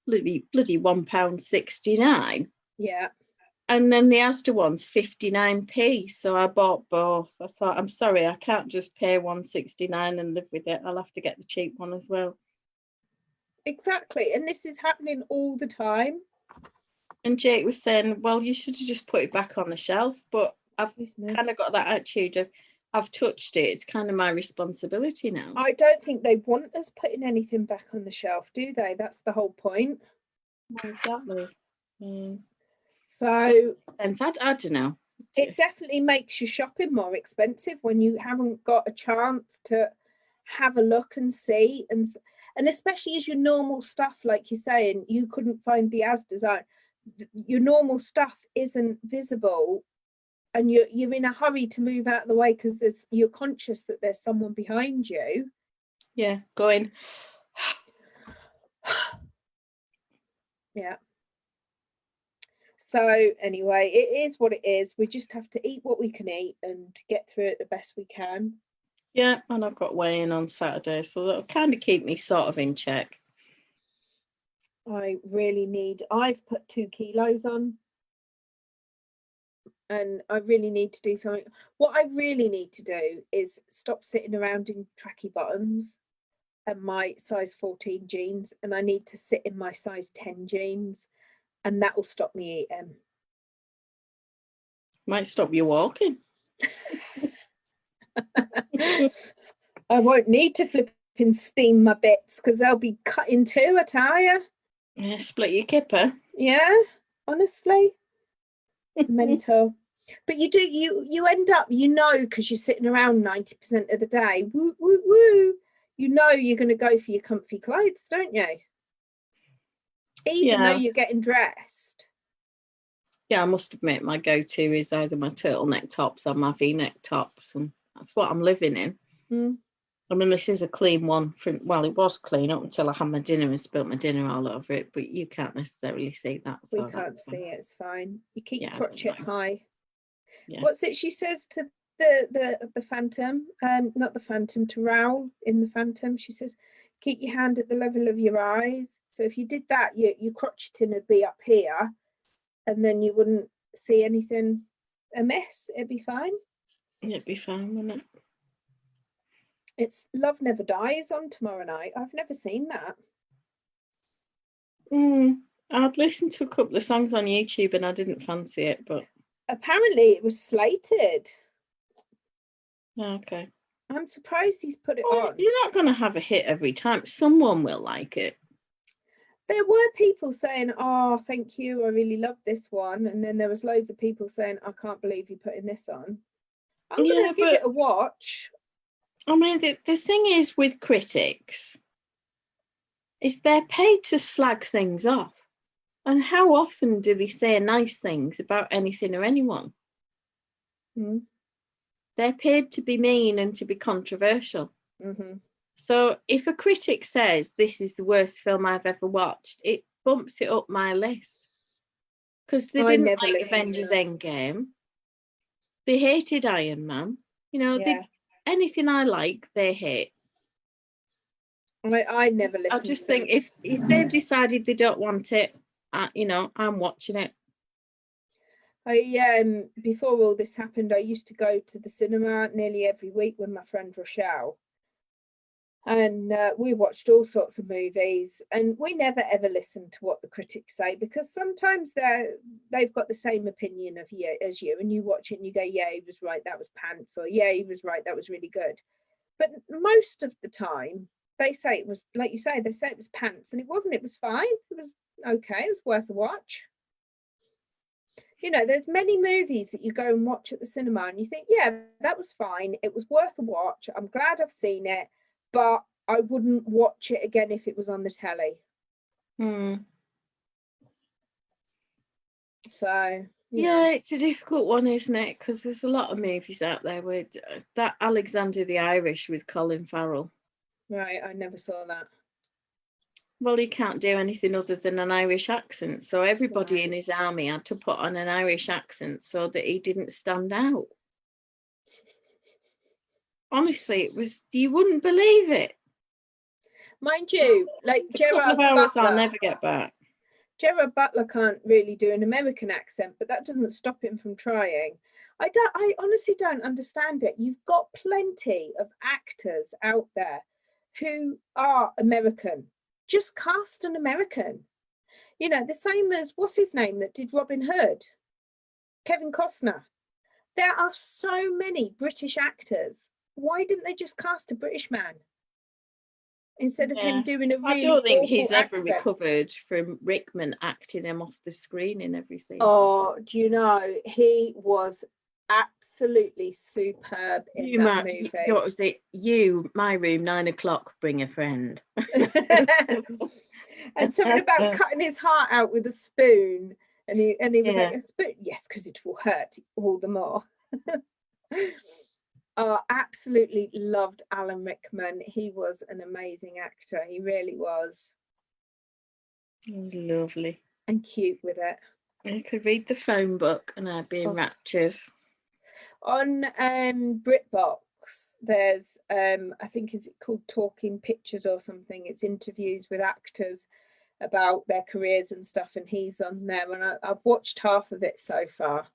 Bloody £1.69. Yeah. And then the Asda one's 59p. So I bought both. I thought, I'm sorry, I can't just pay 1.69 and live with it. I'll have to get the cheap one as well. Exactly. And this is happening all the time. And Jake was saying, well, you should have just put it back on the shelf. But I've kind of got that attitude of, I've touched it. It's kind of my responsibility now. I don't think they want us putting anything back on the shelf, do they? That's the whole point. Exactly. So and I don't know. It definitely makes your shopping more expensive when you haven't got a chance to have a look and see, and especially as your normal stuff, like you're saying, you couldn't find the Asda's out. Your normal stuff isn't visible, and you're in a hurry to move out of the way because you're conscious that there's someone behind you. Yeah, going. Yeah. So anyway, it is what it is. We just have to eat what we can eat and get through it the best we can. Yeah, and I've got weigh-in on Saturday, so that'll kind of keep me sort of in check. I've put 2 kilos on, and I really need to do something. What I really need to do is stop sitting around in tracky bottoms and my size 14 jeans, and I need to sit in my size 10 jeans, and that will stop me eating. Might stop you walking. I won't need to flip and steam my bits because they'll be cut in two, I tell you. Yeah, split your kipper. Yeah, honestly. Mental. But you end up, because you're sitting around 90% of the day, woo, woo, woo, you're going to go for your comfy clothes, don't you? Even though you're getting dressed. Yeah, I must admit my go-to is either my turtleneck tops or my V-neck tops, and that's what I'm living in. I mean, this is a clean one. Well, it was clean up until I had my dinner and spilt my dinner all over it, but you can't necessarily see that. So we can't see it, it's fine. You keep your crotchet high. Yeah. What's it she says to the Phantom? Not the Phantom, to Raoul in the Phantom. She says, keep your hand at the level of your eyes. So if you did that, your crotcheting would be up here, and then you wouldn't see anything amiss. It'd be fine. It'd be fine, wouldn't it? It's Love Never Dies on tomorrow night. I've never seen that. I'd listened to a couple of songs on YouTube and I didn't fancy it, but apparently it was slated. Okay. I'm surprised he's put it on. You're not going to have a hit every time. Someone will like it. There were people saying, oh, thank you, I really love this one. And then there was loads of people saying, I can't believe you're putting this on. I'm going to give it a watch. I mean, the thing is with critics is they're paid to slag things off. And how often do they say nice things about anything or anyone? They're paid to be mean and to be controversial. So if a critic says this is the worst film I've ever watched, it bumps it up my list. Because they didn't like Avengers Endgame. They hated Iron Man. Anything I like, they hate. I never listen. I just think if they've decided they don't want it, I'm watching it. Before all this happened, I used to go to the cinema nearly every week with my friend Rochelle, and we watched all sorts of movies, and we never ever listened to what the critics say, because sometimes they've got the same opinion of you as you, and you watch it and you go, yeah, he was right, that was pants, or yeah, he was right, that was really good. But most of the time they say it was, like you say, they say it was pants, and it wasn't. It was fine. It was okay. It was worth a watch. There's many movies that you go and watch at the cinema and you think, yeah, that was fine. It was worth a watch. I'm glad I've seen it, but I wouldn't watch it again if it was on the telly. So yeah, it's a difficult one, isn't it? Because there's a lot of movies out there with that Alexander the Irish with Colin Farrell. Right, I never saw that. Well, he can't do anything other than an Irish accent, so everybody Right. in his army had to put on an Irish accent so that he didn't stand out. Honestly, it was, you wouldn't believe it. Mind you, like A couple of Gerard hours I'll Butler. never get back. Gerard Butler can't really do an American accent, but that doesn't stop him from trying. I honestly don't understand it. You've got plenty of actors out there who are American. Just cast an American. You know, the same as, what's his name that did Robin Hood? Kevin Costner. There are so many British actors. Why didn't they just cast a British man instead of him doing a really I don't think he's awful ever accent? recovered from Rickman acting him off the screen in every scene. Oh, do you know, he was absolutely superb in that movie. What was it? You, my room, 9 o'clock, bring a friend. And something about cutting his heart out with a spoon. And he was Yeah. like, a spoon? Yes, because it will hurt all the more. Absolutely loved Alan Rickman. He was an amazing actor. He really was. He was lovely. And cute with it. I could read the phone book and I'd be in raptures. On BritBox, there's I think, is it called Talking Pictures or something? It's interviews with actors about their careers and stuff, and he's on there, and I've watched half of it so far,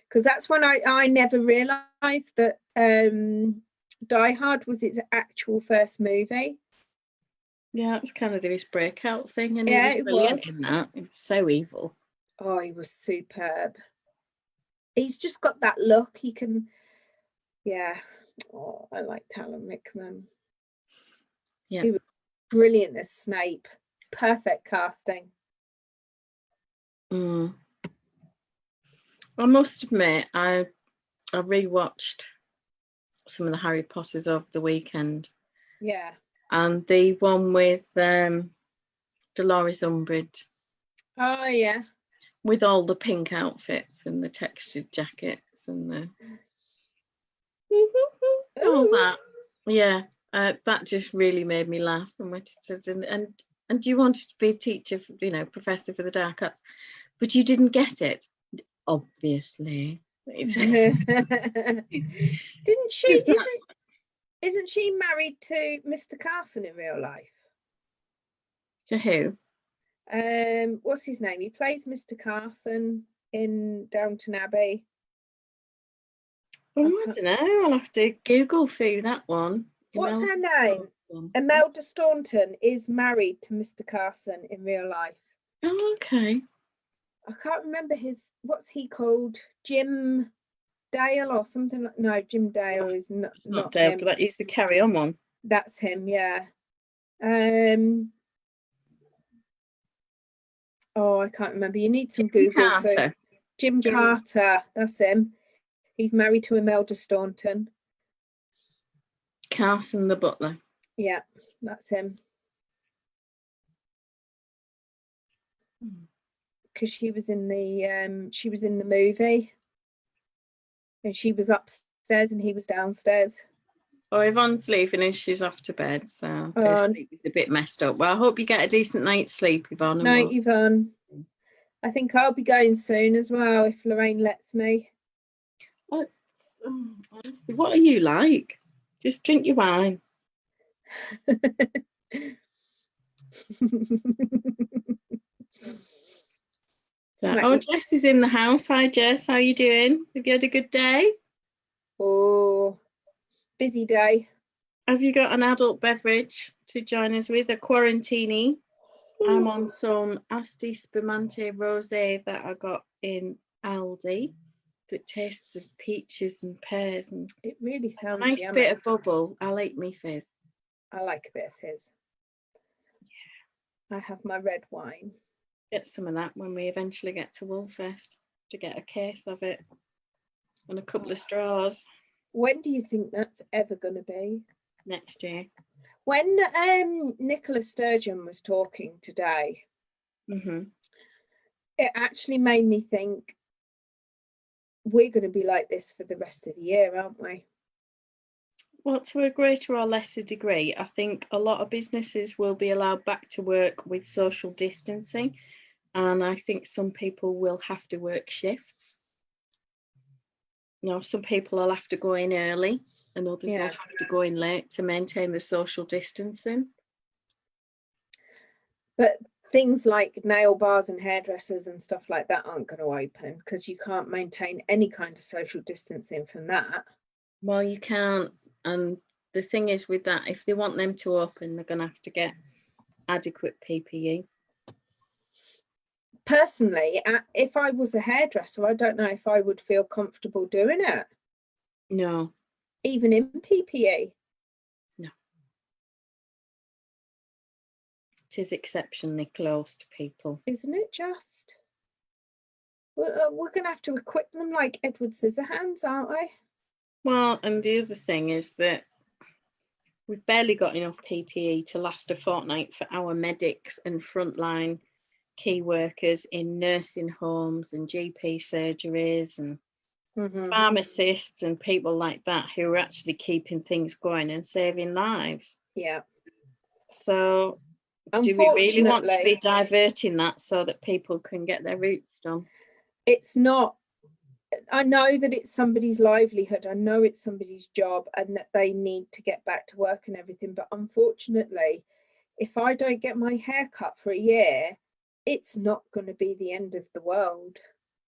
because that's when I never realized that Die Hard was its actual first movie. Yeah, it was kind of his breakout thing, and Yeah, he was brilliant in that. It was so evil. Oh, he was superb. He's just got that look. He can, yeah. Oh, I liked Alan Rickman. Yeah, he was brilliant as Snape. Perfect casting. I must admit, I rewatched some of the Harry Potters over the weekend. Yeah. And the one with Dolores Umbridge. Oh yeah. With all the pink outfits and the textured jackets and the all that. Yeah, that just really made me laugh. And you wanted to be a teacher, professor for the dark arts, but you didn't get it, obviously. Didn't she? Isn't she married to Mr. Carson in real life? To who? What's his name? He plays Mr. Carson in Downton Abbey. Oh, I don't know. I'll have to Google through that one. What's her name? Imelda Staunton is married to Mr. Carson in real life. Oh, okay. I can't remember what's he called? Jim Dale or something like. No, Jim Dale is not Dale, him. but that is the Carry On one. That's him, yeah. Oh, I can't remember. You need some Google. Carter. Jim Carter, that's him. He's married to Imelda Staunton. Carson the butler. Yeah, that's him. Because she was in the movie, and she was upstairs and he was downstairs. Oh, Yvonne's leaving and she's off to bed, so her sleep is a bit messed up. Well, I hope you get a decent night's sleep, Yvonne. Night, Yvonne. I think I'll be going soon as well, if Loraine lets me. What are you like? Just drink your wine. Jess is in the house. Hi, Jess. How are you doing? Have you had a good day? Oh, busy day. Have you got an adult beverage to join us with, a quarantini? I'm on some Asti Spumante Rosé that I got in Aldi that tastes of peaches and pears. And it really sounds a nice yummy. Bit of bubble. I like me fizz. I like a bit of fizz. Yeah. I have my red wine. Get some of that when we eventually get to Woolfest, to get a case of it and a couple of straws. When do you think that's ever going to be? Next year. When Nicola Sturgeon was talking today, it actually made me think we're going to be like this for the rest of the year, aren't we? Well, to a greater or lesser degree, I think a lot of businesses will be allowed back to work with social distancing, and I think some people will have to work shifts. You know, some people will have to go in early and others will have to go in late to maintain the social distancing. But things like nail bars and hairdressers and stuff like that aren't going to open because you can't maintain any kind of social distancing from that. Well, you can't. And the thing is with that, if they want them to open, they're going to have to get adequate PPE. Personally, if I was a hairdresser, I don't know if I would feel comfortable doing it. No. Even in PPE? No. It is exceptionally close to people. Isn't it just? We're going to have to equip them like Edward Scissorhands, aren't we? Well, and the other thing is that we've barely got enough PPE to last a fortnight for our medics and frontline key workers in nursing homes and GP surgeries and pharmacists and people like that who are actually keeping things going and saving lives. Yeah. So do we really want to be diverting that so that people can get their roots done? It's not. I know that it's somebody's livelihood. I know it's somebody's job and that they need to get back to work and everything. But unfortunately, if I don't get my hair cut for a year, it's not going to be the end of the world.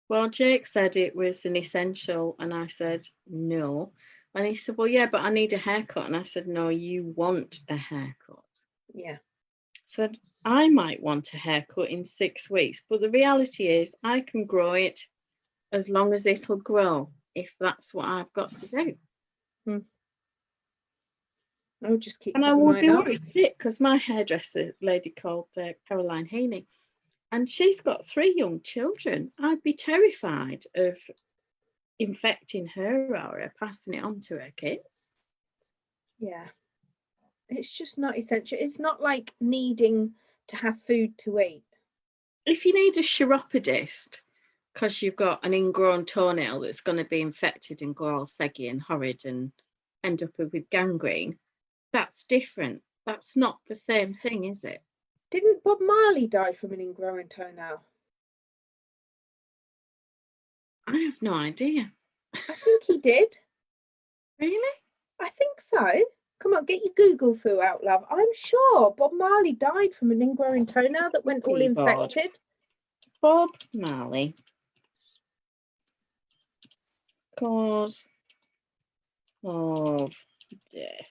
Well, Jake said it was an essential and I said no. And he said, well, yeah, but I need a haircut. And I said, no, you want a haircut. Yeah. I said, I might want a haircut in 6 weeks, but the reality is I can grow it as long as it'll grow, if that's what I've got to do. I'll just keep. And I will be worried sick because my hairdresser, lady called Caroline Heaney, and she's got 3 young children. I'd be terrified of infecting her or passing it on to her kids. Yeah. It's just not essential. It's not like needing to have food to eat. If you need a chiropodist because you've got an ingrown toenail that's going to be infected and go all saggy and horrid and end up with gangrene, that's different. That's not the same thing, is it? Didn't Bob Marley die from an ingrown toenail? I have no idea. I think he did. Really? I think so. Come on, get your Google foo out, love. I'm sure Bob Marley died from an ingrown toenail that went all infected. Bob Marley. Cause of death.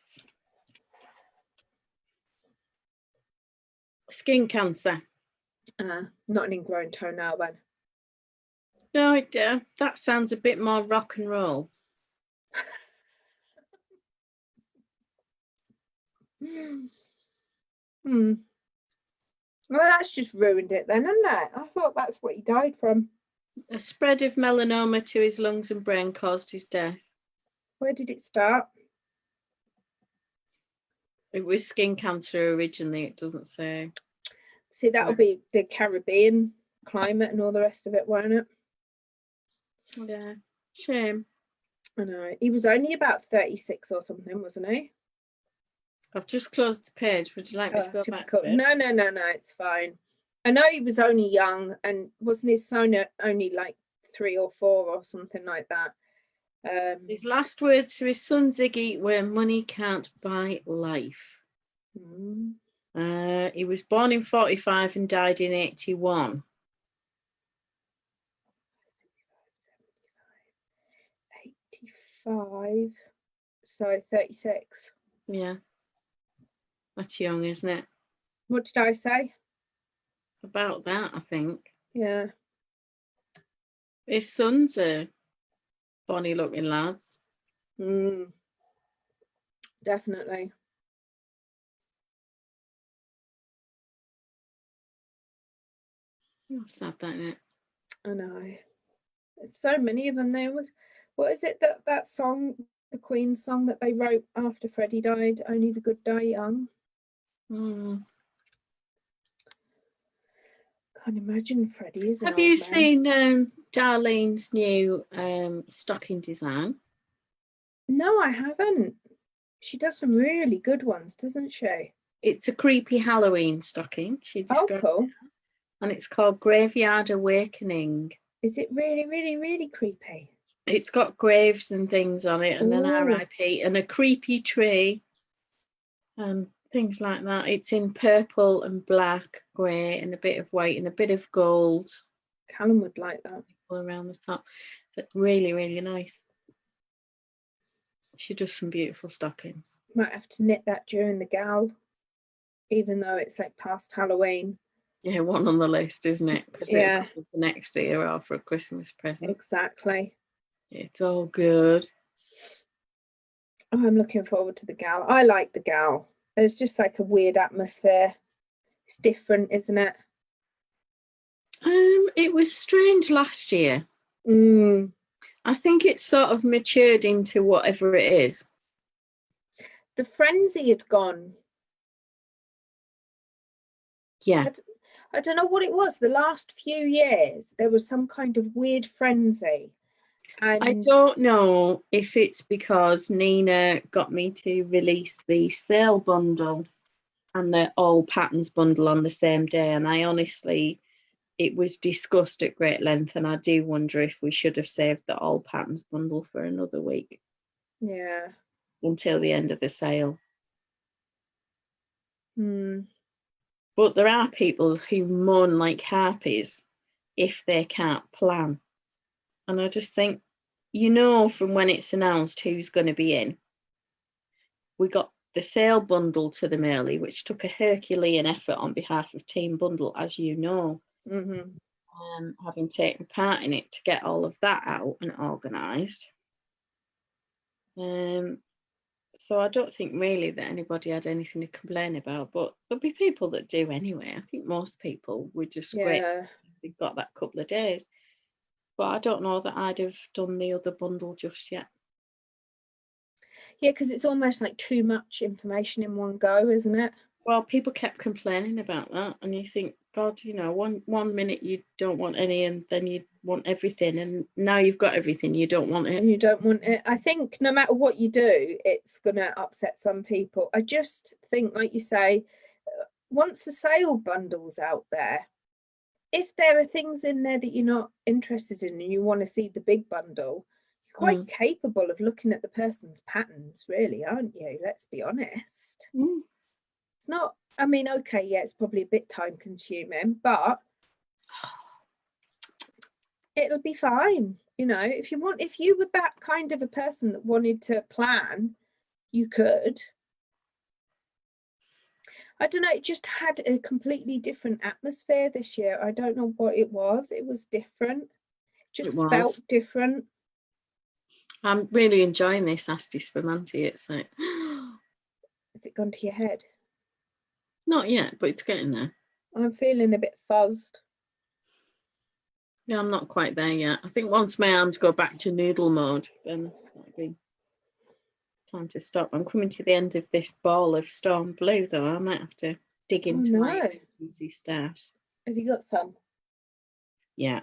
Skin cancer. Not an ingrown toenail then. No, that sounds a bit more rock and roll. Well, that's just ruined it then, hasn't it? I thought that's what he died from. A spread of melanoma to his lungs and brain caused his death. Where did it start? It was skin cancer originally, it doesn't say. See, that'll be the Caribbean climate and all the rest of it, won't it? Yeah, shame. I know. He was only about 36 or something, wasn't he? I've just closed the page. Would you like me to go back to it? No, it's fine. I know he was only young, and wasn't his son only like 3 or 4 or something like that? His last words to his son Ziggy were, "Money can't buy life." He was born in 45 and died in 81. 85, so 36. Yeah, that's young, isn't it? What did I say? About that, I think. Yeah. His sons are bonny looking lads. Definitely. Oh, sad, that, isn't it? I know. There's so many of them. There was, what is it that song the Queen's song that they wrote after Freddie died, Only the Good Die Young. Can't imagine Freddie is an Have old you man. seen Darlene's new stocking design? No, I haven't. She does some really good ones, doesn't she? It's a creepy Halloween stocking. She Oh, described cool. it as, and it's called Graveyard Awakening. Is it really, really, really creepy? It's got graves and things on it, and an Ooh. RIP, and a creepy tree, and things like that. It's in purple and black, grey, and a bit of white, and a bit of gold Callum would like that. all around the top. So it's really, really nice. She does some beautiful stockings. Might have to knit that during the gal, even though it's like past Halloween. Yeah, one on the list, isn't it? Because Yeah. it'll come the next year or for a Christmas present. Exactly. It's all good. Oh, I'm looking forward to the gal. I like the gal. There's just like a weird atmosphere. It's different, isn't it? It was strange last year. I think it's sort of matured into whatever it is. The frenzy had gone. Yeah. I don't know what it was. The last few years, there was some kind of weird frenzy. And I don't know if it's because Nina got me to release the sale bundle and the all patterns bundle on the same day. And I honestly, it was discussed at great length. And I do wonder if we should have saved the all patterns bundle for another week. Yeah. Until the end of the sale. But there are people who moan like harpies if they can't plan. And I just think, you know, from when it's announced who's going to be in. We got the sale bundle to them early, which took a Herculean effort on behalf of Team Bundle, as you know, having taken part in it to get all of that out and organised. So I don't think really that anybody had anything to complain about, but there'll be people that do anyway. I think most people were just great. They've got that couple of days. But I don't know that I'd have done the other bundle just yet. Yeah, because it's almost like too much information in one go, isn't it? Well, people kept complaining about that, and you think, God, you know, one minute you don't want any, and then you want everything, and now you've got everything, you don't want it. And you don't want it. I think no matter what you do, it's going to upset some people. I just think, like you say, once the sale bundle's out there, if there are things in there that you're not interested in and you want to see the big bundle, you're quite capable of looking at the person's patterns, really, aren't you? Let's be honest. It's not, I mean, okay, yeah, it's probably a bit time consuming, but it'll be fine. You know, if you were that kind of a person that wanted to plan, you could. I don't know, it just had a completely different atmosphere this year. I don't know what it was. It was different. Just felt different. I'm really enjoying this Astis Spermanti. It's like, has it gone to your head? Not yet, but it's getting there. I'm feeling a bit fuzzed. Yeah, I'm not quite there yet. I think once my arms go back to noodle mode, then that'll be time to stop. I'm coming to the end of this ball of storm blue, though. I might have to dig into my easy stash. Have you got some? Yeah.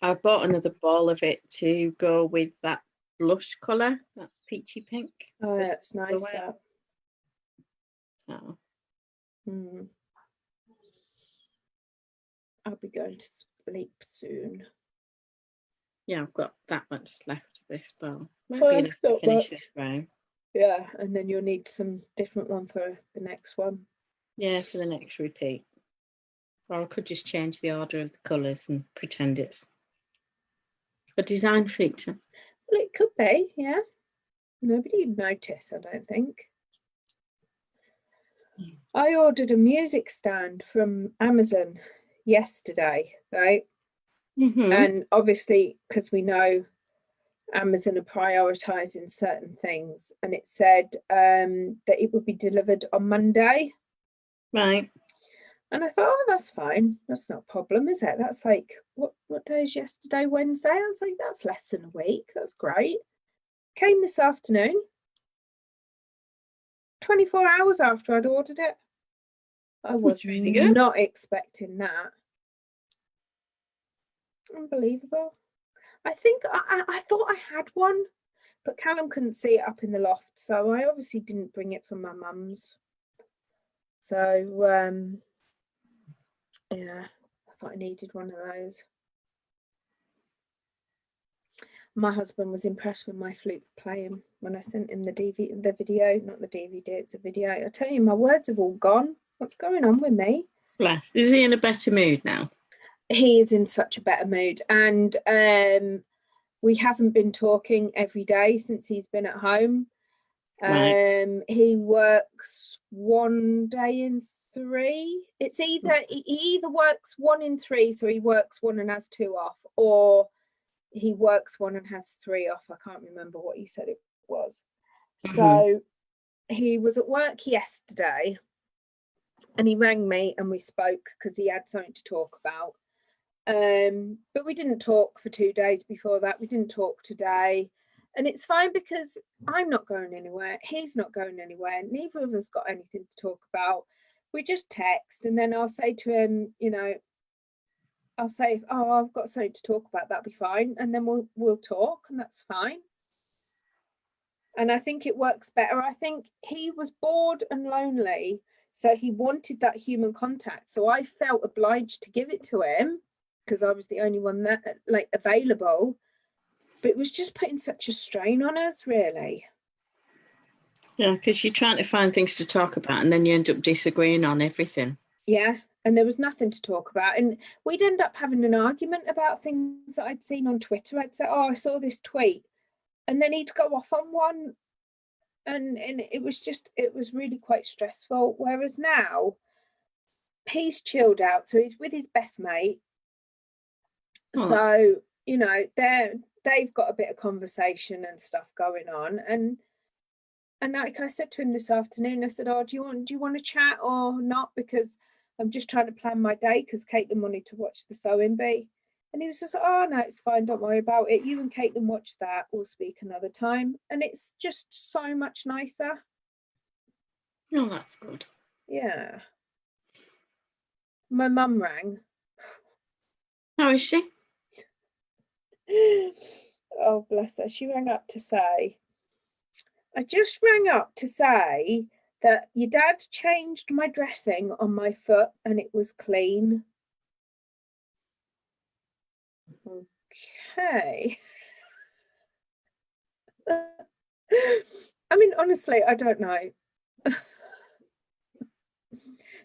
I bought another ball of it to go with that blush colour, that peachy pink. Oh, yeah, that's nice, that. So. I'll be going to sleep soon. Yeah, I've got that much left of this ball. Might be enough to finish this round. Yeah, and then you'll need some different one for the next one. Yeah, for the next repeat. Or I could just change the order of the colours and pretend it's a design feature. Well, it could be, yeah. Nobody would notice, I don't think. I ordered a music stand from Amazon yesterday, right? And obviously, because we know Amazon are prioritising certain things, and it said that it would be delivered on Monday. Right. And I thought, oh, that's fine. That's not a problem, is it? That's like, what day is yesterday? Wednesday? I was like, that's less than a week. That's great. Came this afternoon, 24 hours after I'd ordered it. I was really good. not expecting that. Unbelievable. I think I thought I had one, but Callum couldn't see it up in the loft, so I obviously didn't bring it from my mum's. So yeah, I thought I needed one of those. My husband was impressed with my flute playing when I sent him the video, not the DVD, it's a video. I tell you, my words have all gone. What's going on with me? Bless. Is he in a better mood now? He is in such a better mood, and we haven't been talking every day since he's been at home. Right. He works 1 day in 3. It's either he either works 1 in 3, so he works 1 and has 2 off, or he works 1 and has 3 off. I can't remember what he said it was. So he was at work yesterday and he rang me and we spoke because he had something to talk about. But we didn't talk for 2 days before that. We didn't talk today. And it's fine because I'm not going anywhere. He's not going anywhere. Neither of us got anything to talk about. We just text, and then I'll say to him, you know, I'll say, oh, I've got something to talk about, that'll be fine. And then we'll talk, and that's fine. And I think it works better. I think he was bored and lonely, so he wanted that human contact. So I felt obliged to give it to him because I was the only one that like available. But it was just putting such a strain on us, really. Yeah, because you're trying to find things to talk about and then you end up disagreeing on everything. Yeah, and there was nothing to talk about. And we'd end up having an argument about things that I'd seen on Twitter. I'd say, oh, I saw this tweet. And then he'd go off on one. And it was really quite stressful. Whereas now, he's chilled out. So he's with his best mate. Oh. So, you know, they've got a bit of conversation and stuff going on. And like I said to him this afternoon, I said, oh, do you want to chat or not? Because I'm just trying to plan my day because Caitlin wanted to watch the sewing bee. And he was just, oh, no, it's fine. Don't worry about it. You and Caitlin watch that. We'll speak another time. And it's just so much nicer. Oh, that's good. Yeah. My mum rang. How is she? Oh, bless her. She rang up to say, I just rang up to say that your dad changed my dressing on my foot and it was clean. Okay. I mean, honestly, I don't know.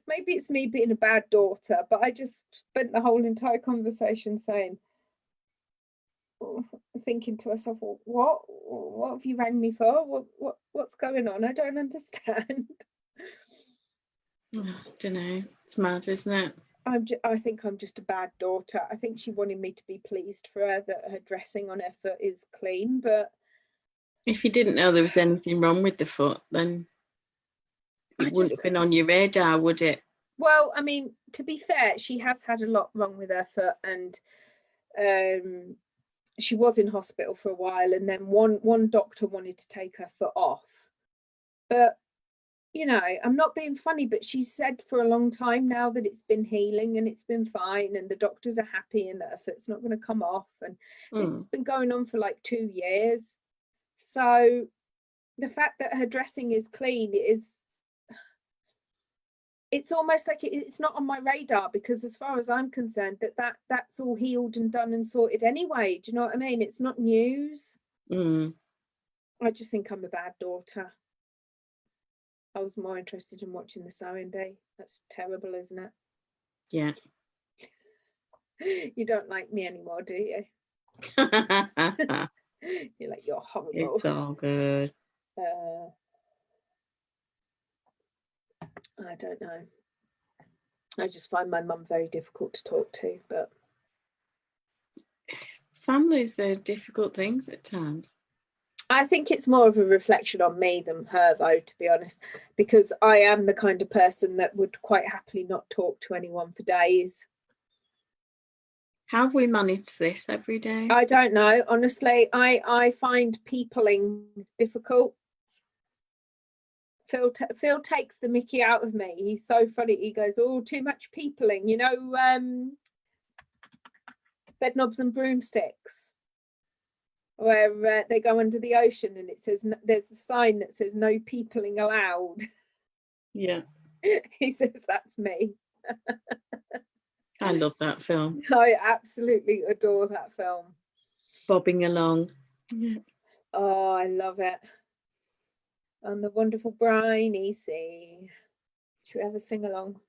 Maybe it's me being a bad daughter, but I just spent the whole entire conversation saying, thinking to myself, what have you rang me for? What's going on? I don't understand. I don't know. It's mad, isn't it? I think I'm just a bad daughter. I think she wanted me to be pleased for her that her dressing on her foot is clean, but if you didn't know there was anything wrong with the foot, then it wouldn't have been on your radar, would it? Well, I mean, to be fair, she has had a lot wrong with her foot, and she was in hospital for a while, and then one doctor wanted to take her foot off. But, you know, I'm not being funny, but she said for a long time now that it's been healing and it's been fine, and the doctors are happy and that her foot's not going to come off. And this has been going on for like 2 years. So the fact that her dressing is clean it's almost like it's not on my radar, because as far as I'm concerned, that's all healed and done and sorted anyway. Do you know what I mean? It's not news. I just think I'm a bad daughter. I was more interested in watching the sewing bee. That's terrible, isn't it? Yeah. You don't like me anymore, do you? You're like, you're horrible. It's all good. I don't know. I just find my mum very difficult to talk to, but families are difficult things at times. I think it's more of a reflection on me than her, though, to be honest, because I am the kind of person that would quite happily not talk to anyone for days. How have we managed this every day? I don't know, honestly. I find peopling difficult. Phil takes the mickey out of me. He's so funny. He goes, "Oh, too much peopling." You know, Bed Knobs and Broomsticks, where they go under the ocean, and it says there's a sign that says "No peopling allowed." Yeah, He says that's me. I love that film. I absolutely adore that film. Bobbing along. Yeah. Oh, I love it. On the wonderful briny sea. Should we ever sing along?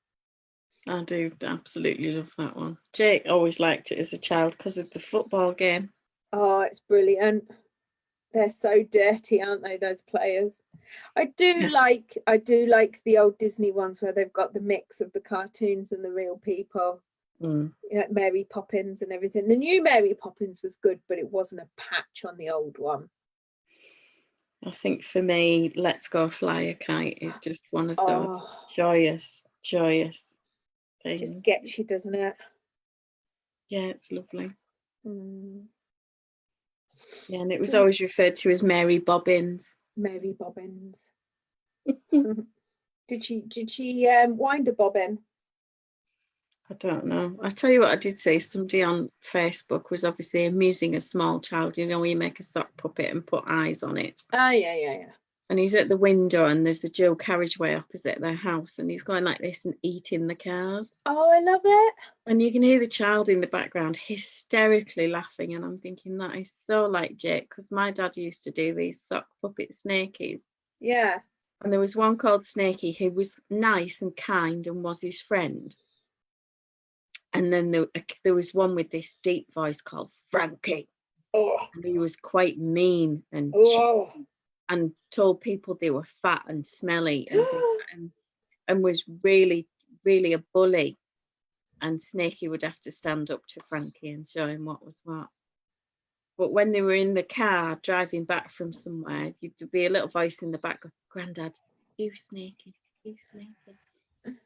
I do absolutely love that one. Jake always liked it as a child because of the football game. Oh, it's brilliant. They're so dirty, aren't they, those players? I do like the old Disney ones where they've got the mix of the cartoons and the real people. Mm. You know, Mary Poppins and everything. The new Mary Poppins was good, but it wasn't a patch on the old one. I think for me, Let's Go Fly a Kite is just one of those joyous things. Just gets you, doesn't it? Yeah, it's lovely. Mm. Yeah, and it was always referred to as Mary Bobbins. Mary Bobbins. Did she wind a bobbin? I don't know. I tell you what, I did say somebody on Facebook was obviously amusing a small child. You know, where you make a sock puppet and put eyes on it. Oh, yeah. And he's at the window and there's a Joe carriageway opposite their house and he's going like this and eating the cars. Oh, I love it. And you can hear the child in the background hysterically laughing. And I'm thinking that is so like Jake, because my dad used to do these sock puppet snakies. Yeah. And there was one called Snaky who was nice and kind and was his friend. And then there was one with this deep voice called Frankie. Oh. And he was quite mean and and told people they were fat and smelly and was really, really a bully. And Snaky would have to stand up to Frankie and show him what was what. But when they were in the car driving back from somewhere, there'd be a little voice in the back, go, "Grandad, you Snaky, you Snaky."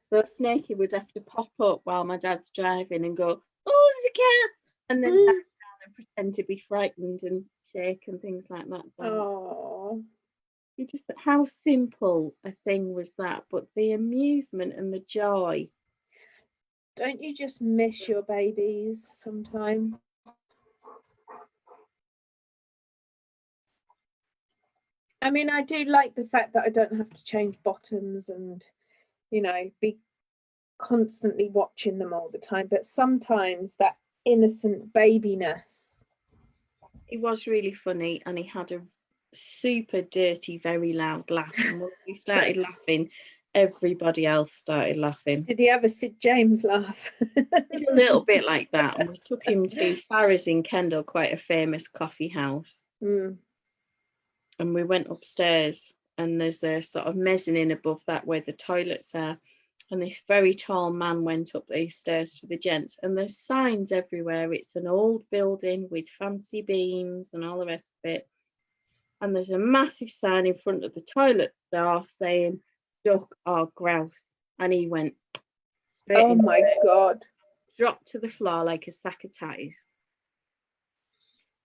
So Snaky would have to pop up while my dad's driving and go, "Oh, there's a cat," and then back down and pretend to be frightened and shake and things like that. Oh, You just, how simple a thing was that, but the amusement and the joy. Don't you just miss your babies sometimes? I mean, I do like the fact that I don't have to change bottoms and, you know, be constantly watching them all the time, but sometimes that innocent babiness. He was really funny and he had a super dirty, very loud laugh, and once he started laughing, everybody else started laughing. Did he have a Sid James laugh? Did a little bit like that, and we took him to Farrah's in Kendal, quite a famous coffee house. And we went upstairs and there's a sort of mezzanine above that where the toilets are, and this very tall man went up these stairs to the gents, and there's signs everywhere. It's an old building with fancy beams and all the rest of it, and there's a massive sign in front of the toilet door saying duck or grouse, and he went straight oh my God, dropped to the floor like a sack of ties.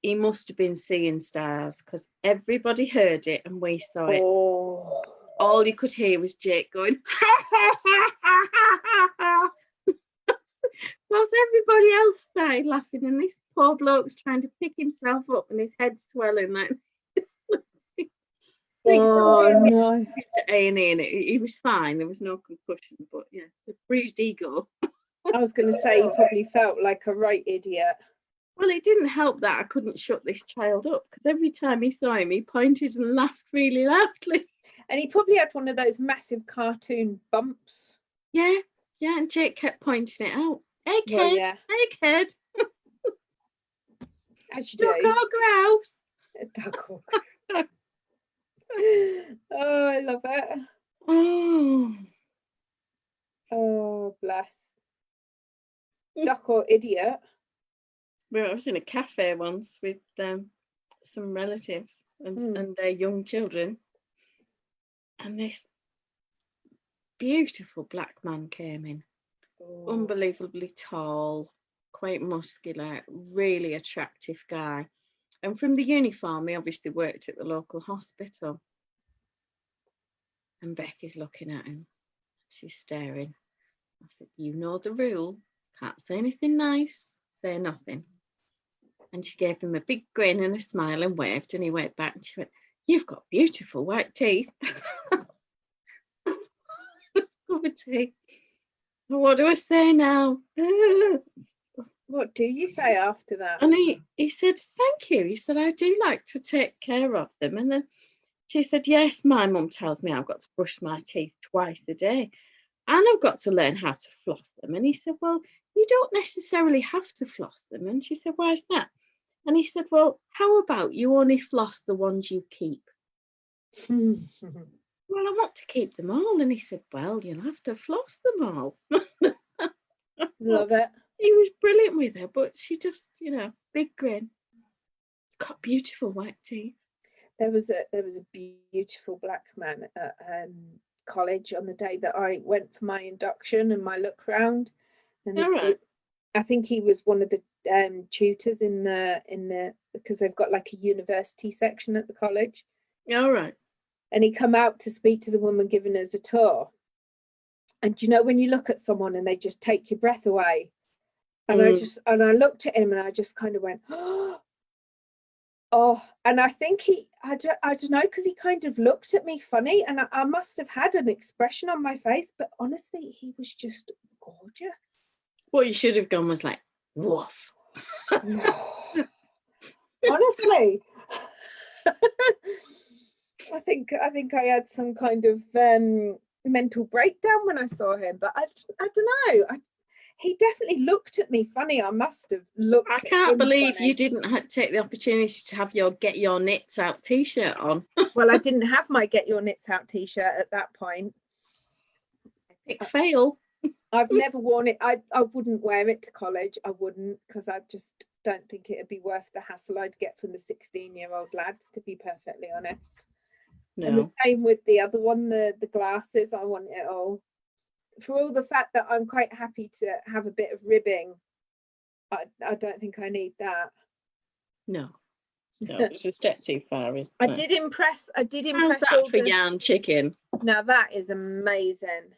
He must have been seeing stars because everybody heard it and we saw it. Oh. All you could hear was Jake going, whilst everybody else started laughing, and this poor bloke's trying to pick himself up and his head's swelling like this. No. To A&E, and he was fine. There was no concussion, but yeah, the bruised ego. I was going to say he probably felt like a right idiot. Well, it didn't help that I couldn't shut this child up, because every time he saw him, he pointed and laughed really loudly. And he probably had one of those massive cartoon bumps. Yeah, and Jake kept pointing it out. Hey, kid, Well, yeah. hey, kid. As you Duck do. or grouse. A duck or grouse. Oh, I love it. Oh, bless. Duck or idiot. Well, I was in a cafe once with some relatives and their young children, and this beautiful black man came in, unbelievably tall, quite muscular, really attractive guy. And from the uniform, he obviously worked at the local hospital. And Becky's looking at him. She's staring. I said, you know the rule. Can't say anything nice. Say nothing. And she gave him a big grin and a smile and waved. And he went back and she went, you've got beautiful white teeth. Cup of tea. What do I say now? What do you say after that? And he said, thank you. He said, I do like to take care of them. And then she said, yes, my mum tells me I've got to brush my teeth twice a day. And I've got to learn how to floss them. And he said, well, you don't necessarily have to floss them. And she said, why's that? And he said, well, how about you only floss the ones you keep? Well, I want to keep them all. And he said, well, you'll have to floss them all. Love it. He was brilliant with her, but she just, big grin. Got beautiful white teeth. There was a beautiful black man at college on the day that I went for my induction and my look round. And I think he was one of the tutors in the because they've got like a university section at the college. All right. And he come out to speak to the woman giving us a tour. And when you look at someone and they just take your breath away. And I looked at him and I just kind of went, oh, and I think I don't know, because he kind of looked at me funny and I must have had an expression on my face, but honestly, he was just gorgeous. What you should have gone was like, woof. Honestly. I think I had some kind of mental breakdown when I saw him, but I don't know. He definitely looked at me funny. I must have looked. I can't believe you didn't take the opportunity to have your Get Your Knits Out t-shirt on. Well, I didn't have my Get Your Knits Out t-shirt at that point. Epic fail. I've never worn it. I wouldn't wear it to college. I wouldn't, because I just don't think it'd be worth the hassle I'd get from the 16-year-old lads, to be perfectly honest. No. And the same with the other one, the glasses. I want it all. For all the fact that I'm quite happy to have a bit of ribbing, I don't think I need that. No, it's a step too far, isn't it? I did impress. How's that for yarn chicken? Now that is amazing.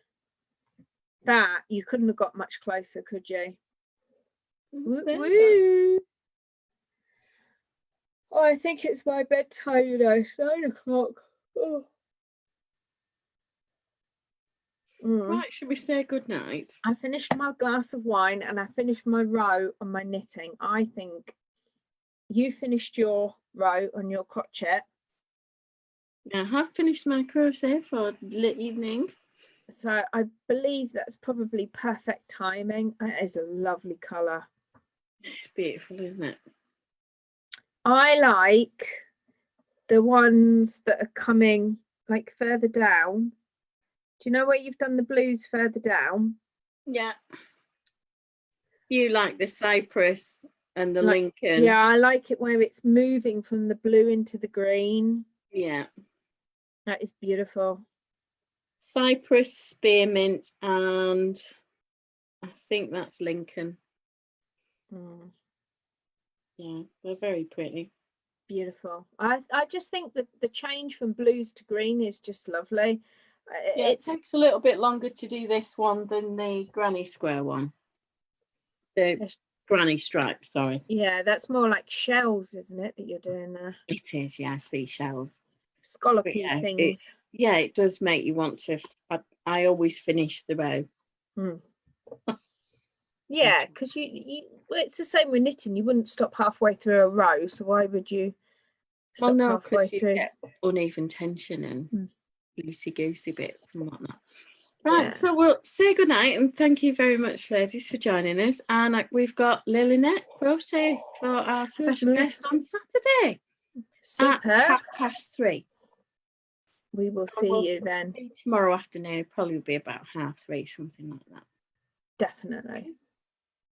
That you couldn't have got much closer, could you? Woo. Oh, I think it's my bedtime, it's 9 o'clock. Oh. Right, should we say good night? I finished my glass of wine and I finished my row on my knitting. I think you finished your row on your crochet. I have finished my crochet for the evening. So I believe that's probably perfect timing. It is a lovely colour. It's beautiful, isn't it? I like the ones that are coming like further down. Do you know where you've done the blues further down? Yeah. You like the cypress and the Lincoln. Yeah, I like it where it's moving from the blue into the green. Yeah. That is beautiful. Cypress, spearmint, and I think that's Lincoln. Yeah, they're very pretty. Beautiful. I just think that the change from blues to green is just lovely. Yeah, it takes a little bit longer to do this one than the granny square one. The granny stripe, sorry. Yeah, that's more like shells, isn't it, that you're doing there? It is, yeah, seashells. Scallopy things. It does make you want to. I always finish the row. Yeah, because well, it's the same with knitting. You wouldn't stop halfway through a row, so why would you stop halfway through? You get uneven tension and loosey-goosey bits and whatnot. Right, so we'll say goodnight and thank you very much, ladies, for joining us. And we've got Lily Crochet for our special guest on Saturday. Super. At 3:30. We will see you then. Tomorrow afternoon, it'll probably be about 3:30, something like that. Definitely.